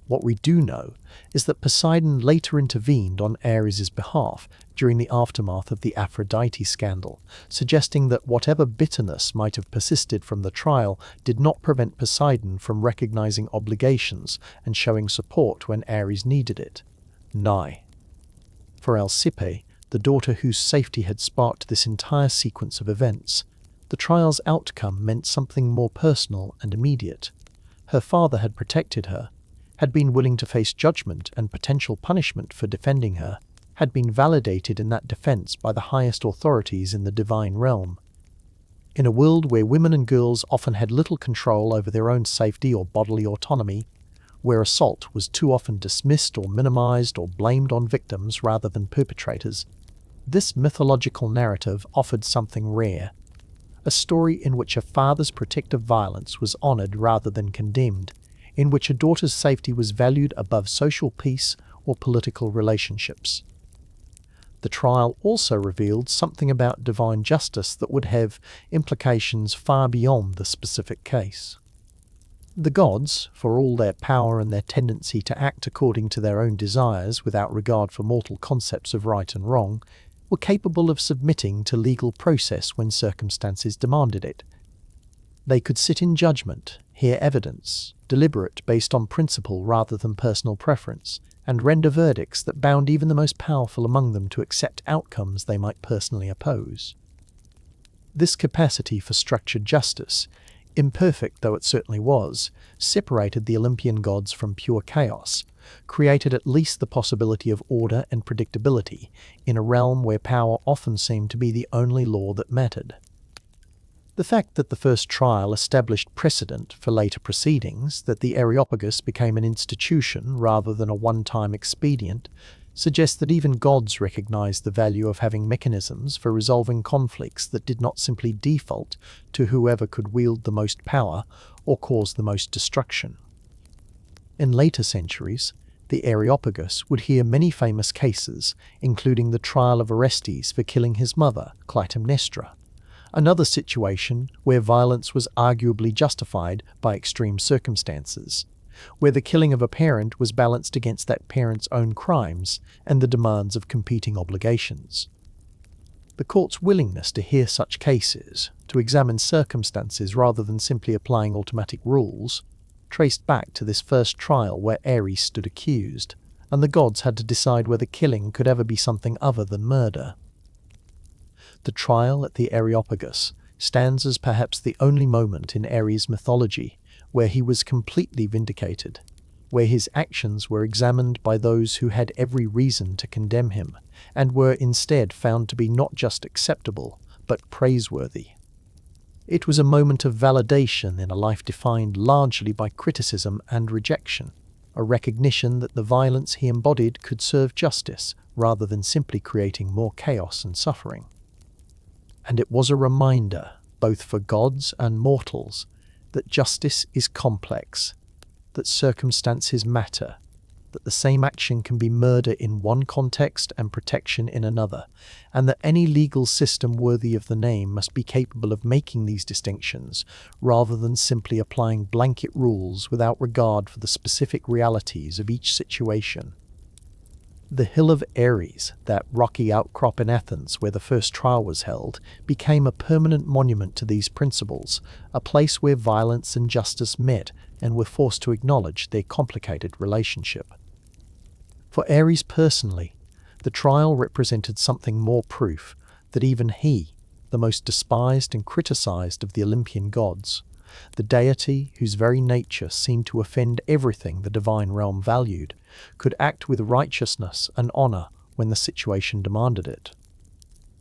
What we do know is that Poseidon later intervened on Ares' behalf during the aftermath of the Aphrodite scandal, suggesting that whatever bitterness might have persisted from the trial did not prevent Poseidon from recognizing obligations and showing support when Ares needed it. Nay. For Alcippe, the daughter whose safety had sparked this entire sequence of events, the trial's outcome meant something more personal and immediate. Her father had protected her, had been willing to face judgment and potential punishment for defending her, had been validated in that defense by the highest authorities in the divine realm. In a world where women and girls often had little control over their own safety or bodily autonomy, where assault was too often dismissed or minimized or blamed on victims rather than perpetrators, this mythological narrative offered something rare. A story in which a father's protective violence was honored rather than condemned, in which a daughter's safety was valued above social peace or political relationships. The trial also revealed something about divine justice that would have implications far beyond the specific case. The gods, for all their power and their tendency to act according to their own desires without regard for mortal concepts of right and wrong, were capable of submitting to legal process when circumstances demanded it. They could sit in judgment, hear evidence, deliberate based on principle rather than personal preference, and render verdicts that bound even the most powerful among them to accept outcomes they might personally oppose. This capacity for structured justice, imperfect though it certainly was, separated the Olympian gods from pure chaos, created at least the possibility of order and predictability in a realm where power often seemed to be the only law that mattered. The fact that the first trial established precedent for later proceedings, that the Areopagus became an institution rather than a one-time expedient, suggests that even gods recognized the value of having mechanisms for resolving conflicts that did not simply default to whoever could wield the most power or cause the most destruction. In later centuries, the Areopagus would hear many famous cases, including the trial of Orestes for killing his mother, Clytemnestra, another situation where violence was arguably justified by extreme circumstances, where the killing of a parent was balanced against that parent's own crimes and the demands of competing obligations. The court's willingness to hear such cases, to examine circumstances rather than simply applying automatic rules, traced back to this first trial where Ares stood accused, and the gods had to decide whether killing could ever be something other than murder. The trial at the Areopagus stands as perhaps the only moment in Ares' mythology where he was completely vindicated, where his actions were examined by those who had every reason to condemn him, and were instead found to be not just acceptable, but praiseworthy. It was a moment of validation in a life defined largely by criticism and rejection, a recognition that the violence he embodied could serve justice rather than simply creating more chaos and suffering. And it was a reminder, both for gods and mortals, that justice is complex, that circumstances matter, that the same action can be murder in one context and protection in another, and that any legal system worthy of the name must be capable of making these distinctions rather than simply applying blanket rules without regard for the specific realities of each situation. The Hill of Ares, that rocky outcrop in Athens where the first trial was held, became a permanent monument to these principles, a place where violence and justice met and were forced to acknowledge their complicated relationship. For Ares personally, the trial represented something more proof that even he, the most despised and criticized of the Olympian gods, the deity whose very nature seemed to offend everything the divine realm valued, could act with righteousness and honor when the situation demanded it.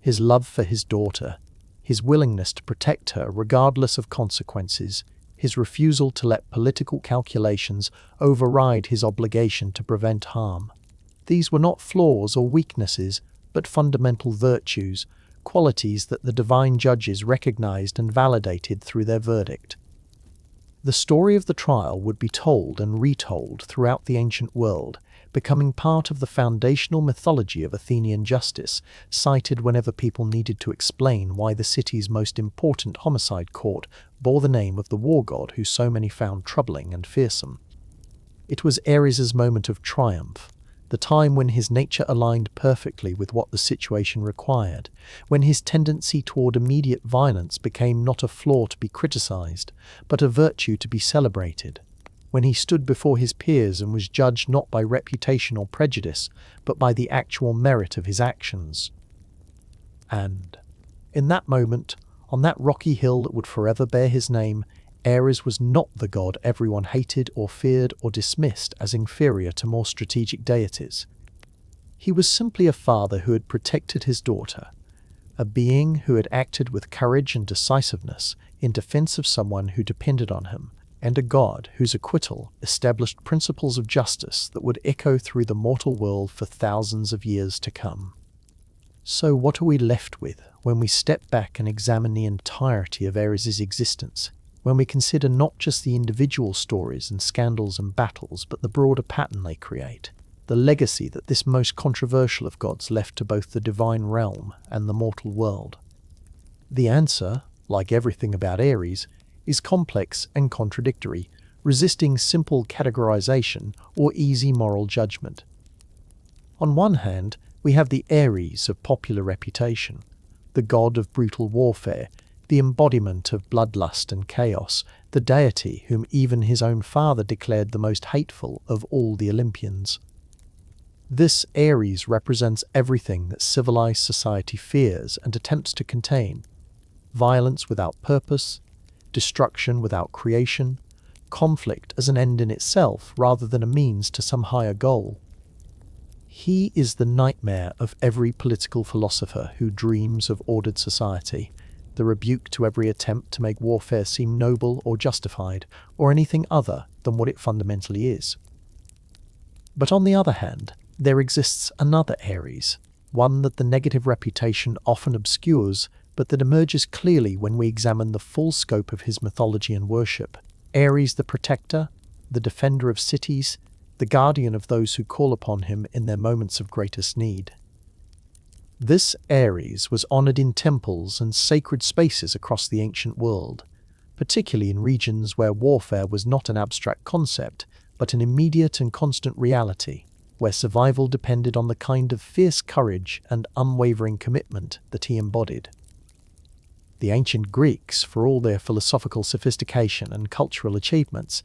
His love for his daughter, his willingness to protect her regardless of consequences, his refusal to let political calculations override his obligation to prevent harm. These were not flaws or weaknesses, but fundamental virtues, qualities that the divine judges recognized and validated through their verdict. The story of the trial would be told and retold throughout the ancient world, becoming part of the foundational mythology of Athenian justice, cited whenever people needed to explain why the city's most important homicide court bore the name of the war god who so many found troubling and fearsome. It was Ares's moment of triumph, the time when his nature aligned perfectly with what the situation required, when his tendency toward immediate violence became not a flaw to be criticized, but a virtue to be celebrated, when he stood before his peers and was judged not by reputation or prejudice, but by the actual merit of his actions. And, in that moment, on that rocky hill that would forever bear his name, Ares was not the god everyone hated or feared or dismissed as inferior to more strategic deities. He was simply a father who had protected his daughter, a being who had acted with courage and decisiveness in defense of someone who depended on him, and a god whose acquittal established principles of justice that would echo through the mortal world for thousands of years to come. So what are we left with when we step back and examine the entirety of Ares's existence? When we consider not just the individual stories and scandals and battles, but the broader pattern they create, the legacy that this most controversial of gods left to both the divine realm and the mortal world? The answer, like everything about Ares, is complex and contradictory, resisting simple categorization or easy moral judgment. On one hand, we have the Ares of popular reputation, the god of brutal warfare, the embodiment of bloodlust and chaos, the deity whom even his own father declared the most hateful of all the Olympians. This Ares represents everything that civilized society fears and attempts to contain: violence without purpose, destruction without creation, conflict as an end in itself rather than a means to some higher goal. He is the nightmare of every political philosopher who dreams of ordered society, the rebuke to every attempt to make warfare seem noble or justified, or anything other than what it fundamentally is. But on the other hand, there exists another Ares, one that the negative reputation often obscures, but that emerges clearly when we examine the full scope of his mythology and worship. Ares the protector, the defender of cities, the guardian of those who call upon him in their moments of greatest need. This Ares was honored in temples and sacred spaces across the ancient world, particularly in regions where warfare was not an abstract concept, but an immediate and constant reality, where survival depended on the kind of fierce courage and unwavering commitment that he embodied. The ancient Greeks, for all their philosophical sophistication and cultural achievements,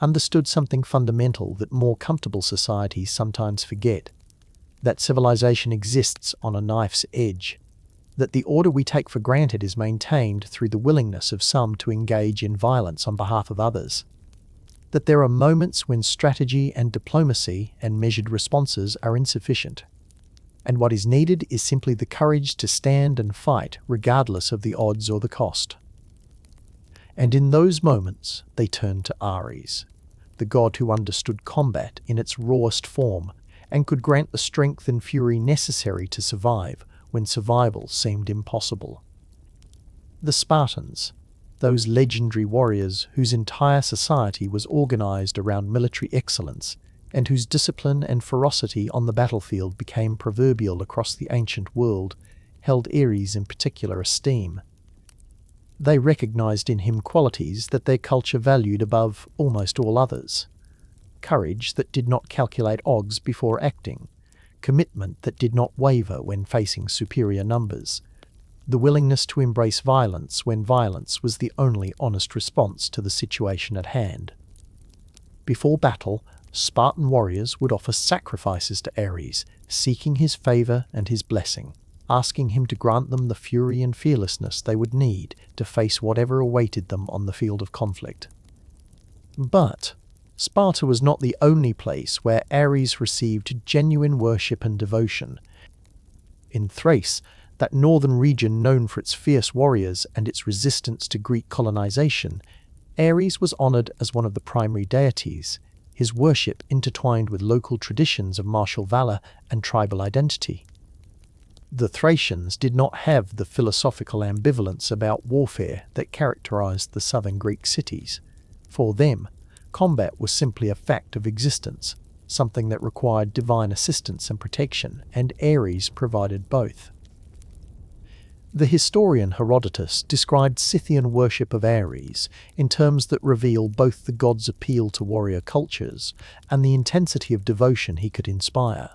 understood something fundamental that more comfortable societies sometimes forget: that civilization exists on a knife's edge, that the order we take for granted is maintained through the willingness of some to engage in violence on behalf of others, that there are moments when strategy and diplomacy and measured responses are insufficient, and what is needed is simply the courage to stand and fight regardless of the odds or the cost. And in those moments they turned to Ares, the god who understood combat in its rawest form and could grant the strength and fury necessary to survive when survival seemed impossible. The Spartans, those legendary warriors whose entire society was organized around military excellence and whose discipline and ferocity on the battlefield became proverbial across the ancient world, held Ares in particular esteem. They recognized in him qualities that their culture valued above almost all others: courage that did not calculate odds before acting, commitment that did not waver when facing superior numbers, the willingness to embrace violence when violence was the only honest response to the situation at hand. Before battle, Spartan warriors would offer sacrifices to Ares, seeking his favor and his blessing, asking him to grant them the fury and fearlessness they would need to face whatever awaited them on the field of conflict. But Sparta was not the only place where Ares received genuine worship and devotion. In Thrace, that northern region known for its fierce warriors and its resistance to Greek colonization, Ares was honored as one of the primary deities, his worship intertwined with local traditions of martial valor and tribal identity. The Thracians did not have the philosophical ambivalence about warfare that characterized the southern Greek cities. For them, combat was simply a fact of existence, something that required divine assistance and protection, and Ares provided both. The historian Herodotus described Scythian worship of Ares in terms that reveal both the god's appeal to warrior cultures and the intensity of devotion he could inspire.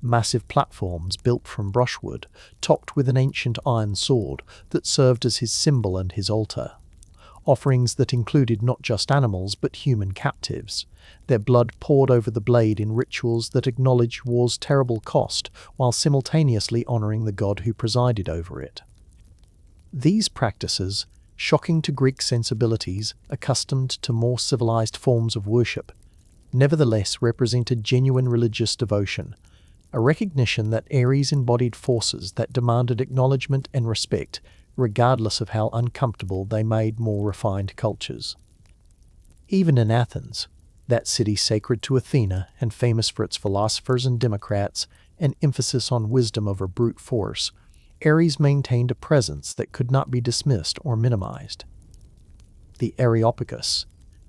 Massive platforms built from brushwood, topped with an ancient iron sword that served as his symbol and his altar. Offerings that included not just animals but human captives, their blood poured over the blade in rituals that acknowledged war's terrible cost while simultaneously honouring the god who presided over it. These practices, shocking to Greek sensibilities accustomed to more civilized forms of worship, nevertheless represented genuine religious devotion, a recognition that Ares embodied forces that demanded acknowledgement and respect, regardless of how uncomfortable they made more refined cultures. Even in Athens, that city sacred to Athena and famous for its philosophers and democrats, an emphasis on wisdom over brute force, Ares maintained a presence that could not be dismissed or minimized. The Areopagus,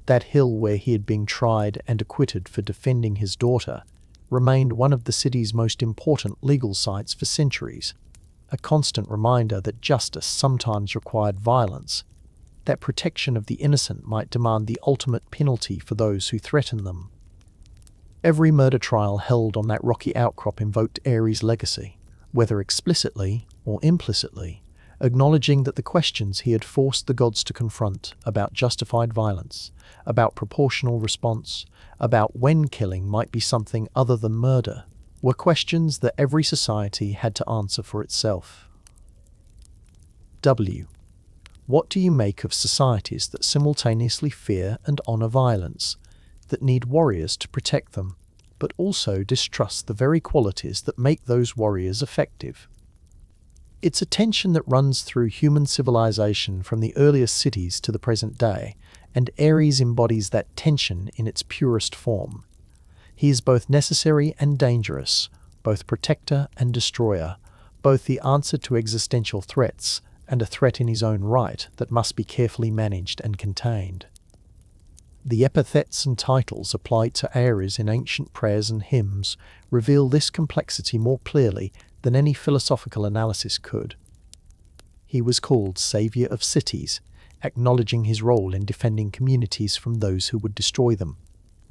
that hill where he had been tried and acquitted for defending his daughter, remained one of the city's most important legal sites for centuries, a constant reminder that justice sometimes required violence, that protection of the innocent might demand the ultimate penalty for those who threaten them. Every murder trial held on that rocky outcrop invoked Ares' legacy, whether explicitly or implicitly, acknowledging that the questions he had forced the gods to confront about justified violence, about proportional response, about when killing might be something other than murder, were questions that every society had to answer for itself. W. What do you make of societies that simultaneously fear and honor violence, that need warriors to protect them, but also distrust the very qualities that make those warriors effective? It's a tension that runs through human civilization from the earliest cities to the present day, and Ares embodies that tension in its purest form. He is both necessary and dangerous, both protector and destroyer, both the answer to existential threats and a threat in his own right that must be carefully managed and contained. The epithets and titles applied to Ares in ancient prayers and hymns reveal this complexity more clearly than any philosophical analysis could. He was called Saviour of Cities, acknowledging his role in defending communities from those who would destroy them.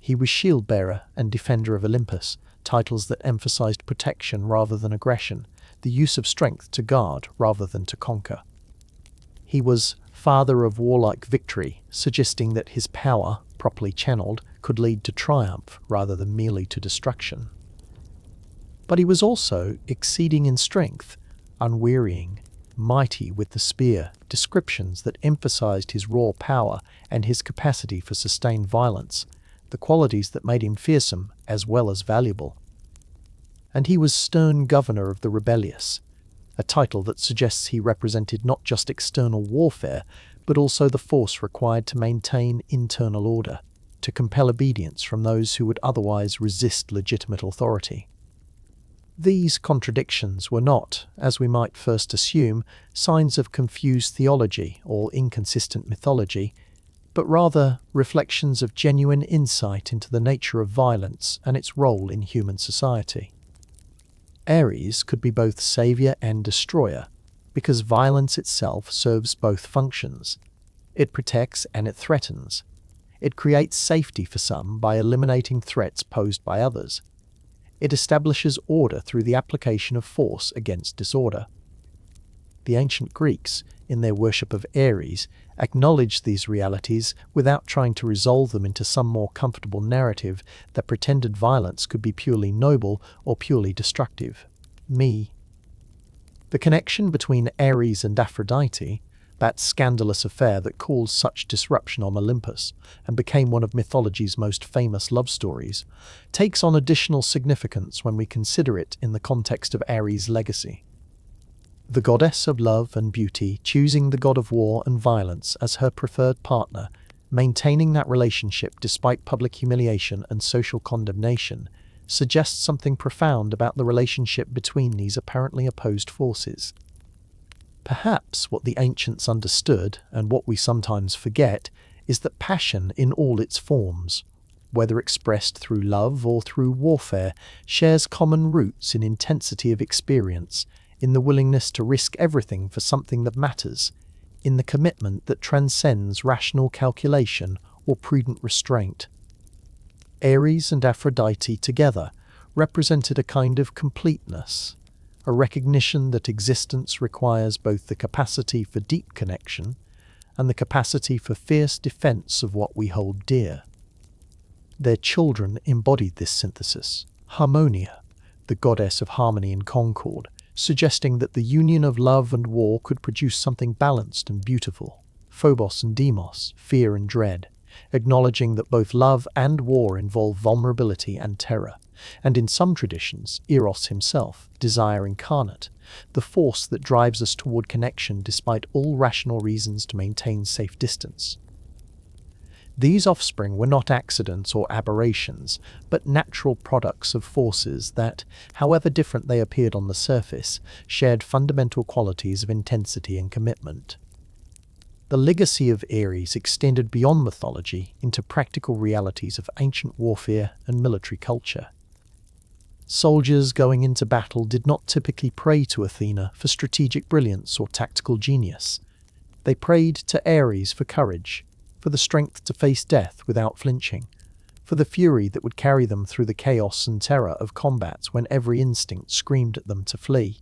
He was Shield-bearer and Defender of Olympus, titles that emphasized protection rather than aggression, the use of strength to guard rather than to conquer. He was Father of warlike victory, suggesting that his power, properly channeled, could lead to triumph rather than merely to destruction. But he was also exceeding in strength, unwearying, mighty with the spear, descriptions that emphasized his raw power and his capacity for sustained violence, the qualities that made him fearsome as well as valuable. And he was stern governor of the rebellious, a title that suggests he represented not just external warfare, but also the force required to maintain internal order, to compel obedience from those who would otherwise resist legitimate authority. These contradictions were not, as we might first assume, signs of confused theology or inconsistent mythology, but rather reflections of genuine insight into the nature of violence and its role in human society. Ares could be both saviour and destroyer, because violence itself serves both functions. It protects and it threatens. It creates safety for some by eliminating threats posed by others. It establishes order through the application of force against disorder. The ancient Greeks, in their worship of Ares, acknowledged these realities without trying to resolve them into some more comfortable narrative that pretended violence could be purely noble or purely destructive. The connection between Ares and Aphrodite, that scandalous affair that caused such disruption on Olympus and became one of mythology's most famous love stories, takes on additional significance when we consider it in the context of Ares' legacy. The goddess of love and beauty choosing the god of war and violence as her preferred partner, maintaining that relationship despite public humiliation and social condemnation, suggests something profound about the relationship between these apparently opposed forces. Perhaps what the ancients understood, and what we sometimes forget, is that passion in all its forms, whether expressed through love or through warfare, shares common roots in intensity of experience, in the willingness to risk everything for something that matters, in the commitment that transcends rational calculation or prudent restraint. Ares and Aphrodite together represented a kind of completeness, a recognition that existence requires both the capacity for deep connection and the capacity for fierce defense of what we hold dear. Their children embodied this synthesis. Harmonia, the goddess of harmony and concord, suggesting that the union of love and war could produce something balanced and beautiful. Phobos and Deimos, fear and dread, acknowledging that both love and war involve vulnerability and terror. And in some traditions, Eros himself, desire incarnate, the force that drives us toward connection despite all rational reasons to maintain safe distance. These offspring were not accidents or aberrations, but natural products of forces that, however different they appeared on the surface, shared fundamental qualities of intensity and commitment. The legacy of Ares extended beyond mythology into practical realities of ancient warfare and military culture. Soldiers going into battle did not typically pray to Athena for strategic brilliance or tactical genius. They prayed to Ares for courage, for the strength to face death without flinching, for the fury that would carry them through the chaos and terror of combat when every instinct screamed at them to flee.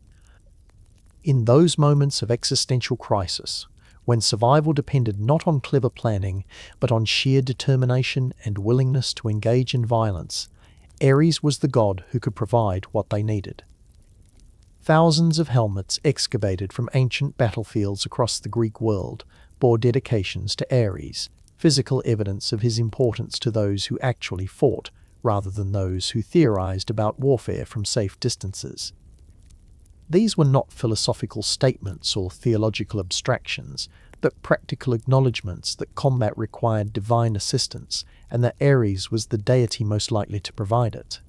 In those moments of existential crisis, when survival depended not on clever planning, but on sheer determination and willingness to engage in violence, Ares was the god who could provide what they needed. Thousands of helmets excavated from ancient battlefields across the Greek world bore dedications to Ares, physical evidence of his importance to those who actually fought, rather than those who theorized about warfare from safe distances. These were not philosophical statements or theological abstractions, but practical acknowledgments that combat required divine assistance and that Ares was the deity most likely to provide it.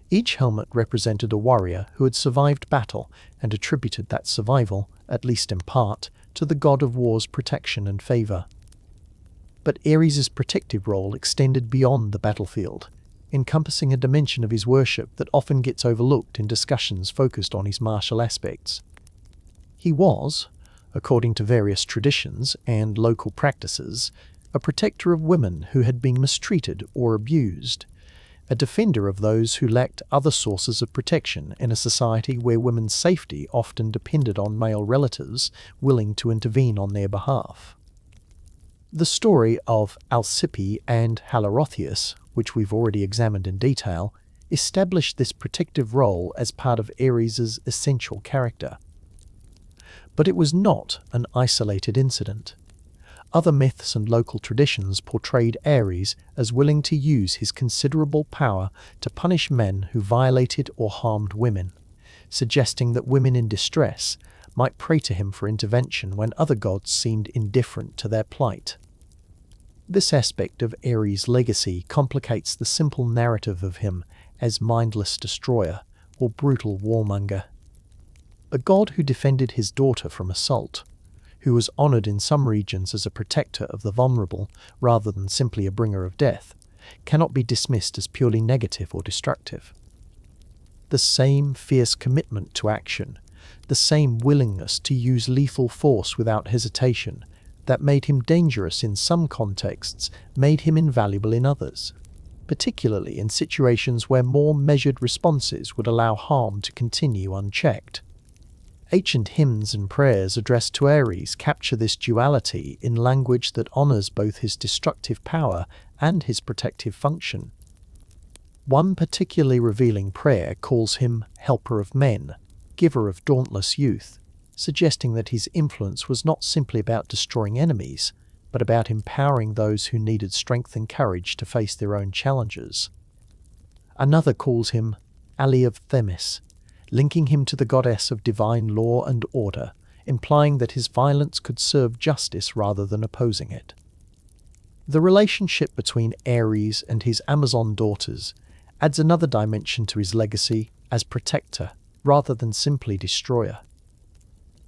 Each helmet represented a warrior who had survived battle and attributed that survival, at least in part, to the god of war's protection and favor. But Ares' protective role extended beyond the battlefield, encompassing a dimension of his worship that often gets overlooked in discussions focused on his martial aspects. He was, according to various traditions and local practices, a protector of women who had been mistreated or abused, a defender of those who lacked other sources of protection in a society where women's safety often depended on male relatives willing to intervene on their behalf. The story of Alcippe and Areopagus, which we've already examined in detail, established this protective role as part of Ares' essential character. But it was not an isolated incident. Other myths and local traditions portrayed Ares as willing to use his considerable power to punish men who violated or harmed women, suggesting that women in distress might pray to him for intervention when other gods seemed indifferent to their plight. This aspect of Ares' legacy complicates the simple narrative of him as mindless destroyer or brutal warmonger. A god who defended his daughter from assault, who was honored in some regions as a protector of the vulnerable rather than simply a bringer of death, cannot be dismissed as purely negative or destructive. The same fierce commitment to action, the same willingness to use lethal force without hesitation, that made him dangerous in some contexts made him invaluable in others, particularly in situations where more measured responses would allow harm to continue unchecked. Ancient hymns and prayers addressed to Ares capture this duality in language that honors both his destructive power and his protective function. One particularly revealing prayer calls him helper of men, giver of dauntless youth, suggesting that his influence was not simply about destroying enemies, but about empowering those who needed strength and courage to face their own challenges. Another calls him ally of Themis, linking him to the goddess of divine law and order, implying that his violence could serve justice rather than opposing it. The relationship between Ares and his Amazon daughters adds another dimension to his legacy as protector rather than simply destroyer.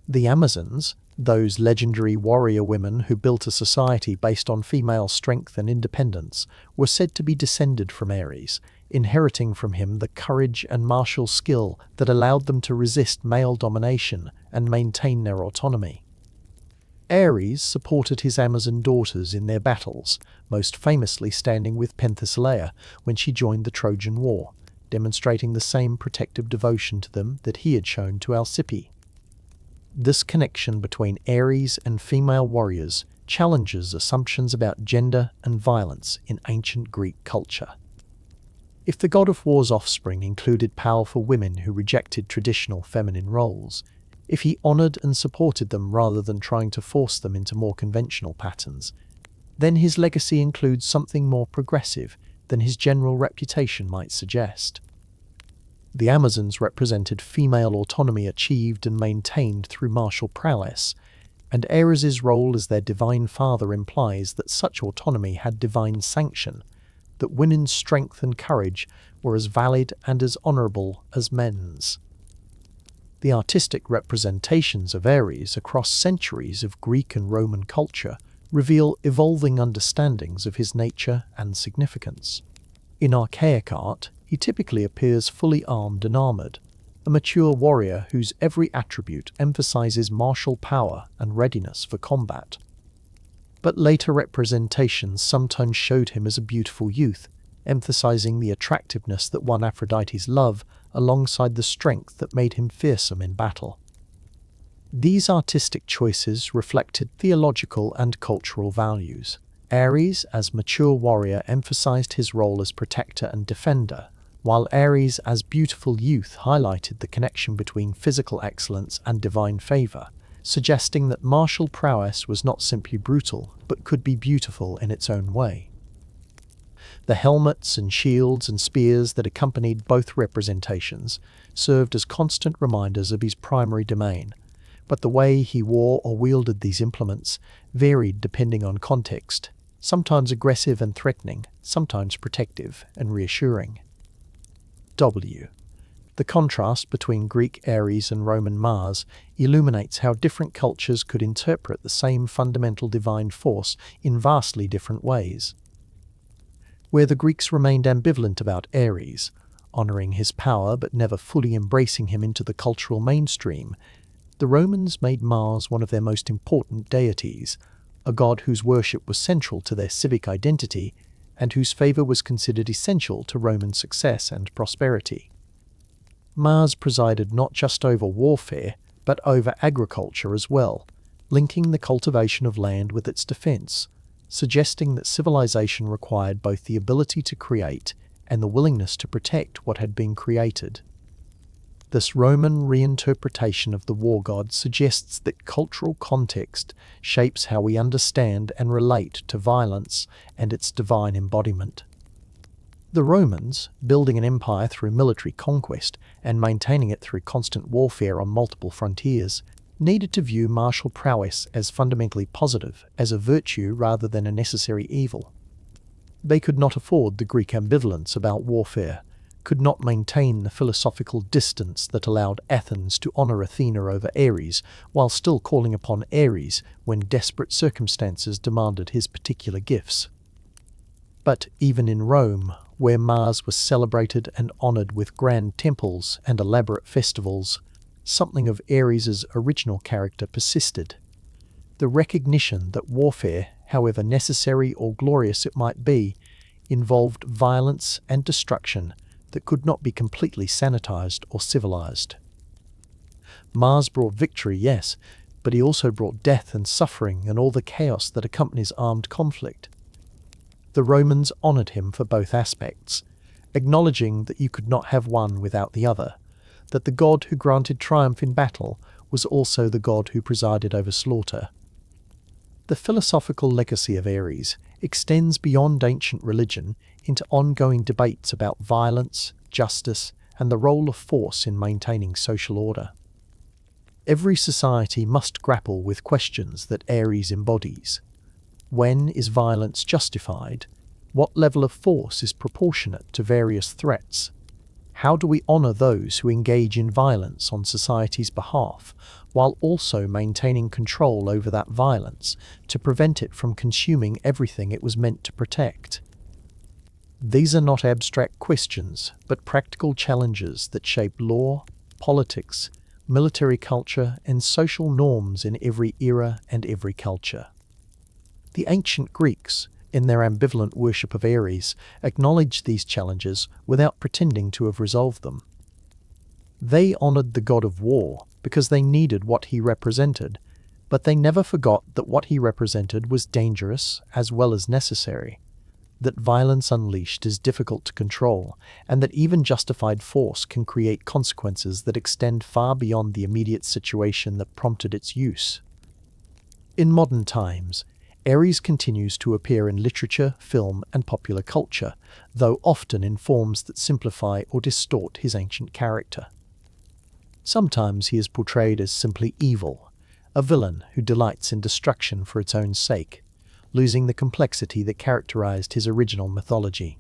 The Amazons, Those legendary warrior women who built a society based on female strength and independence were said to be descended from Ares, inheriting from him the courage and martial skill that allowed them to resist male domination and maintain their autonomy. Ares supported his Amazon daughters in their battles, most famously standing with Penthesilea when she joined the Trojan War, demonstrating the same protective devotion to them that he had shown to Alcippe. This connection between Ares and female warriors challenges assumptions about gender and violence in ancient Greek culture. If the god of war's offspring included powerful women who rejected traditional feminine roles, if he honored and supported them rather than trying to force them into more conventional patterns, then his legacy includes something more progressive than his general reputation might suggest. The Amazons represented female autonomy achieved and maintained through martial prowess, and Ares's role as their divine father implies that such autonomy had divine sanction, that women's strength and courage were as valid and as honorable as men's. The artistic representations of Ares across centuries of Greek and Roman culture reveal evolving understandings of his nature and significance. In archaic art, he typically appears fully armed and armored, a mature warrior whose every attribute emphasizes martial power and readiness for combat. But later representations sometimes showed him as a beautiful youth, emphasizing the attractiveness that won Aphrodite's love alongside the strength that made him fearsome in battle. These artistic choices reflected theological and cultural values. Ares, as mature warrior, emphasized his role as protector and defender, while Ares, as beautiful youth, highlighted the connection between physical excellence and divine favor, suggesting that martial prowess was not simply brutal, but could be beautiful in its own way. The helmets and shields and spears that accompanied both representations served as constant reminders of his primary domain, but the way he wore or wielded these implements varied depending on context, sometimes aggressive and threatening, sometimes protective and reassuring. W. The contrast between Greek Ares and Roman Mars illuminates how different cultures could interpret the same fundamental divine force in vastly different ways. Where the Greeks remained ambivalent about Ares, honoring his power but never fully embracing him into the cultural mainstream, the Romans made Mars one of their most important deities, a god whose worship was central to their civic identity and whose favor was considered essential to Roman success and prosperity. Mars presided not just over warfare, but over agriculture as well, linking the cultivation of land with its defense, suggesting that civilization required both the ability to create and the willingness to protect what had been created. This Roman reinterpretation of the war god suggests that cultural context shapes how we understand and relate to violence and its divine embodiment. The Romans, building an empire through military conquest and maintaining it through constant warfare on multiple frontiers, needed to view martial prowess as fundamentally positive, as a virtue rather than a necessary evil. They could not afford the Greek ambivalence about warfare, could not maintain the philosophical distance that allowed Athens to honor Athena over Ares, while still calling upon Ares when desperate circumstances demanded his particular gifts. But even in Rome, where Mars was celebrated and honored with grand temples and elaborate festivals, something of Ares's original character persisted. The recognition that warfare, however necessary or glorious it might be, involved violence and destruction that could not be completely sanitized or civilized. Mars brought victory, yes, but he also brought death and suffering and all the chaos that accompanies armed conflict. The Romans honored him for both aspects, acknowledging that you could not have one without the other, that the god who granted triumph in battle was also the god who presided over slaughter. The philosophical legacy of Ares extends beyond ancient religion into ongoing debates about violence, justice, and the role of force in maintaining social order. Every society must grapple with questions that Ares embodies. When is violence justified? What level of force is proportionate to various threats? How do we honor those who engage in violence on society's behalf, while also maintaining control over that violence to prevent it from consuming everything it was meant to protect? These are not abstract questions, but practical challenges that shape law, politics, military culture, and social norms in every era and every culture. The ancient Greeks, in their ambivalent worship of Ares, acknowledged these challenges without pretending to have resolved them. They honored the god of war because they needed what he represented, but they never forgot that what he represented was dangerous as well as necessary, that violence unleashed is difficult to control, and that even justified force can create consequences that extend far beyond the immediate situation that prompted its use. In modern times, Ares continues to appear in literature, film, and popular culture, though often in forms that simplify or distort his ancient character. Sometimes he is portrayed as simply evil, a villain who delights in destruction for its own sake, losing the complexity that characterized his original mythology.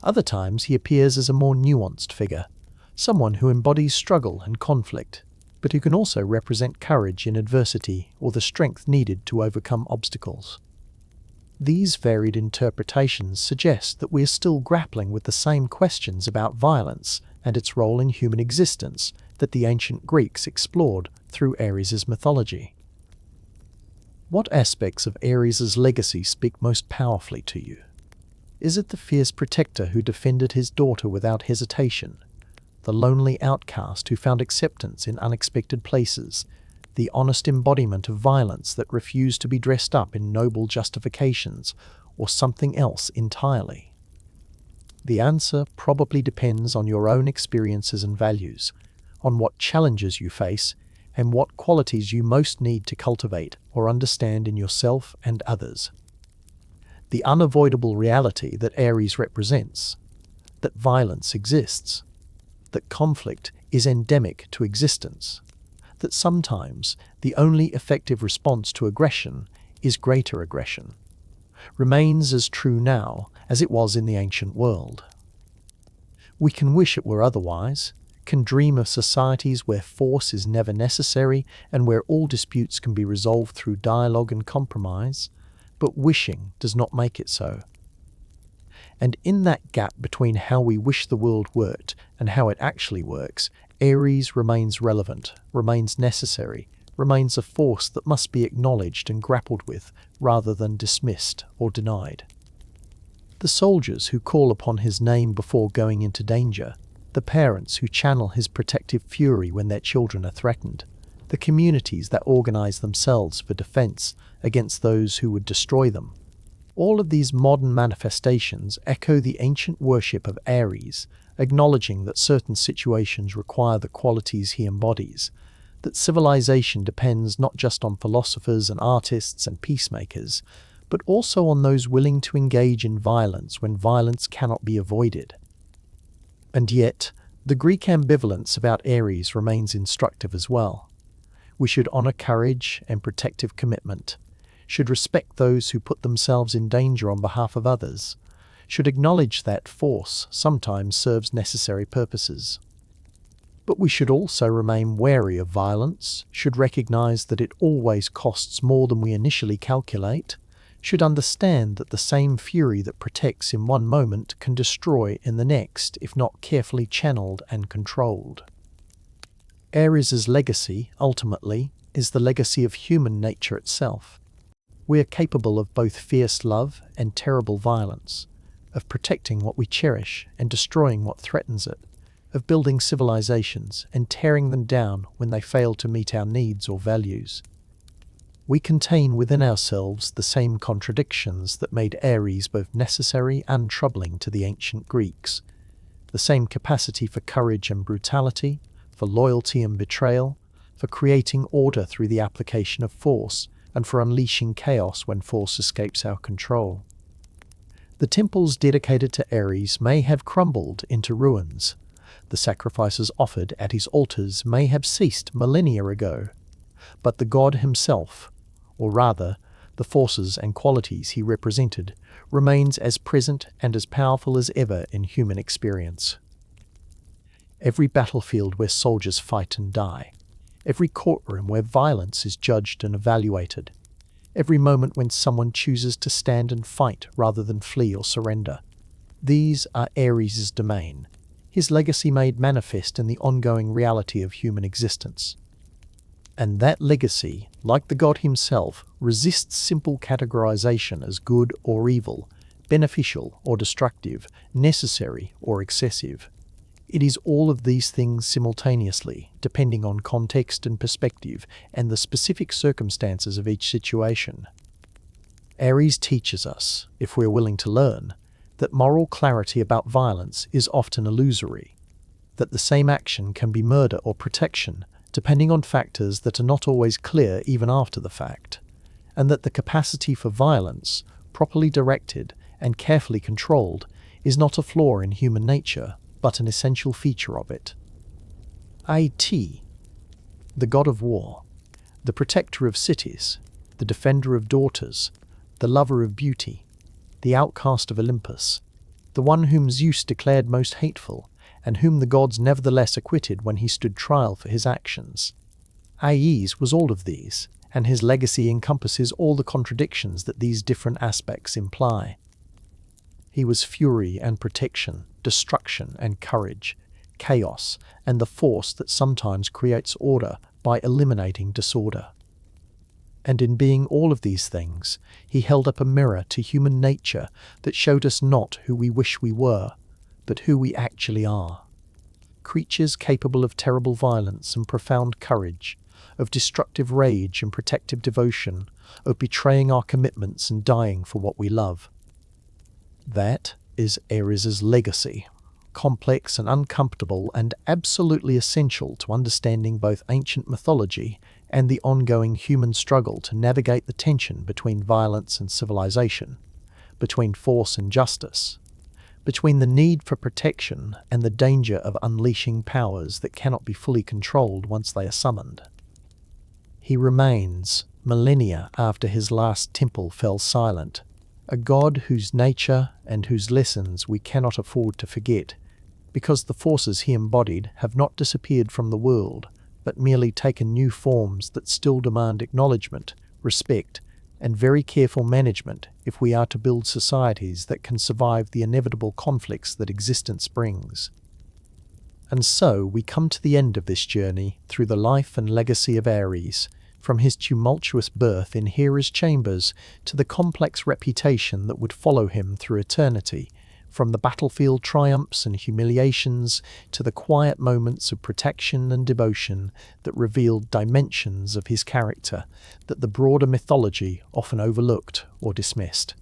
Other times he appears as a more nuanced figure, someone who embodies struggle and conflict, but who can also represent courage in adversity or the strength needed to overcome obstacles. These varied interpretations suggest that we are still grappling with the same questions about violence and its role in human existence that the ancient Greeks explored through Ares' mythology. What aspects of Ares' legacy speak most powerfully to you? Is it the fierce protector who defended his daughter without hesitation, the lonely outcast who found acceptance in unexpected places, the honest embodiment of violence that refused to be dressed up in noble justifications, or something else entirely? The answer probably depends on your own experiences and values, on what challenges you face, and what qualities you most need to cultivate or understand in yourself and others. The unavoidable reality that Ares represents, that violence exists, that conflict is endemic to existence, that sometimes the only effective response to aggression is greater aggression, remains as true now as it was in the ancient world. We can wish it were otherwise, can dream of societies where force is never necessary and where all disputes can be resolved through dialogue and compromise, but wishing does not make it so. And in that gap between how we wish the world worked and how it actually works, Ares remains relevant, remains necessary, remains a force that must be acknowledged and grappled with rather than dismissed or denied. The soldiers who call upon his name before going into danger, the parents who channel his protective fury when their children are threatened, the communities that organize themselves for defense against those who would destroy them. All of these modern manifestations echo the ancient worship of Ares, acknowledging that certain situations require the qualities he embodies, that civilization depends not just on philosophers and artists and peacemakers, but also on those willing to engage in violence when violence cannot be avoided. And yet, the Greek ambivalence about Ares remains instructive as well. We should honor courage and protective commitment, should respect those who put themselves in danger on behalf of others, should acknowledge that force sometimes serves necessary purposes. But we should also remain wary of violence, should recognize that it always costs more than we initially calculate, should understand that the same fury that protects in one moment can destroy in the next if not carefully channeled and controlled. Ares' legacy, ultimately, is the legacy of human nature itself. We are capable of both fierce love and terrible violence, of protecting what we cherish and destroying what threatens it, of building civilizations and tearing them down when they fail to meet our needs or values. We contain within ourselves the same contradictions that made Ares both necessary and troubling to the ancient Greeks, the same capacity for courage and brutality, for loyalty and betrayal, for creating order through the application of force, and for unleashing chaos when force escapes our control. The temples dedicated to Ares may have crumbled into ruins. The sacrifices offered at his altars may have ceased millennia ago, but the god himself, or rather, the forces and qualities he represented, remains as present and as powerful as ever in human experience. every battlefield where soldiers fight and die, every courtroom where violence is judged and evaluated, every moment when someone chooses to stand and fight rather than flee or surrender. These are Ares' domain, his legacy made manifest in the ongoing reality of human existence. And that legacy, like the god himself, resists simple categorization as good or evil, beneficial or destructive, necessary or excessive. It is all of these things simultaneously, depending on context and perspective and the specific circumstances of each situation. Ares teaches us, if we're willing to learn, that moral clarity about violence is often illusory, that the same action can be murder or protection, depending on factors that are not always clear even after the fact, and that the capacity for violence, properly directed and carefully controlled, is not a flaw in human nature, but an essential feature of it. The god of war, the protector of cities, the defender of daughters, the lover of beauty, the outcast of Olympus, the one whom Zeus declared most hateful, and whom the gods nevertheless acquitted when he stood trial for his actions. Ares was all of these, and his legacy encompasses all the contradictions that these different aspects imply. He was fury and protection, destruction and courage, chaos, and the force that sometimes creates order by eliminating disorder. And in being all of these things, he held up a mirror to human nature that showed us not who we wish we were, but who we actually are. Creatures capable of terrible violence and profound courage, of destructive rage and protective devotion, of betraying our commitments and dying for what we love. That is Ares' legacy, complex and uncomfortable and absolutely essential to understanding both ancient mythology and the ongoing human struggle to navigate the tension between violence and civilization, between force and justice, between the need for protection and the danger of unleashing powers that cannot be fully controlled once they are summoned. He remains, millennia after his last temple fell silent, a god whose nature and whose lessons we cannot afford to forget, because the forces he embodied have not disappeared from the world, but merely taken new forms that still demand acknowledgement, respect, and very careful management if we are to build societies that can survive the inevitable conflicts that existence brings. And so we come to the end of this journey through the life and legacy of Ares, from his tumultuous birth in Hera's chambers to the complex reputation that would follow him through eternity, from the battlefield triumphs and humiliations to the quiet moments of protection and devotion that revealed dimensions of his character that the broader mythology often overlooked or dismissed.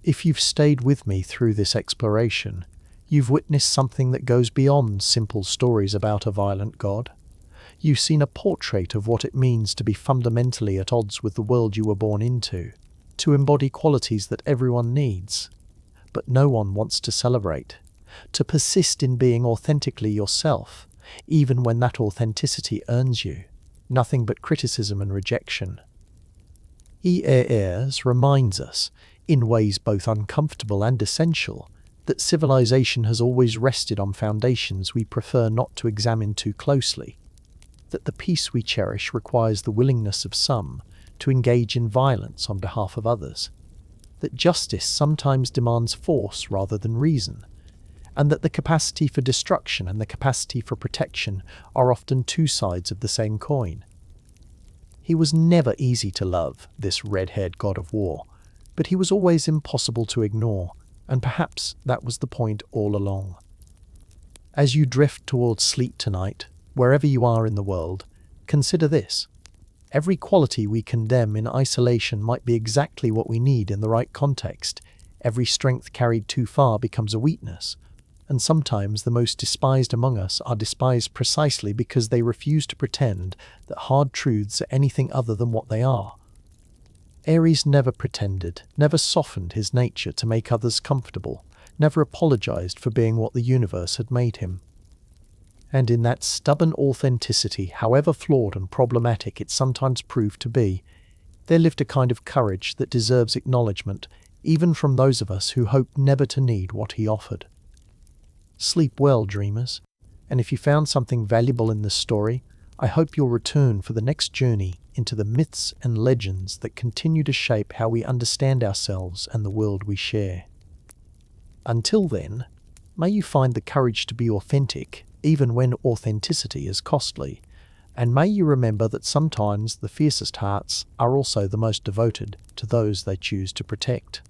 If you've stayed with me through this exploration, you've witnessed something that goes beyond simple stories about a violent god. You've seen a portrait of what it means to be fundamentally at odds with the world you were born into, to embody qualities that everyone needs, but no one wants to celebrate, to persist in being authentically yourself, even when that authenticity earns you nothing but criticism and rejection. Ares reminds us, in ways both uncomfortable and essential, that civilization has always rested on foundations we prefer not to examine too closely, that the peace we cherish requires the willingness of some to engage in violence on behalf of others, that justice sometimes demands force rather than reason, and that the capacity for destruction and the capacity for protection are often two sides of the same coin. He was never easy to love, this red-haired god of war, but he was always impossible to ignore, and perhaps that was the point all along. As you drift towards sleep tonight, wherever you are in the world, consider this. Every quality we condemn in isolation might be exactly what we need in the right context. Every strength carried too far becomes a weakness, and sometimes the most despised among us are despised precisely because they refuse to pretend that hard truths are anything other than what they are. Ares never pretended, never softened his nature to make others comfortable, never apologized for being what the universe had made him. And in that stubborn authenticity, however flawed and problematic it sometimes proved to be, there lived a kind of courage that deserves acknowledgement, even from those of us who hope never to need what he offered. Sleep well, dreamers, and if you found something valuable in this story, I hope you'll return for the next journey into the myths and legends that continue to shape how we understand ourselves and the world we share. Until then, may you find the courage to be authentic, even when authenticity is costly, and may you remember that sometimes the fiercest hearts are also the most devoted to those they choose to protect.